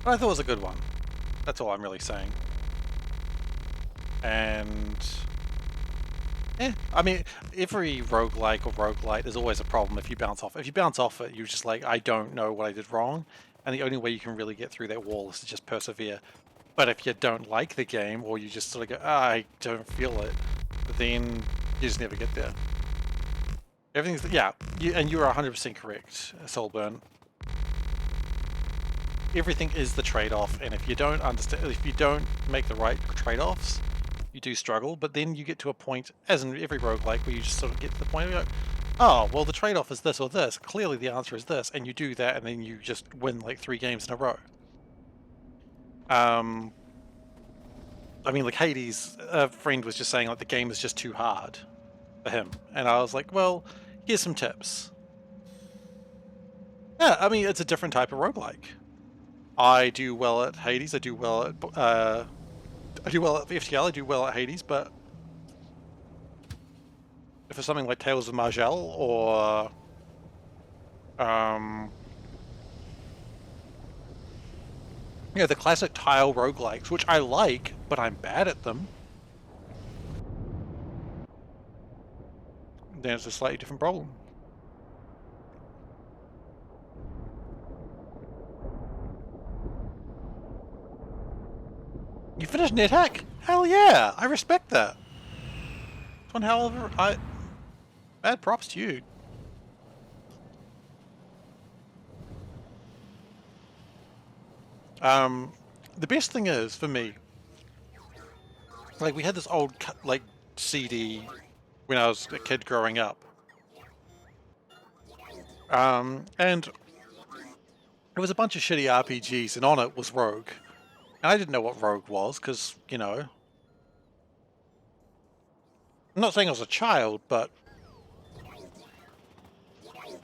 But I thought it was a good one. That's all I'm really saying. And... I mean, every roguelike or roguelite is always a problem if you bounce off. If you bounce off it, you're just like, I don't know what I did wrong. And the only way you can really get through that wall is to just persevere. But if you don't like the game, or you just sort of go, I don't feel it, then you just never get there. Everything's... Yeah, and you're 100% correct, Soulburn. Everything is the trade-off, and if you don't understand, if you don't make the right trade-offs, you do struggle. But then you get to a point, as in every roguelike, where you just sort of get to the point where you go, oh, well, the trade-off is this or this. Clearly the answer is this, and you do that, and then you just win like 3 games in a row. I mean, like Hades, a friend was just saying like the game is just too hard for him, and I was like, well, here's some tips. Yeah, I mean, it's a different type of roguelike. I do well at Hades. I do well at FTL. I do well at Hades, but if it's something like Tales of Margell or yeah, the classic tile roguelikes, which I like, but I'm bad at them, then it's a slightly different problem. You finished NetHack? Hell yeah! I respect that. It's one hell of a... Mad props to you. The best thing is, for me, like, we had this old, like, CD when I was a kid growing up. And it was a bunch of shitty RPGs, and on it was Rogue. And I didn't know what Rogue was, because, you know... I'm not saying I was a child, but...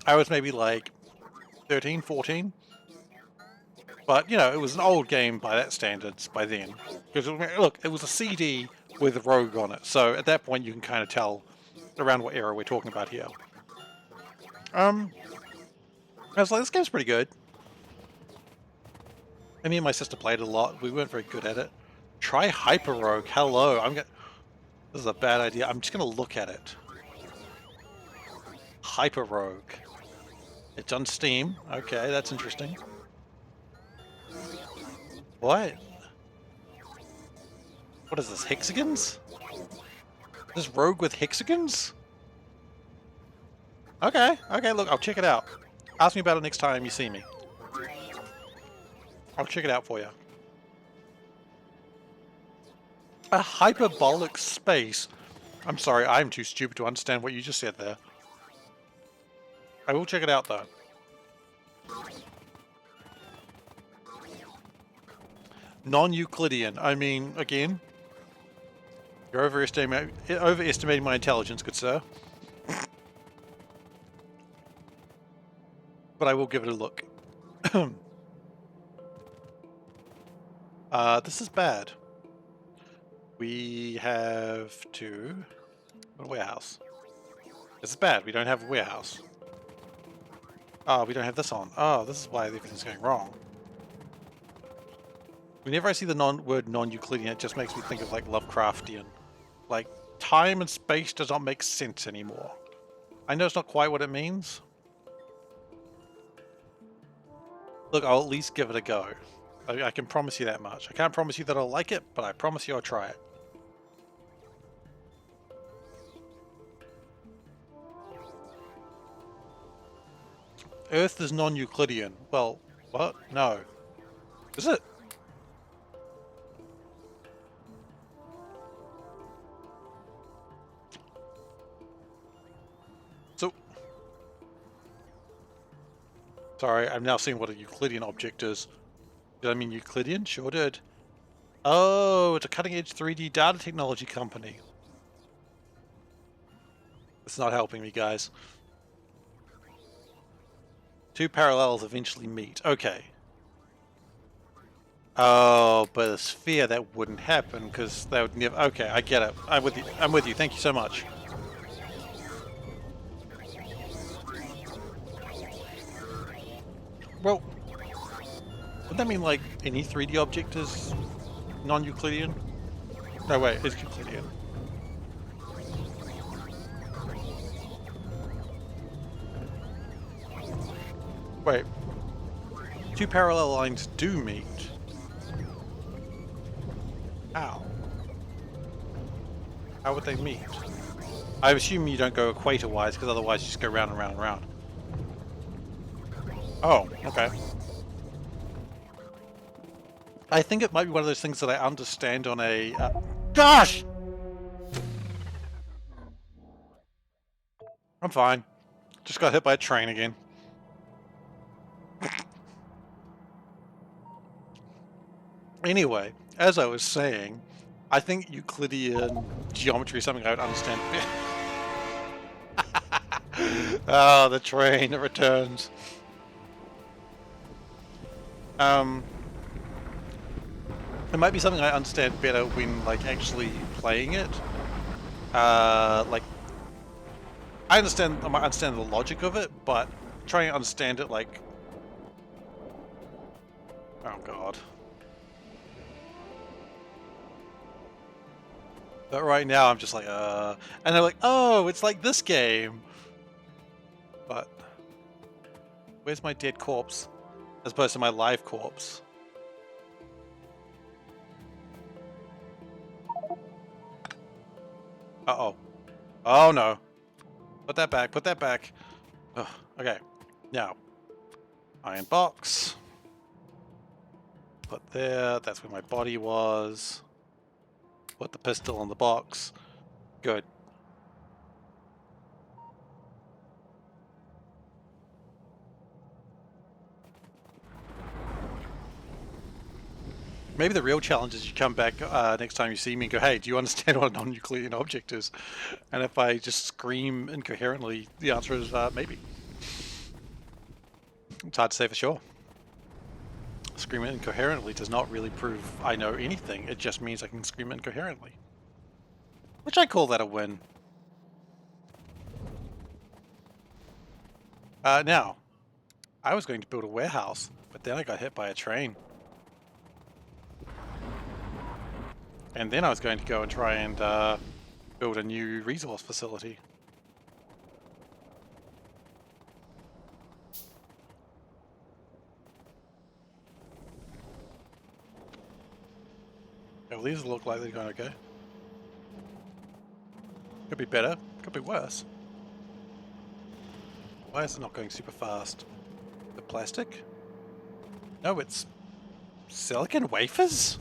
I was maybe, like, 13, 14. But, you know, it was an old game by that standards by then. Because, look, it was a CD with Rogue on it. So, at that point, you can kind of tell around what era we're talking about here. I was like, this game's pretty good. And me and my sister played it a lot. We weren't very good at it. Try Hyper Rogue. Hello. This is a bad idea. I'm just going to look at it. Hyper Rogue. It's on Steam. Okay, that's interesting. What? What is this, hexagons? This Rogue with hexagons? Okay, look, I'll check it out. Ask me about it next time you see me. I'll check it out for you. A hyperbolic space? I'm sorry, I'm too stupid to understand what you just said there. I will check it out though. Non-Euclidean. I mean, again, you're overestimating my intelligence, good sir. But I will give it a look. This is bad. We have to... a warehouse. This is bad. We don't have a warehouse. Oh, we don't have this on. Oh, this is why everything's going wrong. Whenever I see the word non-Euclidean, it just makes me think of, like, Lovecraftian. Like, time and space does not make sense anymore. I know it's not quite what it means. Look, I'll at least give it a go. I can promise you that much. I can't promise you that I'll like it, but I promise you I'll try it. Earth is non-Euclidean. Well, what? No. Is it? So... Sorry, I'm now seeing what a Euclidean object is. Did I mean Euclidean? Sure did. Oh, it's a cutting-edge 3D data technology company. It's not helping me, guys. Two parallels eventually meet. Okay. Oh, but a sphere, that wouldn't happen, because that would never... Okay, I get it. I'm with you. I'm with you. Thank you so much. Well... would that mean, like, any 3D object is non-Euclidean? No, wait, it's Euclidean. Wait. Two parallel lines do meet. How? How would they meet? I assume you don't go equator-wise, because otherwise you just go round and round and round. Oh, okay. I think it might be one of those things that I understand on a... Gosh! I'm fine. Just got hit by a train again. Anyway, as I was saying, I think Euclidean geometry is something I would understand. Oh, the train, it returns. It might be something I understand better when, like, actually playing it. Like, I might understand the logic of it, but trying to understand it, like, oh god. But right now I'm just like, and they're like, oh, it's like this game. But where's my dead corpse? As opposed to my live corpse. Uh-oh. Oh no. Put that back, put that back. Ugh, okay. Now. Iron box. Put there, that's where my body was. Put the pistol in the box. Good. Maybe the real challenge is you come back next time you see me and go, hey, do you understand what a non-Euclidean object is? And if I just scream incoherently, the answer is maybe. It's hard to say for sure. Screaming incoherently does not really prove I know anything. It just means I can scream incoherently. Which I call that a win. Now, I was going to build a warehouse, but then I got hit by a train. And then I was going to go and try and build a new resource facility. Well, these look like they're going okay. Could be better, could be worse. Why is it not going super fast? The plastic? No, it's silicon wafers?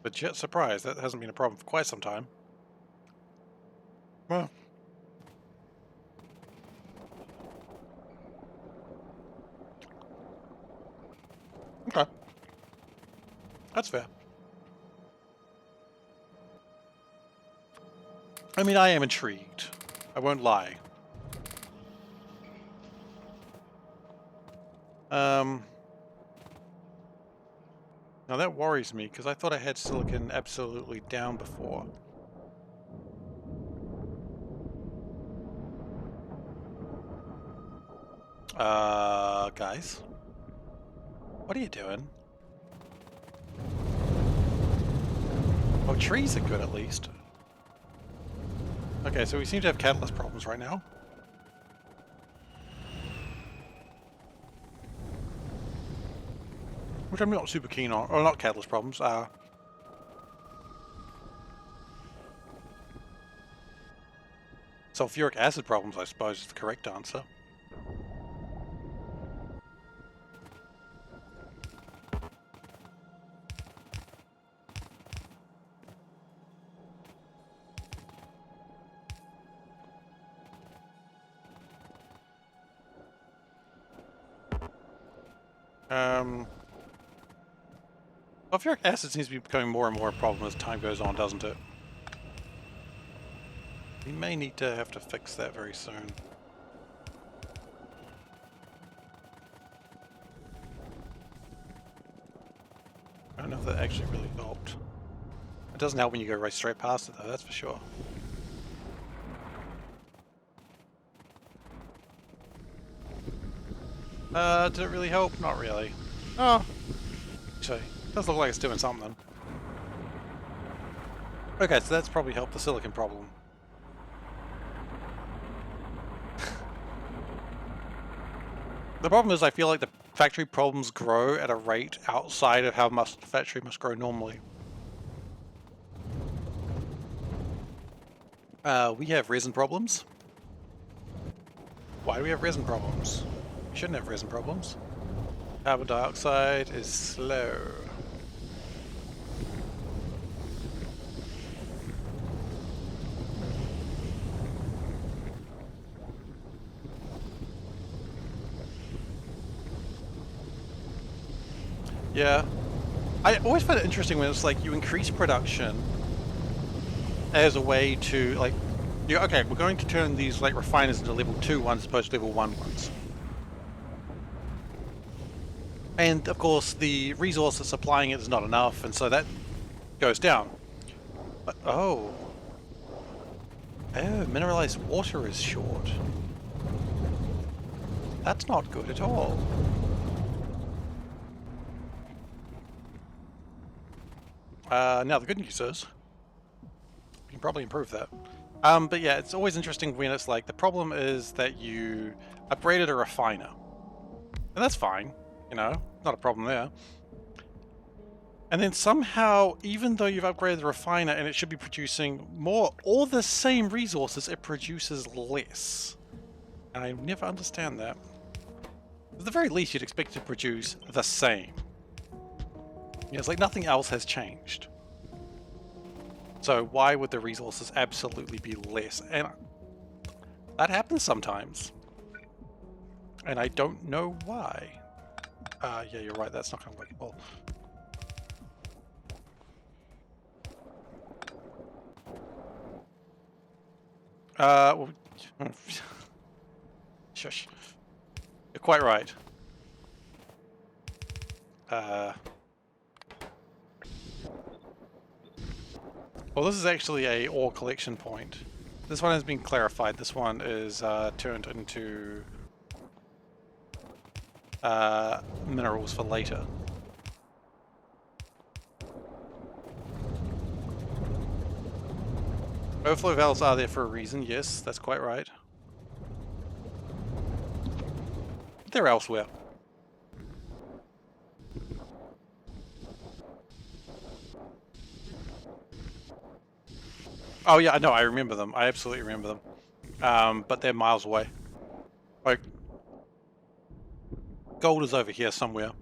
Legit surprise, that hasn't been a problem for quite some time. Well. Okay. That's fair. I mean, I am intrigued. I won't lie. Now that worries me, because I thought I had silicon absolutely down before. Guys? What are you doing? Oh, trees are good at least. Okay, so we seem to have catalyst problems right now. Which I'm not super keen on. Or not catalyst problems, sulfuric acid problems, I suppose, is the correct answer. Sulfuric acid seems to be becoming more and more a problem as time goes on, doesn't it? We may need to have to fix that very soon. I don't know if that actually really helped. It doesn't help when you go right straight past it though, that's for sure. Did it really help? Not really. Oh, actually, it does look like it's doing something. Okay, so that's probably helped the silicon problem. The problem is I feel like the factory problems grow at a rate outside of how much the factory must grow normally. We have resin problems. Why do we have resin problems? We shouldn't have resin problems. Carbon dioxide is slow. Yeah. I always find it interesting when it's like you increase production as a way to, like, yeah, okay, we're going to turn these like refiners into level 2 ones as opposed to level 1 ones. And of course, the resource that's supplying it is not enough, and so that goes down. But, oh, mineralized water is short. That's not good at all. Now the good news is, you can probably improve that. But yeah, it's always interesting when it's like, the problem is that you upgraded a refiner. And that's fine, you know, not a problem there. And then somehow, even though you've upgraded the refiner and it should be producing more or the same resources, it produces less. And I never understand that. At the very least, you'd expect it to produce the same. Yeah, it's like nothing else has changed. So why would the resources absolutely be less? And that happens sometimes. And I don't know why. Yeah, you're right, that's not going to work well. Well, shush. You're quite right. Well, this is actually a ore collection point. This one has been clarified. This one is turned into minerals for later. Overflow valves are there for a reason, yes, that's quite right. They're elsewhere. Oh yeah, no, I remember them. I absolutely remember them. But they're miles away. Like, gold is over here somewhere.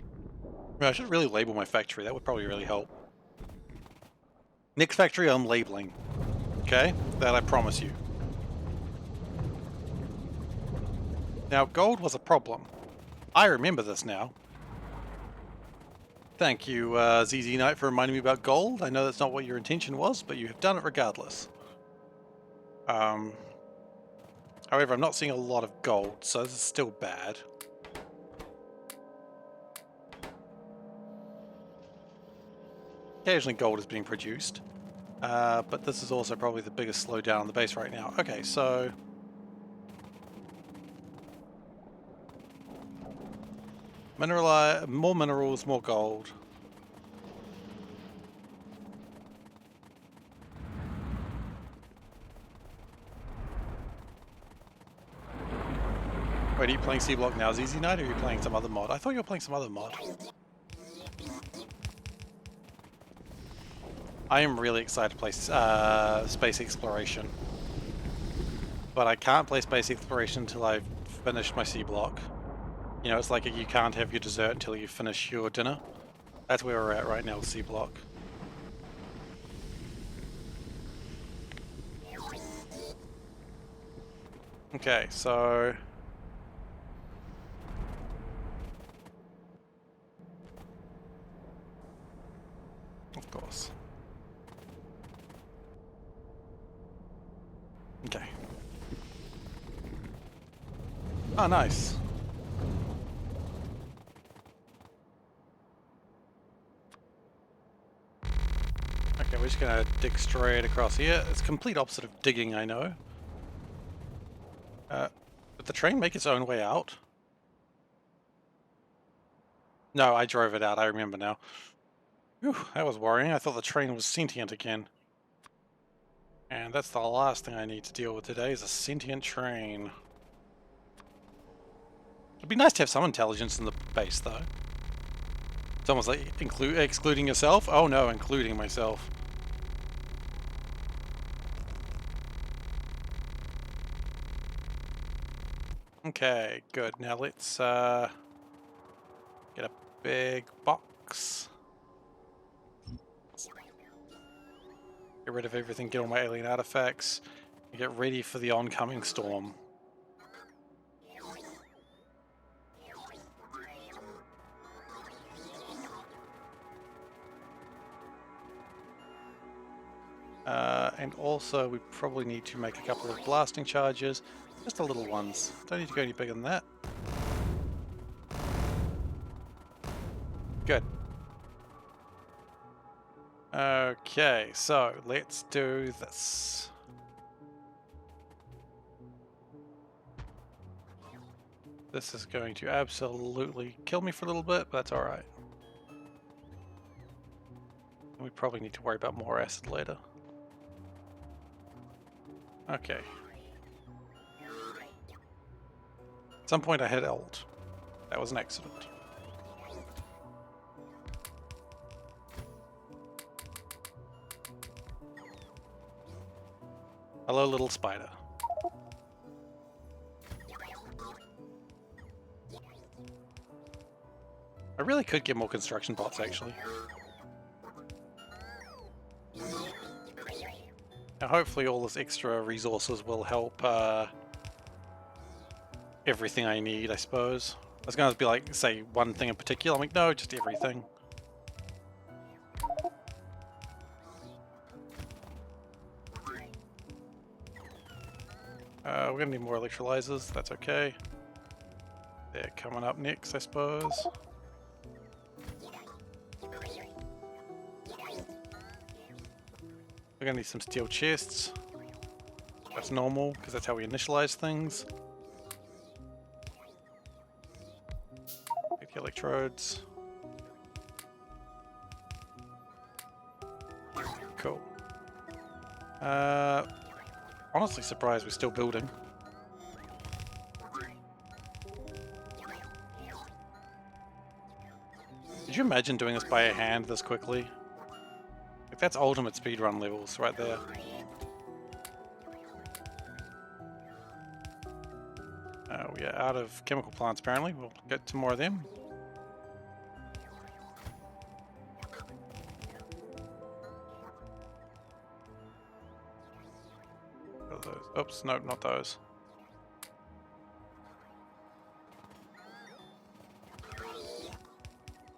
I should really label my factory. That would probably really help. Next factory I'm labeling. Okay? That I promise you. Now, gold was a problem. I remember this now. Thank you, ZZ Knight, for reminding me about gold. I know that's not what your intention was, but you have done it regardless. However, I'm not seeing a lot of gold, so this is still bad. Occasionally gold is being produced, but this is also probably the biggest slowdown on the base right now. Okay, so... more minerals, more gold. Wait, are you playing SeaBlock now, ZZ Knight, or are you playing some other mod? I thought you were playing some other mod. I am really excited to play space exploration. But I can't play space exploration until I've finished my SeaBlock. You know, it's like you can't have your dessert until you finish your dinner. That's where we're at right now with SeaBlock. Okay, so... Of course. Okay. Oh, nice. Okay, we're just gonna dig straight across here. It's complete opposite of digging, I know. Did the train make its own way out? No, I drove it out, I remember now. Whew, that was worrying. I thought the train was sentient again. And that's the last thing I need to deal with today, is a sentient train. It'd be nice to have some intelligence in the base, though. Someone's like, excluding yourself? Oh no, including myself. Okay, good. Now let's get a big box. Get rid of everything, get all my alien artifacts, and get ready for the oncoming storm. And also, we probably need to make a couple of blasting charges. Just the little ones. Don't need to go any bigger than that. Good. Okay, so let's do this. This is going to absolutely kill me for a little bit, but that's alright. We probably need to worry about more acid later. Okay. At some point I hit Alt. That was an accident. Hello, little spider. I really could get more construction bots, actually. Now, hopefully all this extra resources will help everything I need, I suppose. I was going to be like, say, one thing in particular. I'm like, no, just everything. We're going to need more electrolyzers. That's okay. They're coming up next, I suppose. We're going to need some steel chests. That's normal, because that's how we initialize things. Get the electrodes. Cool. Honestly surprised we're still building. Could you imagine doing this by hand this quickly? Like, that's ultimate speedrun levels right there. We are out of chemical plants apparently. We'll get some more of them. Oops, no, not those.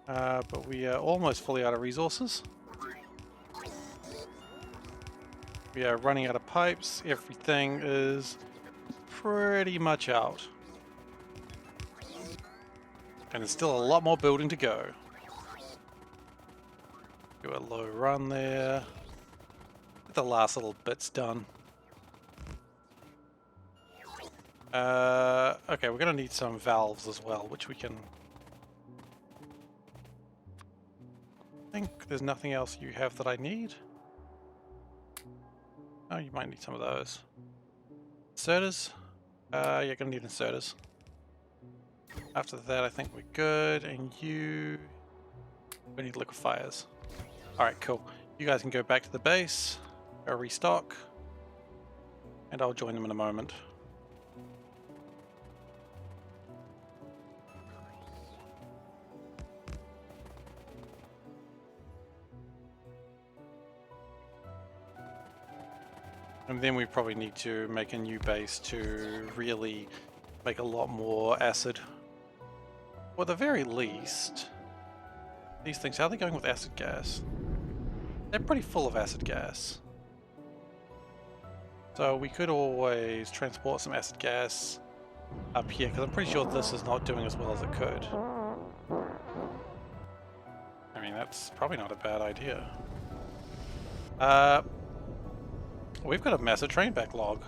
But we are almost fully out of resources. We are running out of pipes. Everything is pretty much out. And there's still a lot more building to go. Do a low run there. Get the last little bits done. Okay, we're going to need some valves as well, which we can... I think there's nothing else you have that I need. Oh, you might need some of those. Inserters? Yeah, going to need inserters. After that, I think we're good, and we need liquefiers. Alright, cool. You guys can go back to the base, go restock, and I'll join them in a moment. And then we probably need to make a new base to really make a lot more acid. Or at the very least, these things, how are they going with acid gas? They're pretty full of acid gas. So we could always transport some acid gas up here, because I'm pretty sure this is not doing as well as it could. I mean, that's probably not a bad idea. We've got a massive train backlog.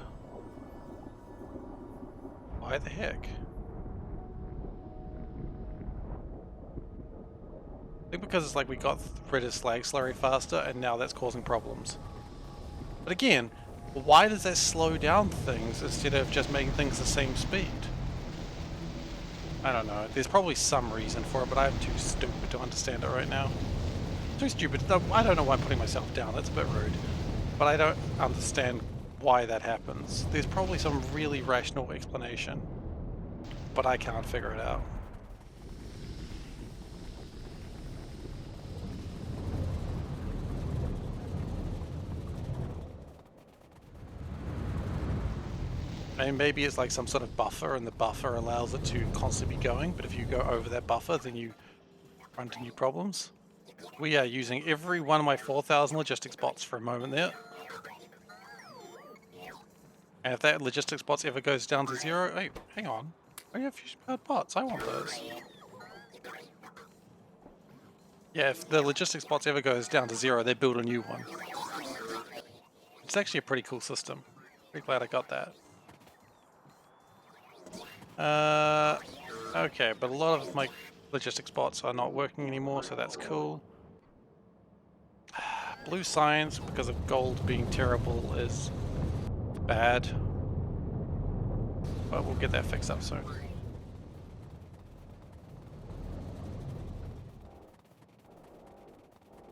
Why the heck? I think because it's like we got rid of slag slurry faster and now that's causing problems. But again, why does that slow down things instead of just making things the same speed? I don't know. There's probably some reason for it, but I'm too stupid to understand it right now. Too stupid. I don't know why I'm putting myself down. That's a bit rude. But I don't understand why that happens. There's probably some really rational explanation, but I can't figure it out. I mean, maybe it's like some sort of buffer, and the buffer allows it to constantly be going, but if you go over that buffer, then you run into new problems. We are using every one of my 4,000 logistics bots for a moment there. And if that logistics bots ever goes down to 0, hey, hang on. I have fusion powered bots. I want those. Yeah, if the logistics box ever goes down to 0, they build a new one. It's actually a pretty cool system. Pretty glad I got that. Okay, but a lot of my logistics bots are not working anymore, so that's cool. Blue science, because of gold being terrible, is bad. But we'll get that fixed up soon.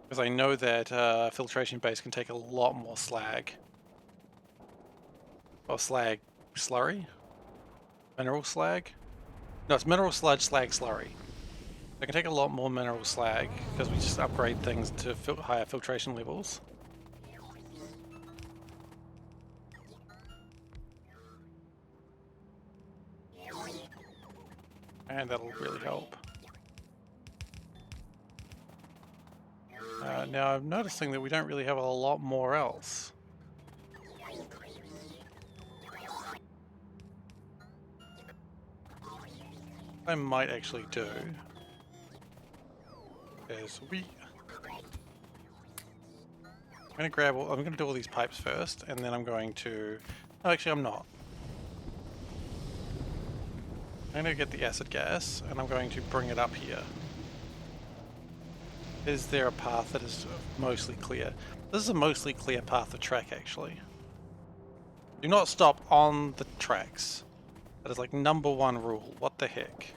Because I know that filtration base can take a lot more slag. Or slag slurry? Mineral slag? No, it's mineral sludge slag slurry. I can take a lot more mineral slag because we just upgrade things to higher filtration levels. And that'll really help. Now I'm noticing that we don't really have a lot more else. What I might actually do is I'm going to do all these pipes first, and then I'm going to, no, actually I'm not. I'm going to get the acid gas, and I'm going to bring it up here. Is there a path that is mostly clear? This is a mostly clear path of track, actually. Do not stop on the tracks. That is like #1 rule. What the heck?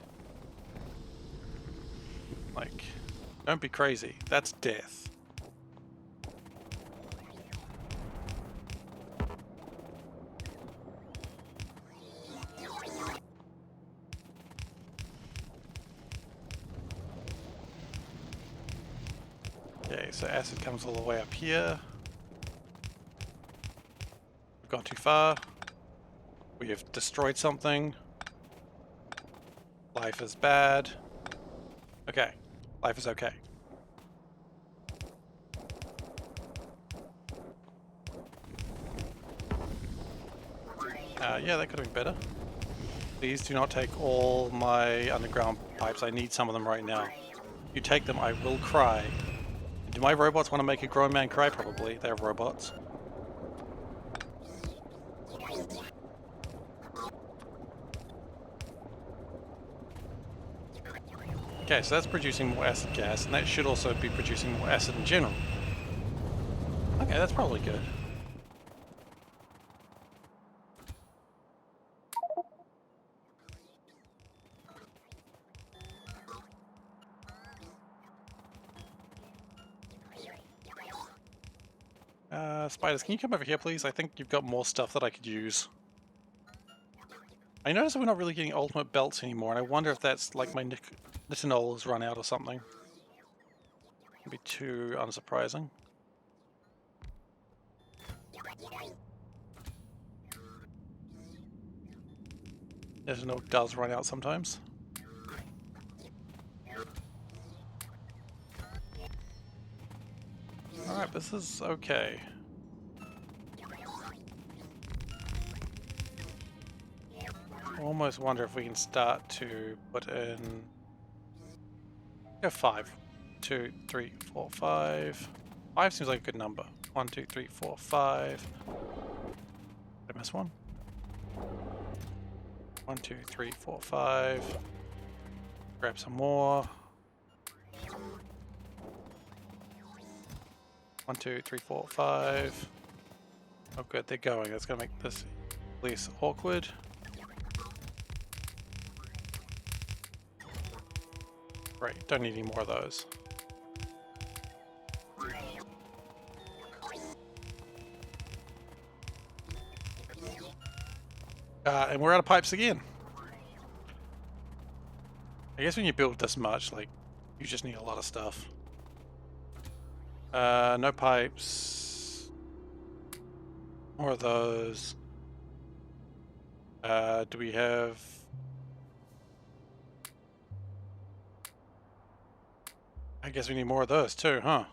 Like, don't be crazy. That's death. Okay, so acid comes all the way up here. We've gone too far. We have destroyed something. Life is bad. Okay, life is okay. Yeah, that could have been better. Please do not take all my underground pipes. I need some of them right now. If you take them, I will cry. Do my robots want to make a grown man cry? Probably. They're robots. Okay, so that's producing more acid gas, and that should also be producing more acid in general. Okay, that's probably good. Spiders, can you come over here, please? I think you've got more stuff that I could use. I notice that we're not really getting ultimate belts anymore, and I wonder if that's like my nitinol has run out or something. Wouldn't be too unsurprising. Nitinol does run out sometimes. Alright, this is okay. I almost wonder if we can start to put in... Go 5. 2, 3, 4, 5. 5 seems like a good number. 1, 2, 3, 4, 5. Did I miss one? 1, 2, 3, 4, 5. Grab some more. 1, 2, 3, 4, 5. Oh good, they're going. That's gonna make this less awkward. Great, don't need any more of those. And we're out of pipes again. I guess when you build this much, like, you just need a lot of stuff. No pipes. More of those. Do we have... I guess we need more of those too, huh?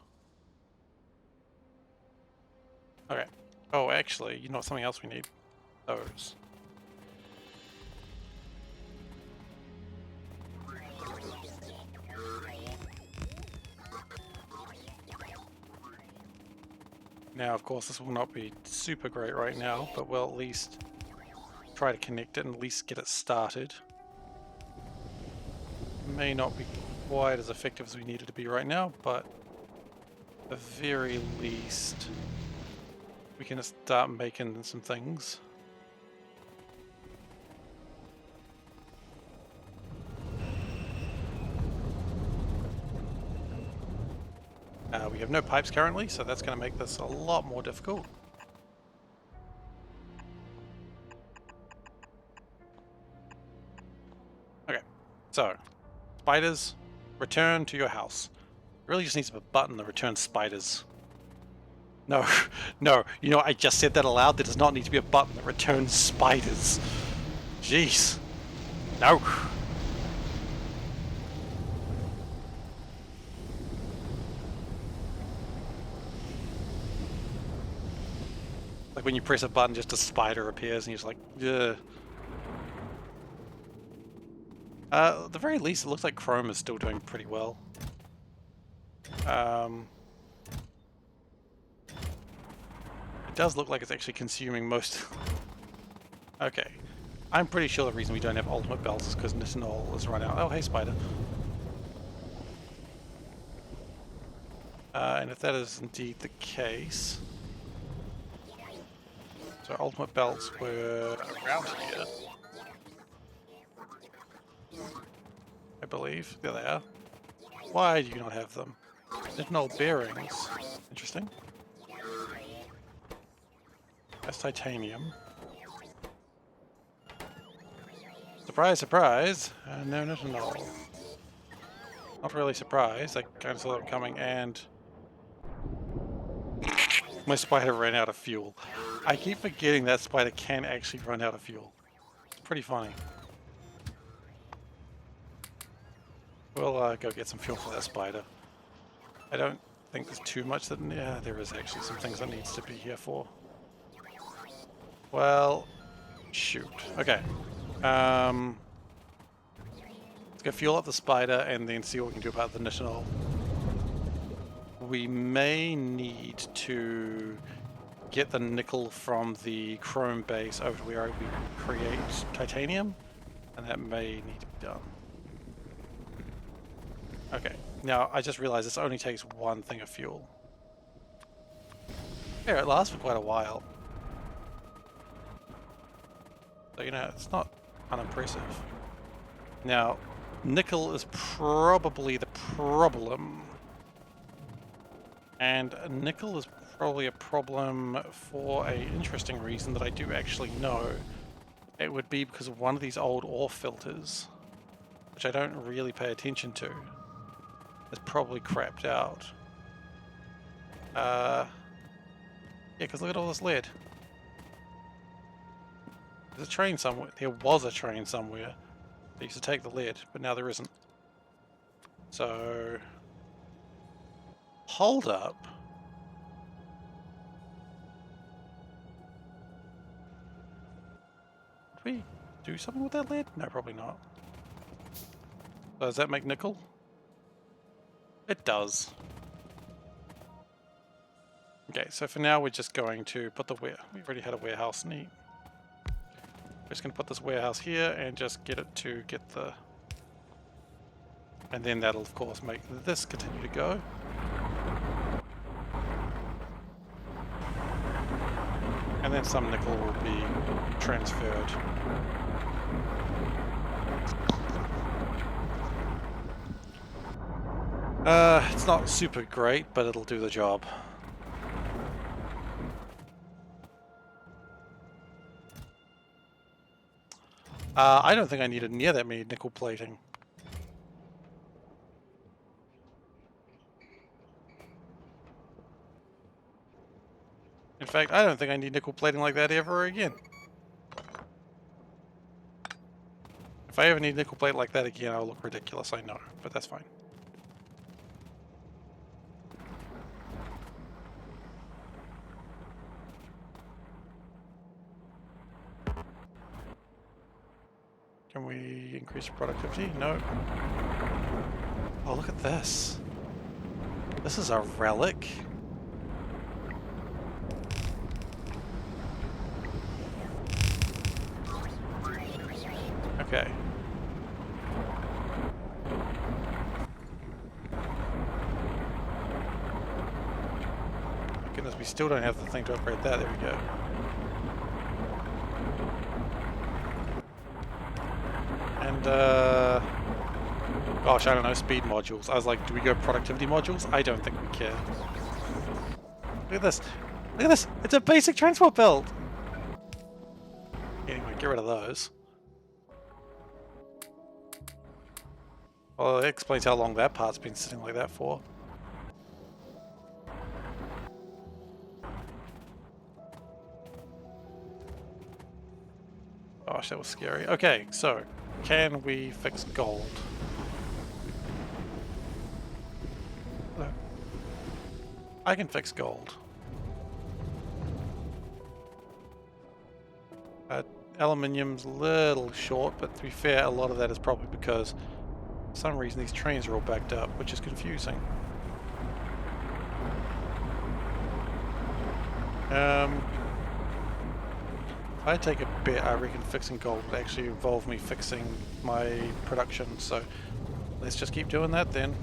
Okay. Oh, actually, you know something else we need? Those. Now, of course, this will not be super great right now, but we'll at least try to connect it and at least get it started. May not be quite as effective as we need it to be right now, but at the very least, we can start making some things. We have no pipes currently, so that's going to make this a lot more difficult. Okay, so spiders, return to your house. It really just needs a button that returns spiders. No, no, you know, I just said that aloud. There does not need to be a button that returns spiders. Jeez. No. Like when you press a button, just a spider appears and you're just like, ugh. At the very least, it looks like Chrome is still doing pretty well. It does look like it's actually consuming most... Okay. I'm pretty sure the reason we don't have ultimate belts is because nitinol has run out. Oh, hey, spider. And if that is indeed the case... So ultimate belts were around here. I believe. There they are. Why do you not have them? Nitinol bearings. Interesting. That's titanium. Surprise, surprise! No nitinol. Not really surprised. I kind of saw them coming, and my spider ran out of fuel. I keep forgetting that spider can actually run out of fuel. It's pretty funny. We'll go get some fuel for that spider. I don't think there's too much that... Yeah, there is actually some things that needs to be here for. Well, shoot. Okay. Let's go fuel up the spider and then see what we can do about the nitinol. We may need to get the nickel from the chrome base over to where we create titanium, and that may need to be done. Okay, now I just realized this only takes one thing of fuel. Here, it lasts for quite a while. So, you know, it's not unimpressive. Now, nickel is probably the problem. And nickel is probably a problem for an interesting reason that I do actually know. It would be because of one of these old ore filters, which I don't really pay attention to. It's probably crapped out. Yeah, because look at all this lead. There's a train somewhere. There was a train somewhere that used to take the lead, but now there isn't. So... Hold up. Did we do something with that lead? No, probably not. So does that make nickel? It does. Okay, so for now we're just going to put the we already had a warehouse neat. We're just going to put this warehouse here and just get it to get the... And then that'll of course make this continue to go. And then some nickel will be transferred. It's not super great, but it'll do the job. I don't think I needed near that many nickel plating. In fact, I don't think I need nickel plating like that ever again. If I ever need nickel plate like that again, I'll look ridiculous, I know, but that's fine. Can we increase productivity? No. Oh, look at this. This is a relic. Okay. Goodness, we still don't have the thing to operate that. There we go. And, gosh, I don't know, speed modules. I was like, do we go productivity modules? I don't think we care. Look at this. Look at this. It's a basic transport build. Anyway, get rid of those. Well, it explains how long that part's been sitting like that for. Gosh, that was scary. Okay, so, can we fix gold? No. I can fix gold. Aluminium's a little short, but to be fair, a lot of that is probably because for some reason these trains are all backed up, which is confusing. If I take a bet, I reckon fixing gold would actually involve me fixing my production, so let's just keep doing that then.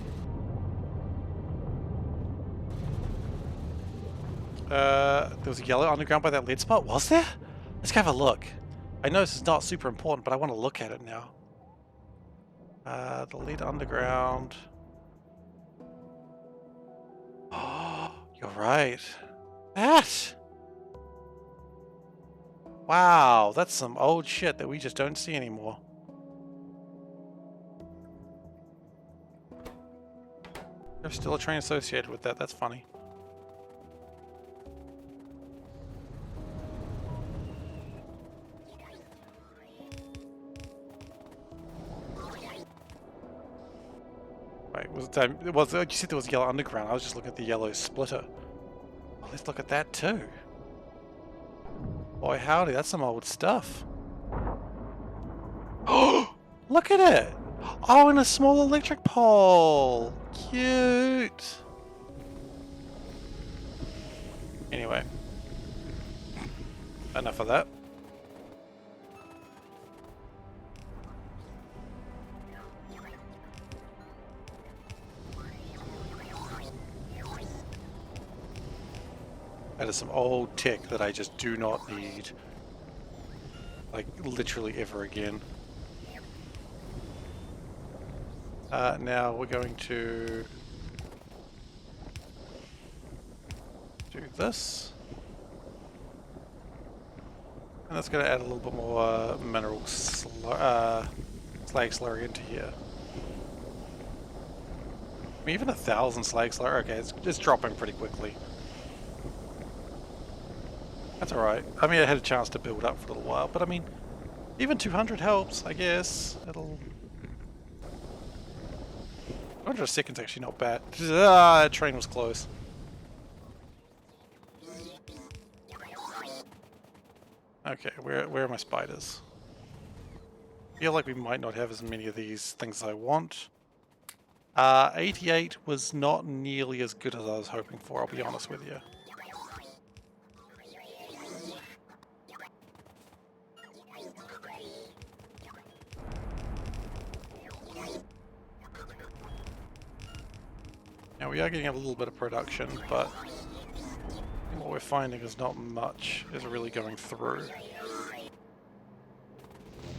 There was a yellow underground by that lead spot, was there? Let's go have a look. I know this is not super important, but I want to look at it now. The lead underground. Oh, you're right. That! Wow, that's some old shit that we just don't see anymore. There's still a train associated with that, that's funny. Wait, was it time? It was, you said there was yellow underground, I was just looking at the yellow splitter. Oh, let's look at that too. Boy howdy, that's some old stuff. Oh, look at it! Oh, and a small electric pole! Cute! Anyway. Enough of that. That is some old tech that I just do not need. Like, literally ever again. Now we're going to do this. And that's going to add a little bit more mineral slag slurry into here. I mean, even 1,000 slag slurry, okay, it's dropping pretty quickly. That's alright. I mean, I had a chance to build up for a little while, but I mean, even 200 helps, I guess. It'll... 100 a second's actually not bad. Ah, that train was close. Okay, where are my spiders? I feel like we might not have as many of these things as I want. 88 was not nearly as good as I was hoping for, I'll be honest with you. Now we are getting a little bit of production, but what we're finding is not much is really going through.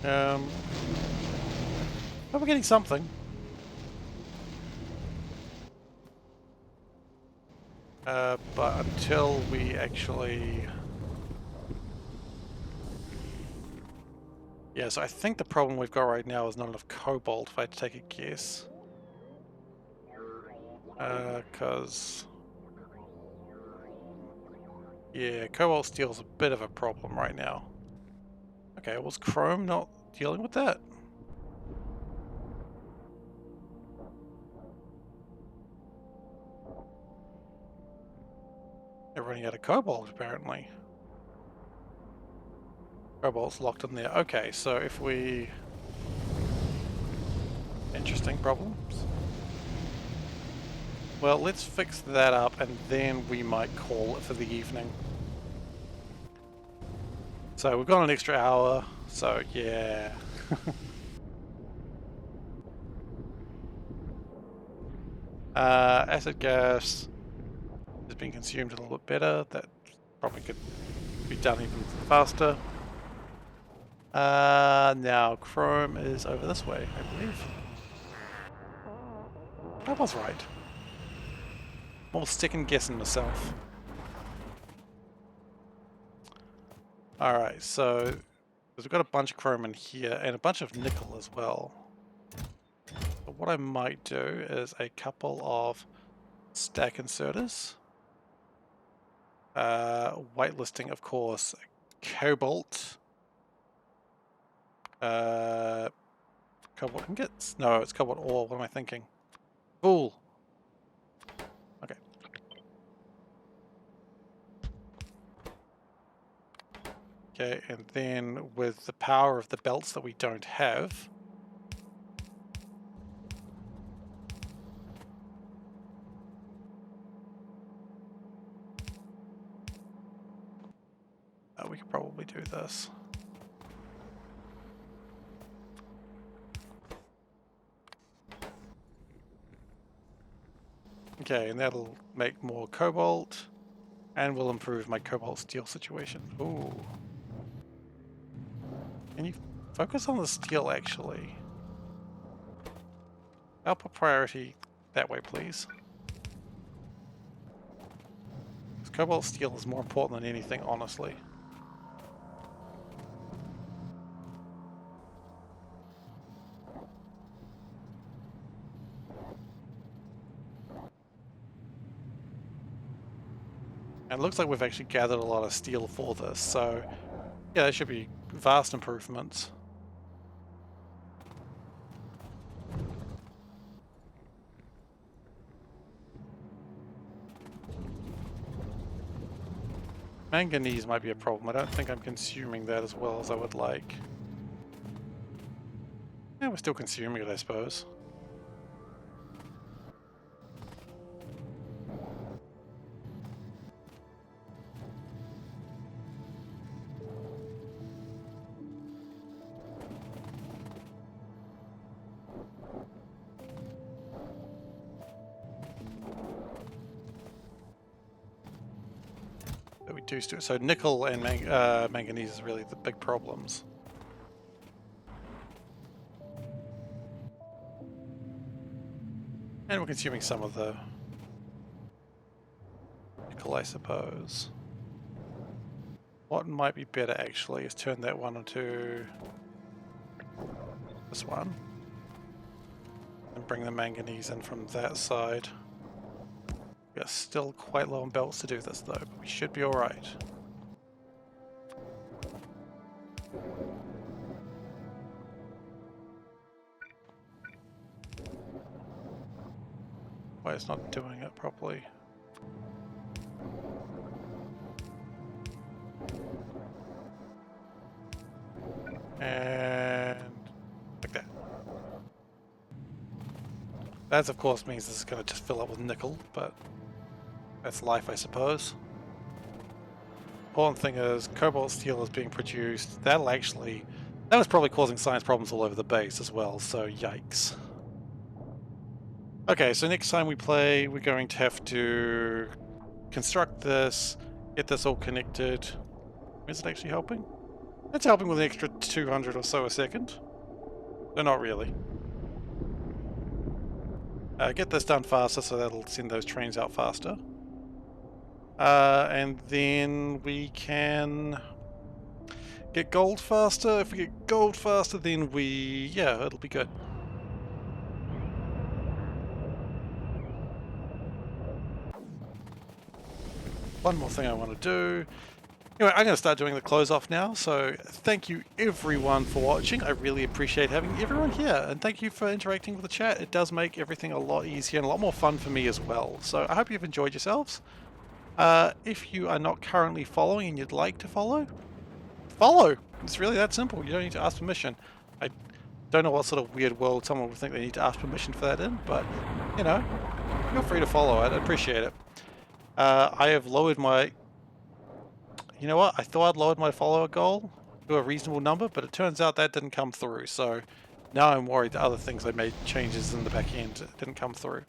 But we're getting something. But until we actually... Yeah, so I think the problem we've got right now is not enough cobalt, if I had to take a guess. Cause... Yeah, cobalt steel's a bit of a problem right now. Okay, was Chrome not dealing with that? They're running out of cobalt, apparently. Cobalt's locked in there. Okay, so if we... Interesting problems. Well, let's fix that up and then we might call it for the evening. So we've got an extra hour, so yeah. Acid gas is being consumed a little bit better. That probably could be done even faster. Now chrome is over this way, I believe. I was right. More second guessing myself. Alright, so we've got a bunch of chrome in here and a bunch of nickel as well. But what I might do is a couple of stack inserters. Whitelisting, of course, cobalt. Cobalt ingots? No, it's cobalt ore. What am I thinking? Fool. Okay. Okay, and then with the power of the belts that we don't have, we could probably do this. Okay, and that'll make more cobalt, and will improve my cobalt steel situation. Ooh. Can you focus on the steel, actually? Output priority that way, please. Because cobalt steel is more important than anything, honestly. And it looks like we've actually gathered a lot of steel for this, so yeah, there should be vast improvements. Manganese might be a problem. I don't think I'm consuming that as well as I would like. Yeah, we're still consuming it, I suppose. So nickel and manganese is really the big problems. And we're consuming some of the nickel, I suppose. What might be better actually is turn that one into this one. And bring the manganese in from that side. We are still quite low on belts to do this though, but we should be alright. Why it's not doing it properly. And like that. That of course means this is going to just fill up with nickel, but that's life, I suppose. Important thing is cobalt steel is being produced. That was probably causing science problems all over the base as well, so yikes. Okay, so next time we play, we're going to have to construct this, get this all connected. Is it actually helping? It's helping with an extra 200 or so a second. No, not really. Get this done faster so that'll send those trains out faster. And then we can get gold faster. If we get gold faster, then yeah, it'll be good. One more thing I want to do. Anyway, I'm going to start doing the close off now, so thank you everyone for watching. I really appreciate having everyone here, and thank you for interacting with the chat. It does make everything a lot easier and a lot more fun for me as well. So I hope you've enjoyed yourselves. If you are not currently following and you'd like to follow, follow! It's really that simple. You don't need to ask permission. I don't know what sort of weird world someone would think they need to ask permission for that in, but, you know, feel free to follow. I'd appreciate it. I have lowered my... You know what? I thought I'd lowered my follower goal to a reasonable number, but it turns out that didn't come through. So now I'm worried that other things I made changes in the back end didn't come through.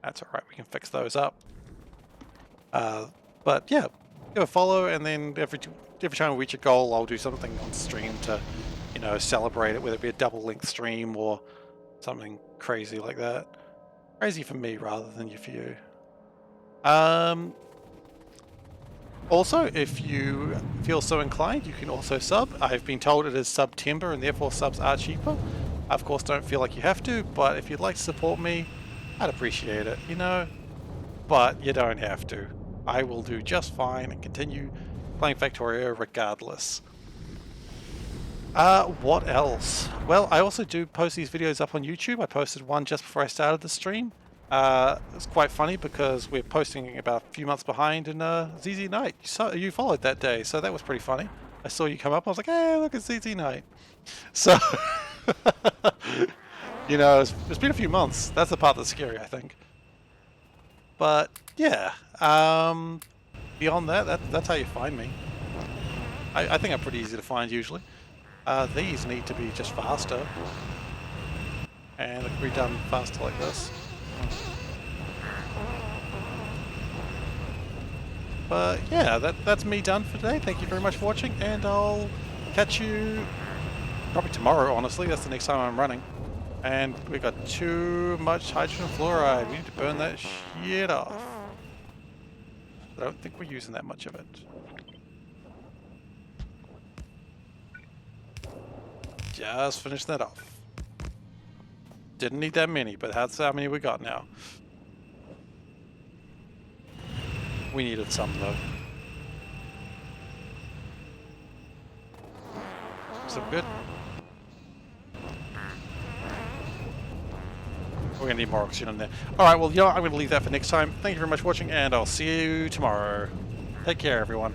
That's alright, we can fix those up. But yeah, give a follow, and then every time we reach a goal, I'll do something on stream to, you know, celebrate it, whether it be a double length stream or something crazy like that. Crazy for me rather than for you. Also, if you feel so inclined, you can also sub. I've been told it is September and therefore subs are cheaper. I, of course, don't feel like you have to, but if you'd like to support me, I'd appreciate it, you know? But you don't have to. I will do just fine and continue playing Factorio regardless. What else? Well, I also do post these videos up on YouTube. I posted one just before I started the stream. It's quite funny because we're posting about a few months behind in ZZ Knight. You followed that day, so that was pretty funny. I saw you come up, I was like, hey, look at ZZ Knight. So, you know, it's been a few months. That's the part that's scary, I think. But, yeah. Beyond that's how you find me. I think I'm pretty easy to find usually. These need to be just faster. And it can be done faster like this. But yeah, that's me done for today. Thank you very much for watching, and I'll catch you probably tomorrow, honestly. That's the next time I'm running. And we've got too much hydrogen fluoride. We need to burn that shit off. I don't think we're using that much of it. Just finish that off. Didn't need that many, but that's how many we got now. We needed some, though. So good. We're gonna need more oxygen in there. Alright, well, you know what? I'm gonna leave that for next time. Thank you very much for watching, and I'll see you tomorrow. Take care, everyone.